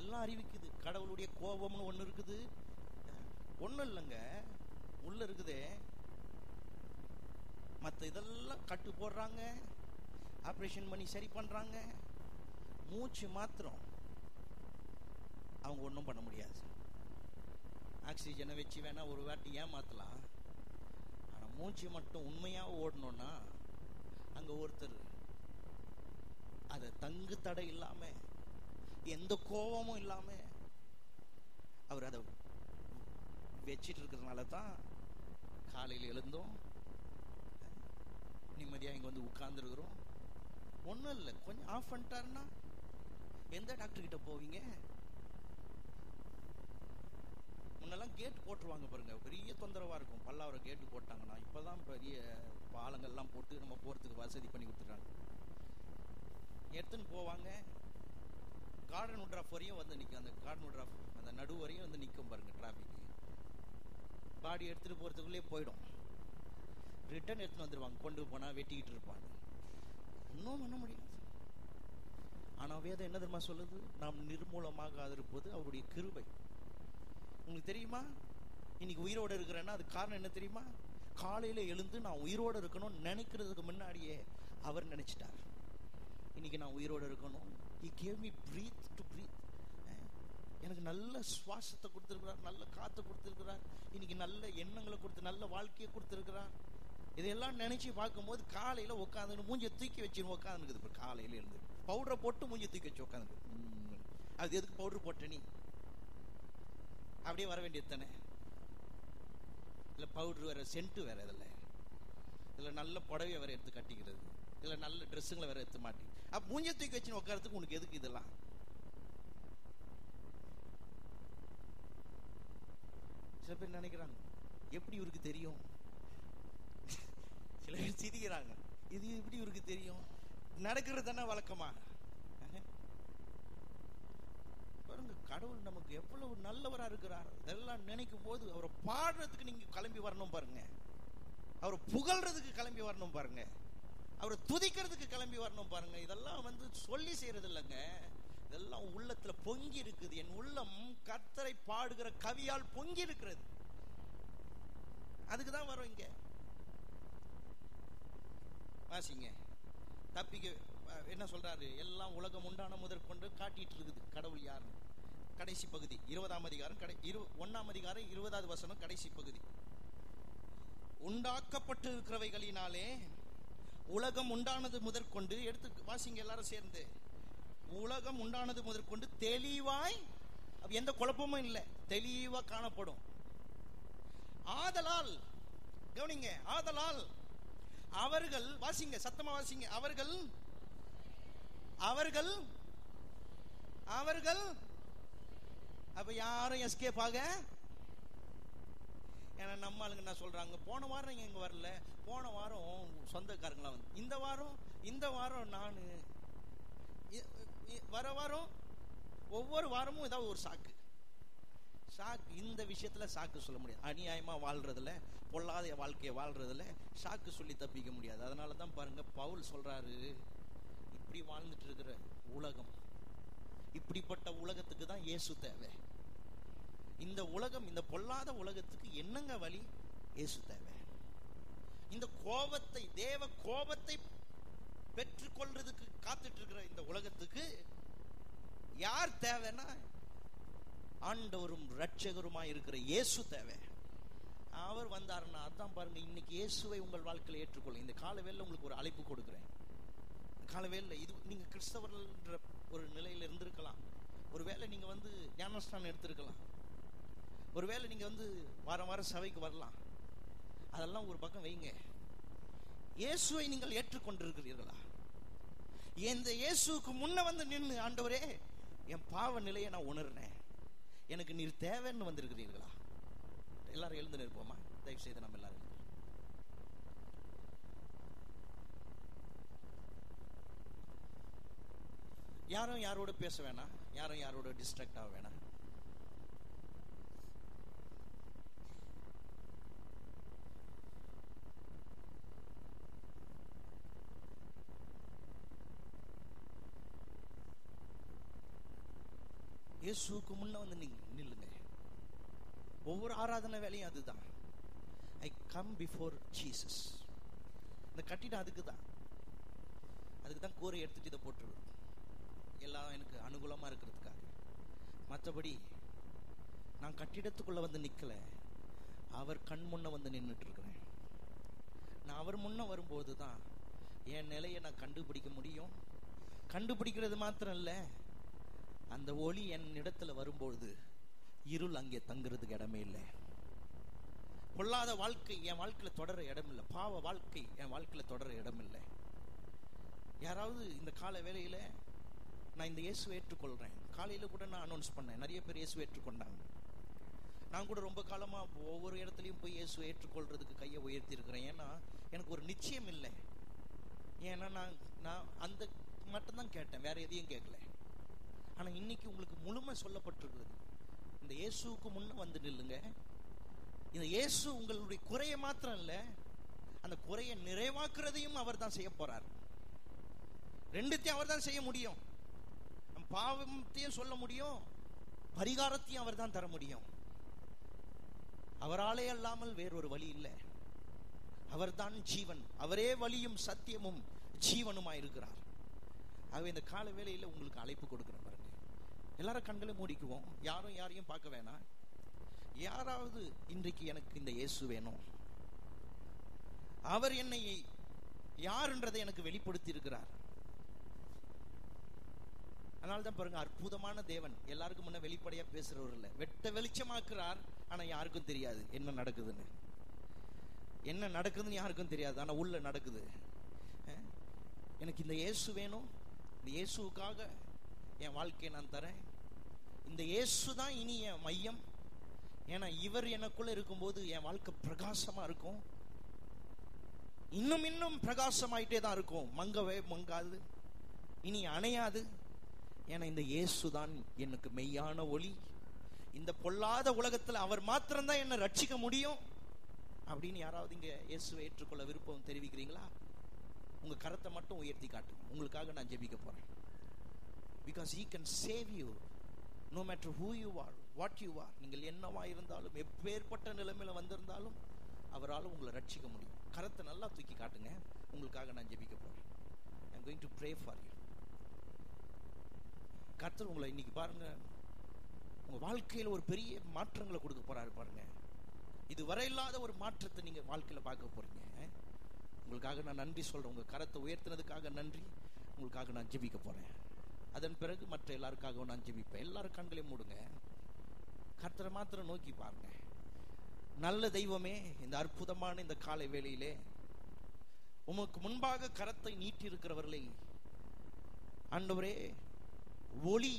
எல்லாம் அறிவிக்குது. கடவுளுடைய கோபம்னு ஒண்ணு இருக்குது, ஒண்ணும் இல்லைங்க, உள்ள இருக்குதே. மற்ற இதெல்லாம் கட்டு போடுறாங்க, ஆபரேஷன் பண்ணி சரி பண்றாங்க. மூச்சு மாத்திரம் அவங்க ஒன்றும் பண்ண முடியாது. ஆக்சிஜனை வச்சு வேணா ஒரு வாட்டி ஏமாத்தலாம், ஆனா மூச்சு மட்டும் உண்மையா ஓடணும்னா அங்க ஒருத்தர் அதை தங்கு தடை இல்லாம, எந்த கோபமும் இல்லாம அவர் அதை வச்சிட்டு இருக்கிறதுனால தான் காலையில் எழுந்தோம், நிம்மதியா இங்க வந்து உட்கார்ந்து இருக்கிறோம். ஒன்றும் இல்லை, கொஞ்சம் ஆஃப் பண்ணிட்டாருன்னா எந்த டாக்டர் கிட்ட போவீங்க? முன்னெல்லாம் கேட் போட்டுருவாங்க பாருங்க, பெரிய தொந்தரவா இருக்கும். பல்லாவர கேட்டு போட்டாங்கன்னா, இப்பதான் பெரிய பாலங்கள்லாம் போட்டு நம்ம போறதுக்கு வசதி பண்ணி கொடுத்துட்டாங்க. எடுத்துன்னு போவாங்க, கார்டன் உட்ராஃப் வரையும் வந்து நிற்கும். அந்த கார்டன் உட்ராஃப் அந்த நடு வரையும் வந்து நிற்கும் பாருங்க டிராஃபிக். பாடி எடுத்துட்டு போறதுக்குள்ளே போயிடும், ரிட்டர்ன் எடுத்துன்னு வந்துருவாங்க. கொண்டு போனா வெட்டிக்கிட்டு இருப்பாங்க, ஒன்றும் பண்ண முடியாது. ஆனா வேதம் என்ன தெரியுமா சொல்லுது? நாம் நிர்மூலமாக இருப்பது அவருடைய கிருபை. உங்களுக்கு தெரியுமா, இன்னைக்கு உயிரோடு இருக்கிறேன்னா அது காரணம் என்ன தெரியுமா? காலையில எழுந்து நான் உயிரோடு இருக்கணும் நினைக்கிறதுக்கு முன்னாடியே அவர் நினைச்சிட்டார். இன்னைக்கு நான் உயிரோடு இருக்கணும். He gave me breath to breathe. எனக்கு நல்ல சுவாசத்தை கொடுத்திருக்கிறார், நல்ல காத்து கொடுத்திருக்கிறார், இன்னைக்கு நல்ல எண்ணங்களை கொடுத்து நல்ல வாழ்க்கையை கொடுத்திருக்கிறார். இதெல்லாம் நினைச்சு பார்க்கும்போது காலையில உட்காந்து மூஞ்சி தூக்கி வச்சு உட்காந்துக்குது. காலையில இருந்து பவுடரை போட்டு மூஞ்சி தூக்கி வச்சு உட்காந்து, அது எதுக்கு பவுடர் போட்ட? நீ அப்படியே வர வேண்டியது தானே. இல்ல பவுடர் வேற, சென்ட் வேற, இதுல நல்ல புடவையை வேற எடுத்து கட்டிக்கிறது, இதுல நல்ல ட்ரெஸ்ஸுங்களை வேற எடுத்து மாட்டி, அப்ப மூஞ்சி தூக்கி வச்சு உட்காரத்துக்கு உனக்கு எதுக்கு இதெல்லாம்? சில பேர் நினைக்கிறாங்க, எப்படி இவருக்கு தெரியும்? சில பேர் சிரிக்கிறாங்க, இது எப்படி இவருக்கு தெரியும்? நடக்கிறது தானே வழக்கமா. பாருங்க, கடவுள் நமக்கு எவ்வளவு நல்லவரா இருக்கிறார். இதெல்லாம் நினைக்கும் போது அவரை பாடுறதுக்கு நீங்க கிளம்பி வரணும் பாருங்க, அவரை புகழ்றதுக்கு கிளம்பி வரணும் பாருங்க, அவரை துதிக்கிறதுக்கு கிளம்பி வரணும் பாருங்க. இதெல்லாம் வந்து சொல்லி செய்யறது இல்லைங்க, இதெல்லாம் உள்ளத்துல பொங்கி இருக்குது. என் உள்ளம் கர்த்தரை பாடுகிற கவியால் பொங்கி இருக்கிறது. அதுக்குதான் வரும். இங்க வாசிங்க, தப்பிக்க என்ன சொல்றாரு? எல்லாம் உலகம் உண்டான முதற்கொண்டு காட்டிட்டு இருக்குது கடவுள் யாரு. கடைசி பகுதி 20ஆம் அதிகாரம் 1ஆம் அதிகாரம் 20வது வசனம் கடைசி பகுதி. உண்டாக்கப்பட்டு இருக்கிறவைகளினாலே உலகம் உண்டானது முதற்கொண்டு, எடுத்து வாசிங்க எல்லாரும் சேர்ந்து. உலகம் உண்டானது முதற்கொண்டு தெளிவாய், எந்த குழப்பமும் இல்லை, தெளிவா காணப்படும். ஆதலால், கவனிங்க, ஆதலால் அவர்கள், வாசிங்க சத்தமா வாசிங்க, அவர்கள் அவர்கள் அவர்கள் அப்ப யாரும் எஸ்கேப் ஆக. ஏன்னா நம்ம ஆளுங்க என்ன சொல்றாங்க, போன வாரம் நீங்க இங்க வரல, போன வாரம் சொந்தக்காரங்களா வந்து, இந்த வாரம் நான் வர வாரம், ஒவ்வொரு வாரமும் ஏதாவது ஒரு சாக்கு. இந்த விஷயத்துல சாக்கு சொல்ல முடியாது. அநியாயமா வாழ்றதுல, பொல்லாத வாழ்க்கையை வாழ்றதுல சாக்கு சொல்லி தப்பிக்க முடியாது. அதனாலதான் பாருங்க பவுல் சொல்றாரு, இப்படி வாழ்ந்துட்டு இருக்கிற உலகம், இப்படிப்பட்ட உலகத்துக்கு தான் இயேசு தேவை. இந்த உலகம், இந்த பொல்லாத உலகத்துக்கு என்னங்க வழி? இயேசு தேவை. இந்த கோபத்தை, தேவ கோபத்தை பெற்றுக்கொள்றதுக்கு காத்துட்டு இருக்கிற இந்த உலகத்துக்கு யார் தேவைன்னா, ஆண்டவரும் இரட்சகருமாய் இருக்கிற இயேசு தேவை. அவர் வந்தாருன்னா அதான் பாருங்க. இன்னைக்கு இயேசுவை உங்கள் வாழ்க்கையில் ஏற்றுக்கொள்ளுங்க. இந்த காலவேளையில உங்களுக்கு ஒரு அழைப்பு கொடுக்கிறேன். காலவேளையில இது நீங்க கிறிஸ்தவர்கள்ன்ற ஒரு நிலையில இருந்திருக்கலாம். ஒருவேளை நீங்க வந்து ஞானஸ்நானம் எடுத்திருக்கலாம். ஒருவேளை நீங்க வந்து வாரம் வாரம் சபைக்கு வரலாம். அதெல்லாம் ஒரு பக்கம் வைங்க. இயேசுவை நீங்கள் ஏற்றுக்கொண்டிருக்கிறீர்களா? இந்த இயேசுக்கு முன்ன வந்து நின்று, ஆண்டவரே என் பாவ நிலையை நான் உணர்றேன், எனக்கு நீர் தேவைன்னு வந்திருக்கிறீர்களா? எல்லாரும் எழுந்து நிற்போமா? தயவு செய்து நம்ம எல்லாரும் யாரும் யாரோட பேச வேணாம், யாரும் யாரோட டிஸ்ட்ராக்ட் ஆக வேணாம். இயேசுக்கு முன்ன வந்து நில்லுங்க. ஒவ்வொரு ஆராதனை வேலையும் அதுதான். I come before Jesus. இந்த கட்டிடம் அதுக்கு தான் கூரை எடுத்துட்டு இதை போட்டுருவோம், எல்லாம் எனக்கு அனுகூலமா இருக்கிறதுக்காக. மற்றபடி நான் கட்டிடத்துக்குள்ள வந்து நிக்கல, அவர் கண் முன்ன வந்து நின்றுட்டு இருக்கிறேன். நான் அவர் முன்ன வரும்போது தான் என் நிலையை நான் கண்டுபிடிக்க முடியும். கண்டுபிடிக்கிறது மாத்திரம் இல்ல, அந்த ஒளி என் இடத்துல வரும்பொழுது இருள் அங்கே தங்குறதுக்கு இடமே இல்லை. பொல்லாத வாழ்க்கை என் வாழ்க்கையில தொடர இடம் இல்லை. பாவ வாழ்க்கை என் வாழ்க்கையில தொடர இடம் இல்லை. யாராவது இந்த கால வேளையில நான் இந்த இயேசுவை ஏற்றுக்கொள்றேன், காலையில கூட நான் அனௌன்ஸ் பண்ணேன், நிறைய பேர் இயேசுவை ஏற்றுக்கொண்டாங்க. நான் கூட ரொம்ப காலமா ஒவ்வொரு இடத்துலையும் போய் இயேசுவை ஏற்றுக்கொள்றதுக்கு கையை உயர்த்தி இருக்கிறேன். ஏன்னா எனக்கு ஒரு நிச்சயம் இல்லை. ஏன்னா நான் அந்த மட்டும்தான் கேட்டேன், வேற எதையும் கேட்கல. ஆனா இன்னைக்கு உங்களுக்கு முழுமை சொல்லப்பட்டிருக்கிறது. இந்த இயேசுக்கு முன்ன வந்து நில்லுங்க. இந்த இயேசு உங்களுடைய குறைய மாத்திரம் இல்ல, அந்த குறையை நிறைவாக்குறதையும் அவர் தான் செய்ய போறார். ரெண்டுத்தையும் அவர் தான் செய்ய முடியும். பாவத்தையும் சொல்ல முடியும், பரிகாரத்தையும் அவர் தான் தர முடியும். அவராலே அல்லாமல் வேறொரு வழி இல்லை. அவர்தான் ஜீவன், அவரே வழியும் சத்தியமும் ஜீவனுமாய் இருக்கிறார். ஆகவே இந்த கால வேளையில உங்களுக்கு அழைப்பு கொடுக்கிற பாருங்க. எல்லாரும் கண்களை மூடிக்குவோம், யாரும் யாரையும் பார்க்க வேணாம். யாராவது இன்றைக்கு எனக்கு இந்த இயேசு வேணும், அவர் என்னை யாருன்றதை எனக்கு வெளிப்படுத்தி இருக்கிறார். அதனால்தான் பாருங்க, அற்புதமான தேவன் எல்லாருக்கும் முன்ன வெளிப்படையா பேசுறவர் இல்ல, வெட்ட வெளிச்சமாக்குறார். ஆனா யாருக்கும் தெரியாது என்ன நடக்குதுன்னு. என்ன நடக்குதுன்னு யாருக்கும் தெரியாது, ஆனா உள்ள நடக்குது. எனக்கு இந்த இயேசு வேணும், இந்த இயேசுக்காக என் வாழ்க்கையை நான் தரேன். இந்த இயேசு தான் இனி என் மையம். ஏன்னா இவர் எனக்குள்ள இருக்கும்போது என் வாழ்க்கை பிரகாசமா இருக்கும், இன்னும் இன்னும் பிரகாசமாயிட்டே தான் இருக்கும், மங்கவே மங்காது, இனி அணையாது. ஏன்னா இந்த இயேசு தான் எனக்கு மெய்யான ஒளி. இந்த பொல்லாத உலகத்துல அவர் மாத்திரம்தான் என்னை ரட்சிக்க முடியும் அப்படின்னு யாராவது இங்க இயேசுவை ஏற்றுக்கொள்ள விருப்பம் தெரிவிக்கிறீங்களா? உங்க கரத்தை மட்டும் உயர்த்தி காட்டுங்க, உங்களுக்காக நான் ஜெபிக்க போறேன். Because he can save you no matter who you are, what you are. நீங்கள் என்னவா இருந்தாலும், எப்பேற்பட்ட நிலைமையில வந்திருந்தாலும் அவரால் உங்களை ரட்சிக்க முடியும். கரத்தை நல்லா தூக்கி காட்டுங்க, உங்களுக்காக நான் ஜெபிக்க போறேன். I'm going to pray for you. கர்த்தர் உங்களை இன்னைக்கு பாருங்க, உங்க வாழ்க்கையில ஒரு பெரிய மாற்றங்களை கொடுக்க போறாரு பாருங்க. இதுவரை இல்லாத ஒரு மாற்றத்தை நீங்க வாழ்க்கையில பார்க்க போறீங்க. உங்களுக்காக நான் நன்றி சொல்றேன். உங்க கரத்தை உயர்த்தினதுக்காக நன்றி. உங்களுக்காக நான் ஜெபிக்க போறேன். அதன் பிறகு மற்ற எல்லாருக்காகவும் நான் ஜெபிப்பேன். எல்லாரும் கண்களையும் மூடுங்க. கர்த்தரை மாத்திரம் நோக்கி பாருங்க. நல்ல தெய்வமே, இந்த அற்புதமான இந்த காலை வேளையிலே உமக்கு முன்பாக கரத்தை நீட்டி இருக்கிறவர்களை ஆண்டவரே, ஒளி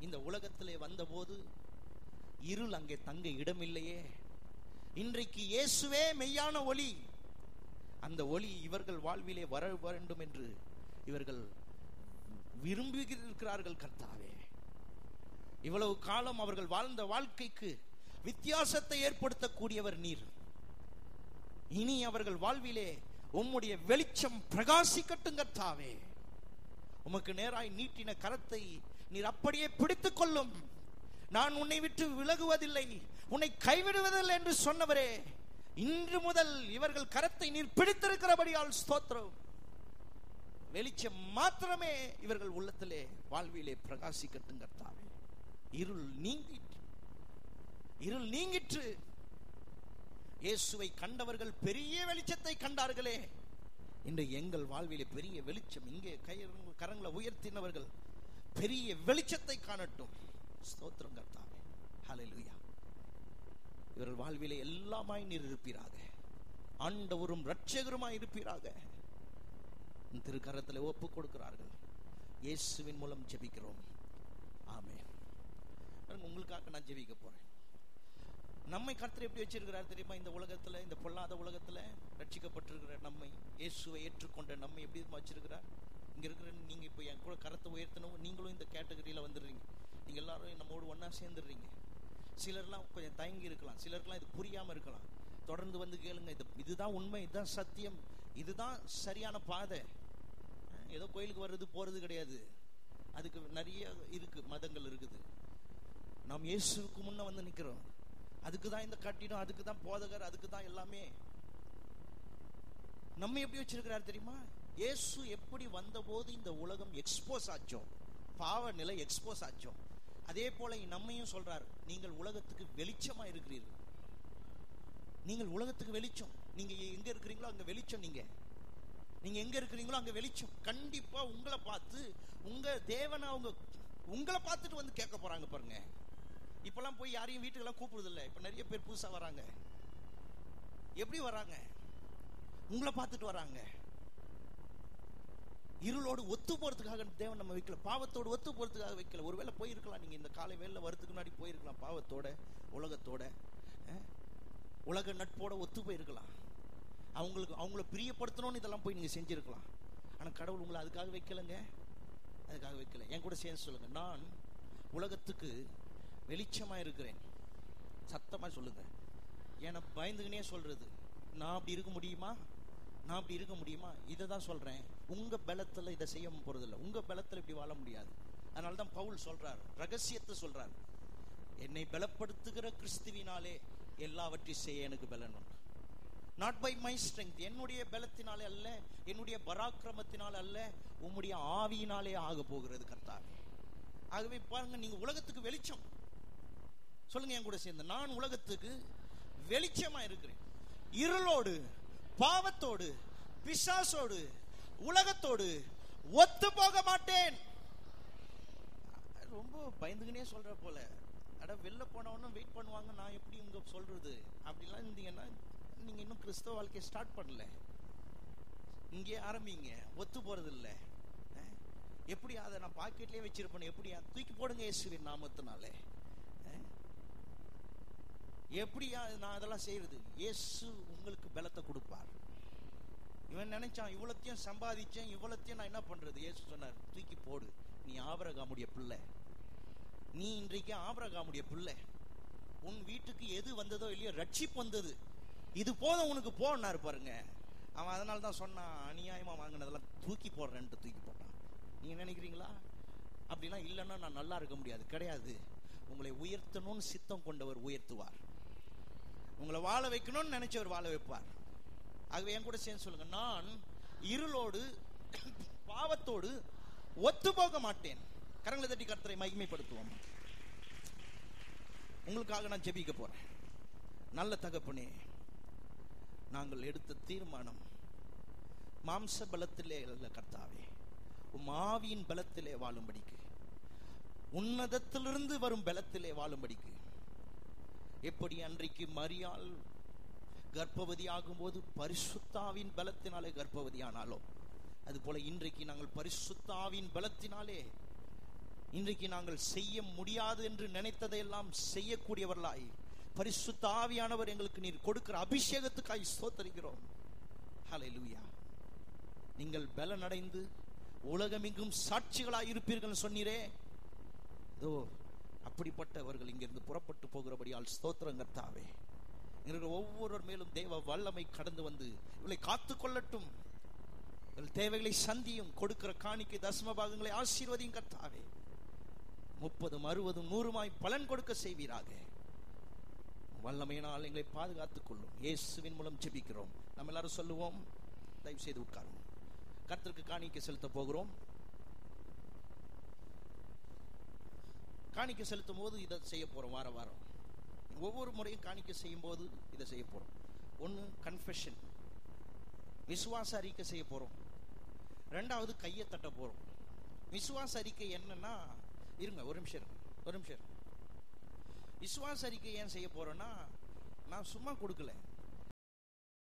இந்த உலகத்திலே வந்தபோது இருள் அங்கே தங்க இடமில்லையே. இன்றைக்கு இயேசுவே மெய்யான ஒளி. அந்த ஒளி இவர்கள் வாழ்விலே வர வேண்டும் என்று இவர்கள் விரும்புகிறார்கள் கர்த்தாவே. இவ்வளவு காலம் அவர்கள் வாழ்ந்த வாழ்க்கைக்கு வித்தியாசத்தை ஏற்படுத்தக்கூடியவர் நீர். இனி அவர்கள் வாழ்விலே உம்முடைய வெளிச்சம் பிரகாசிக்கட்டும் கர்த்தாவே. உமக்கு நேராய் நீட்டின கரத்தை நீர் அப்படியே பிடித்துக் கொள்ளும். நான் உன்னை விட்டு விலகுவதில்லை, உன்னை கைவிடுவதில்லை என்று சொன்னவரே, இன்று முதல் இவர்கள் கரத்தை நீர் பிடித்திருக்கிறபடியால் ஸ்தோத்திரம். வெளிச்சம் மாத்திரமே இவர்கள் உள்ளத்திலே வாழ்விலே பிரகாசிக்கட்டும் கர்த்தாவே. இருள் நீங்கிற்று. இயேசுவை கண்டவர்கள் பெரிய வெளிச்சத்தை கண்டார்களே. இன்று எங்கள் வாழ்விலே பெரிய வெளிச்சம், இங்கே கரங்களை உயர்த்தினவர்கள் பெரிய வெளிச்சத்தை காணட்டும். ஸ்தோத்திரம் கர்த்தாவே. ஹல்லேலூயா. இவர்கள் வாழ்விலே எல்லாமாய் நீர் இருப்பீராக. ஆண்டவரும் இரட்சகருமாய் இருப்பீராக. திருக்கரத்தில் ஒப்பு கொடுக்கிறார்கள். இயேசுவின் மூலம் ஜெபிக்கிறோம். ஆமென். உங்களுக்காக நான் ஜெபிக்க போறேன். நம்மை கர்த்தர் எப்படி வச்சிருக்கிறார் தெரியுமா? இந்த உலகத்துல, இந்த பொல்லாத உலகத்துல ரட்சிக்கப்பட்டிருக்கிற நம்மை, இயேசுவை ஏற்றுக்கொண்ட நம்மை எப்படி வச்சிருக்கிறார்? இங்க இருக்கிற நீங்க இப்ப என் கூட கரத்தை உயர்த்தணும். நீங்களும் இந்த கேட்டகரியில வந்துடுறீங்க. நீங்க எல்லாரும் நம்மோடு ஒன்னா சேர்ந்துடுறீங்க. சிலர்லாம் கொஞ்சம் தயங்கி இருக்கலாம், சிலருக்குலாம் இது புரியாம இருக்கலாம். தொடர்ந்து வந்து கேளுங்க. இதுதான் உண்மை, இதுதான் சத்தியம், இதுதான் சரியான பாதை. ஏதோ கோயிலுக்கு வர்றது போறது கிடையாது. அதுக்கு நிறைய இருக்கு, மதங்கள் இருக்குது. நாம் இயேசுக்கு முன்ன வந்து நிக்கிறோம். அதுக்கு தான் இந்த கட்டிடம், அதுக்கு தான் போதகர், அதுக்கு தான் எல்லாமே. நம்ம எப்படி வச்சிருக்கிறார் தெரியுமா? இயேசு எப்படி வந்தபோது இந்த உலகம் எக்ஸ்போஸ் ஆச்சோம், பாவ நிலை எக்ஸ்போஸ் ஆச்சோம், அதே போல நம்மையும் சொல்றார், நீங்கள் உலகத்துக்கு வெளிச்சமா இருக்கிறீர்கள். நீங்கள் உலகத்துக்கு வெளிச்சம். நீங்க எங்க இருக்கிறீங்களோ அங்க வெளிச்சம். நீங்க எங்க இருக்கிறீங்களோ அங்க வெளிச்சம். கண்டிப்பா உங்களை பார்த்து உங்க தேவனை அவங்க உங்களை பார்த்துட்டு வந்து கேட்க போறாங்க பாருங்க. இப்பெல்லாம் போய் யாரையும் வீட்டுக்கெல்லாம் கூப்பிடுறது இல்லை. இப்ப நிறைய பேர் புதுசா வராங்க. எப்படி வராங்க? உங்களை பார்த்துட்டு வராங்க. இருளோடு ஒத்து போறதுக்காக தேவன் நம்ம வைக்கல, பாவத்தோடு ஒத்து போறதுக்காக வைக்கல. ஒருவேளை போயிருக்கலாம், நீங்க இந்த காலை வேலை வரதுக்கு முன்னாடி போயிருக்கலாம். பாவத்தோட, உலகத்தோட, உலக நட்போட ஒத்து போயிருக்கலாம். அவங்கள பிரியப்படுத்தணும்னு இதெல்லாம் போய் நீங்க செஞ்சிருக்கலாம். ஆனா கடவுள் உங்களை அதுக்காக வைக்கலங்க, அதுக்காக வைக்கல. என் கூட சேர்ந்து சொல்லுங்க, நான் உலகத்துக்கு வெளிச்சமா இருக்கிறேன். சத்தமா சொல்லுங்க. ஏன்னா பயந்துகினே சொல்றது, நான் அப்படி இருக்க முடியுமா, நான் அப்படி இருக்க முடியுமா? இதை தான் சொல்றேன். உங்க பலத்துல இதை செய்ய போறதில்லை, உங்க பலத்துல இப்படி வாழ முடியாது. அதனால்தான் பவுல் சொல்றார், ரகசியத்தை சொல்றார், என்னை பலப்படுத்துகிற கிறிஸ்துவினாலே எல்லாவற்றையும் செய்ய எனக்கு பலன் உண்டு. நாட் பை மை ஸ்ட்ரெங்க், என்னுடைய பலத்தினாலே அல்ல, என்னுடைய பராக்கிரமத்தினால அல்ல, உம்முடைய ஆவியினாலே ஆக போகிறது கர்த்தாவே. ஆகவே பாருங்க, நீங்க உலகத்துக்கு வெளிச்சம். சொல்லுங்க என் கூட சேர்ந்து, நான் உலகத்துக்கு வெளிச்சமா இருக்கிறேன். இருளோடு, பாவத்தோடு, பிசாசோடு, உலகத்தோடு ஒத்து போக மாட்டேன். ரொம்ப பயந்துகினே சொல்ற போல, அட வெளில போனவனும் வெயிட் பண்ணுவாங்க, நான் எப்படி இங்க சொல்றது அப்படிலாம் இருந்தீங்கன்னா நீங்க இன்னும் கிறிஸ்தவ வாழ்க்கையை ஸ்டார்ட் பண்ணல. இங்கே ஆரம்பிங்க. ஒத்து போறது இல்லை. எப்படி அதை நான் பாக்கெட்லயே வச்சிருப்பேன், எப்படி தூக்கி போடுங்க இயேசுவின் நாமத்தினாலே. எப்படியா நான் அதெல்லாம் செய்யறது? இயேசு உங்களுக்கு பலத்தை கொடுப்பார். இவன் நினைச்சான், இவ்வளத்தையும் சம்பாதிச்சேன், இவ்வளத்தையும் நான் என்ன பண்றது? இயேசு சொன்னார், தூக்கி போடு, நீ ஆபிரகாமுடைய பிள்ளை. நீ இன்றைக்கு ஆபிரகாமுடைய பிள்ளை. உன் வீட்டுக்கு எது வந்ததோ இல்லையோ ரட்சிப்பு வந்தது, இது போதும் உனக்கு போனாரு பாருங்க. அவன் அதனால தான் சொன்னான், அநியாயமா வாங்கினதெல்லாம் தூக்கி போடுறேன்ட்டு தூக்கி போட்டான். நீங்க நினைக்கிறீங்களா? அப்படிலாம் இல்லைன்னா நான் நல்லா இருக்க முடியாது. கிடையாது. உங்களை உயர்த்தணும்னு சித்தம் கொண்டவர் உயர்த்துவார். உங்களை வாழ வைக்கணும்னு நினைச்சவர் வாழ வைப்பார். ஆகவே என் கூட சேர்ந்து சொல்லுங்க, நான் இருளோடு பாவத்தோடு ஒத்து போக மாட்டேன். கரங்களை தட்டி கர்த்தரை மகிமைப்படுத்துவோம். உங்களுக்காக நான் ஜெபிக்க போறேன். நல்ல தகப்பனே, நாங்கள் எடுத்த தீர்மானம் மாம்ச பலத்திலே அல்ல கர்த்தாவே, உம் ஆவியின் பலத்திலே வாழும்படிக்கு, உன்னதத்திலிருந்து வரும் பலத்திலே வாழும்படிக்கு. எப்படி அன்றைக்கு மரியாள் கர்ப்பவதி ஆகும்போது பரிசுத்தாவின் பலத்தினாலே கர்ப்பவதியானாலோ, அது போல இன்றைக்கு நாங்கள் பரிசுத்தாவின் பலத்தினாலே இன்றைக்கு நாங்கள் செய்ய முடியாது என்று நினைத்ததையெல்லாம் செய்யக்கூடியவர்களாய், பரிசுத்த ஆவியானவர் எங்களுக்கு நீர் கொடுக்கிற அபிஷேகத்துக்காய் ஸ்தோத்திரிக்கிறோம். ஹல்லேலூயா. நீங்கள் பலனடைந்து உலகமெங்கும் சாட்சிகளாய் இருப்பீர்கள் சொன்னீரே, இதோ அப்படிப்பட்டவர்கள் இங்கிருந்து புறப்பட்டு போகிறபடியால் ஸ்தோத்திரம் கர்த்தாவே. ஒவ்வொருவர் மேலும் தேவ வல்லமை கடந்து வந்து இவளை காத்துக் கொள்ளட்டும். தேவைகளை சந்தியும், கொடுக்கிற காணிக்கை தசம பாகங்களை ஆசீர்வதியும் கர்த்தாவே. 30, 60, 100 பலன் கொடுக்க செய்வீராக. வல்லமையினால் எங்களை பாதுகாத்துக் கொள்ளும். இயேசுவின் மூலம் ஜெபிக்கிறோம். நம்ம எல்லாரும் சொல்லுவோம். தயவு செய்து உட்காரும். கர்த்தருக்கு காணிக்கை செலுத்த போகிறோம். காணிக்கை செலுத்தும் போது இதை செய்ய போறோம். வார வாரம் ஒவ்வொரு முறையும் காணிக்கை செய்யும் போது இதை செய்ய போறோம். ஒன்னு கன்ஃபெஷன், விசுவாச அறிக்கை செய்ய போறோம். ரெண்டாவது கையை தட்ட போறோம். விசுவாச அறிக்கை என்னன்னா, இருங்க ஒரு நிமிஷம். விசுவாச அறிக்கை ஏன் செய்ய போறோம்னா, நான் சும்மா கொடுக்கல,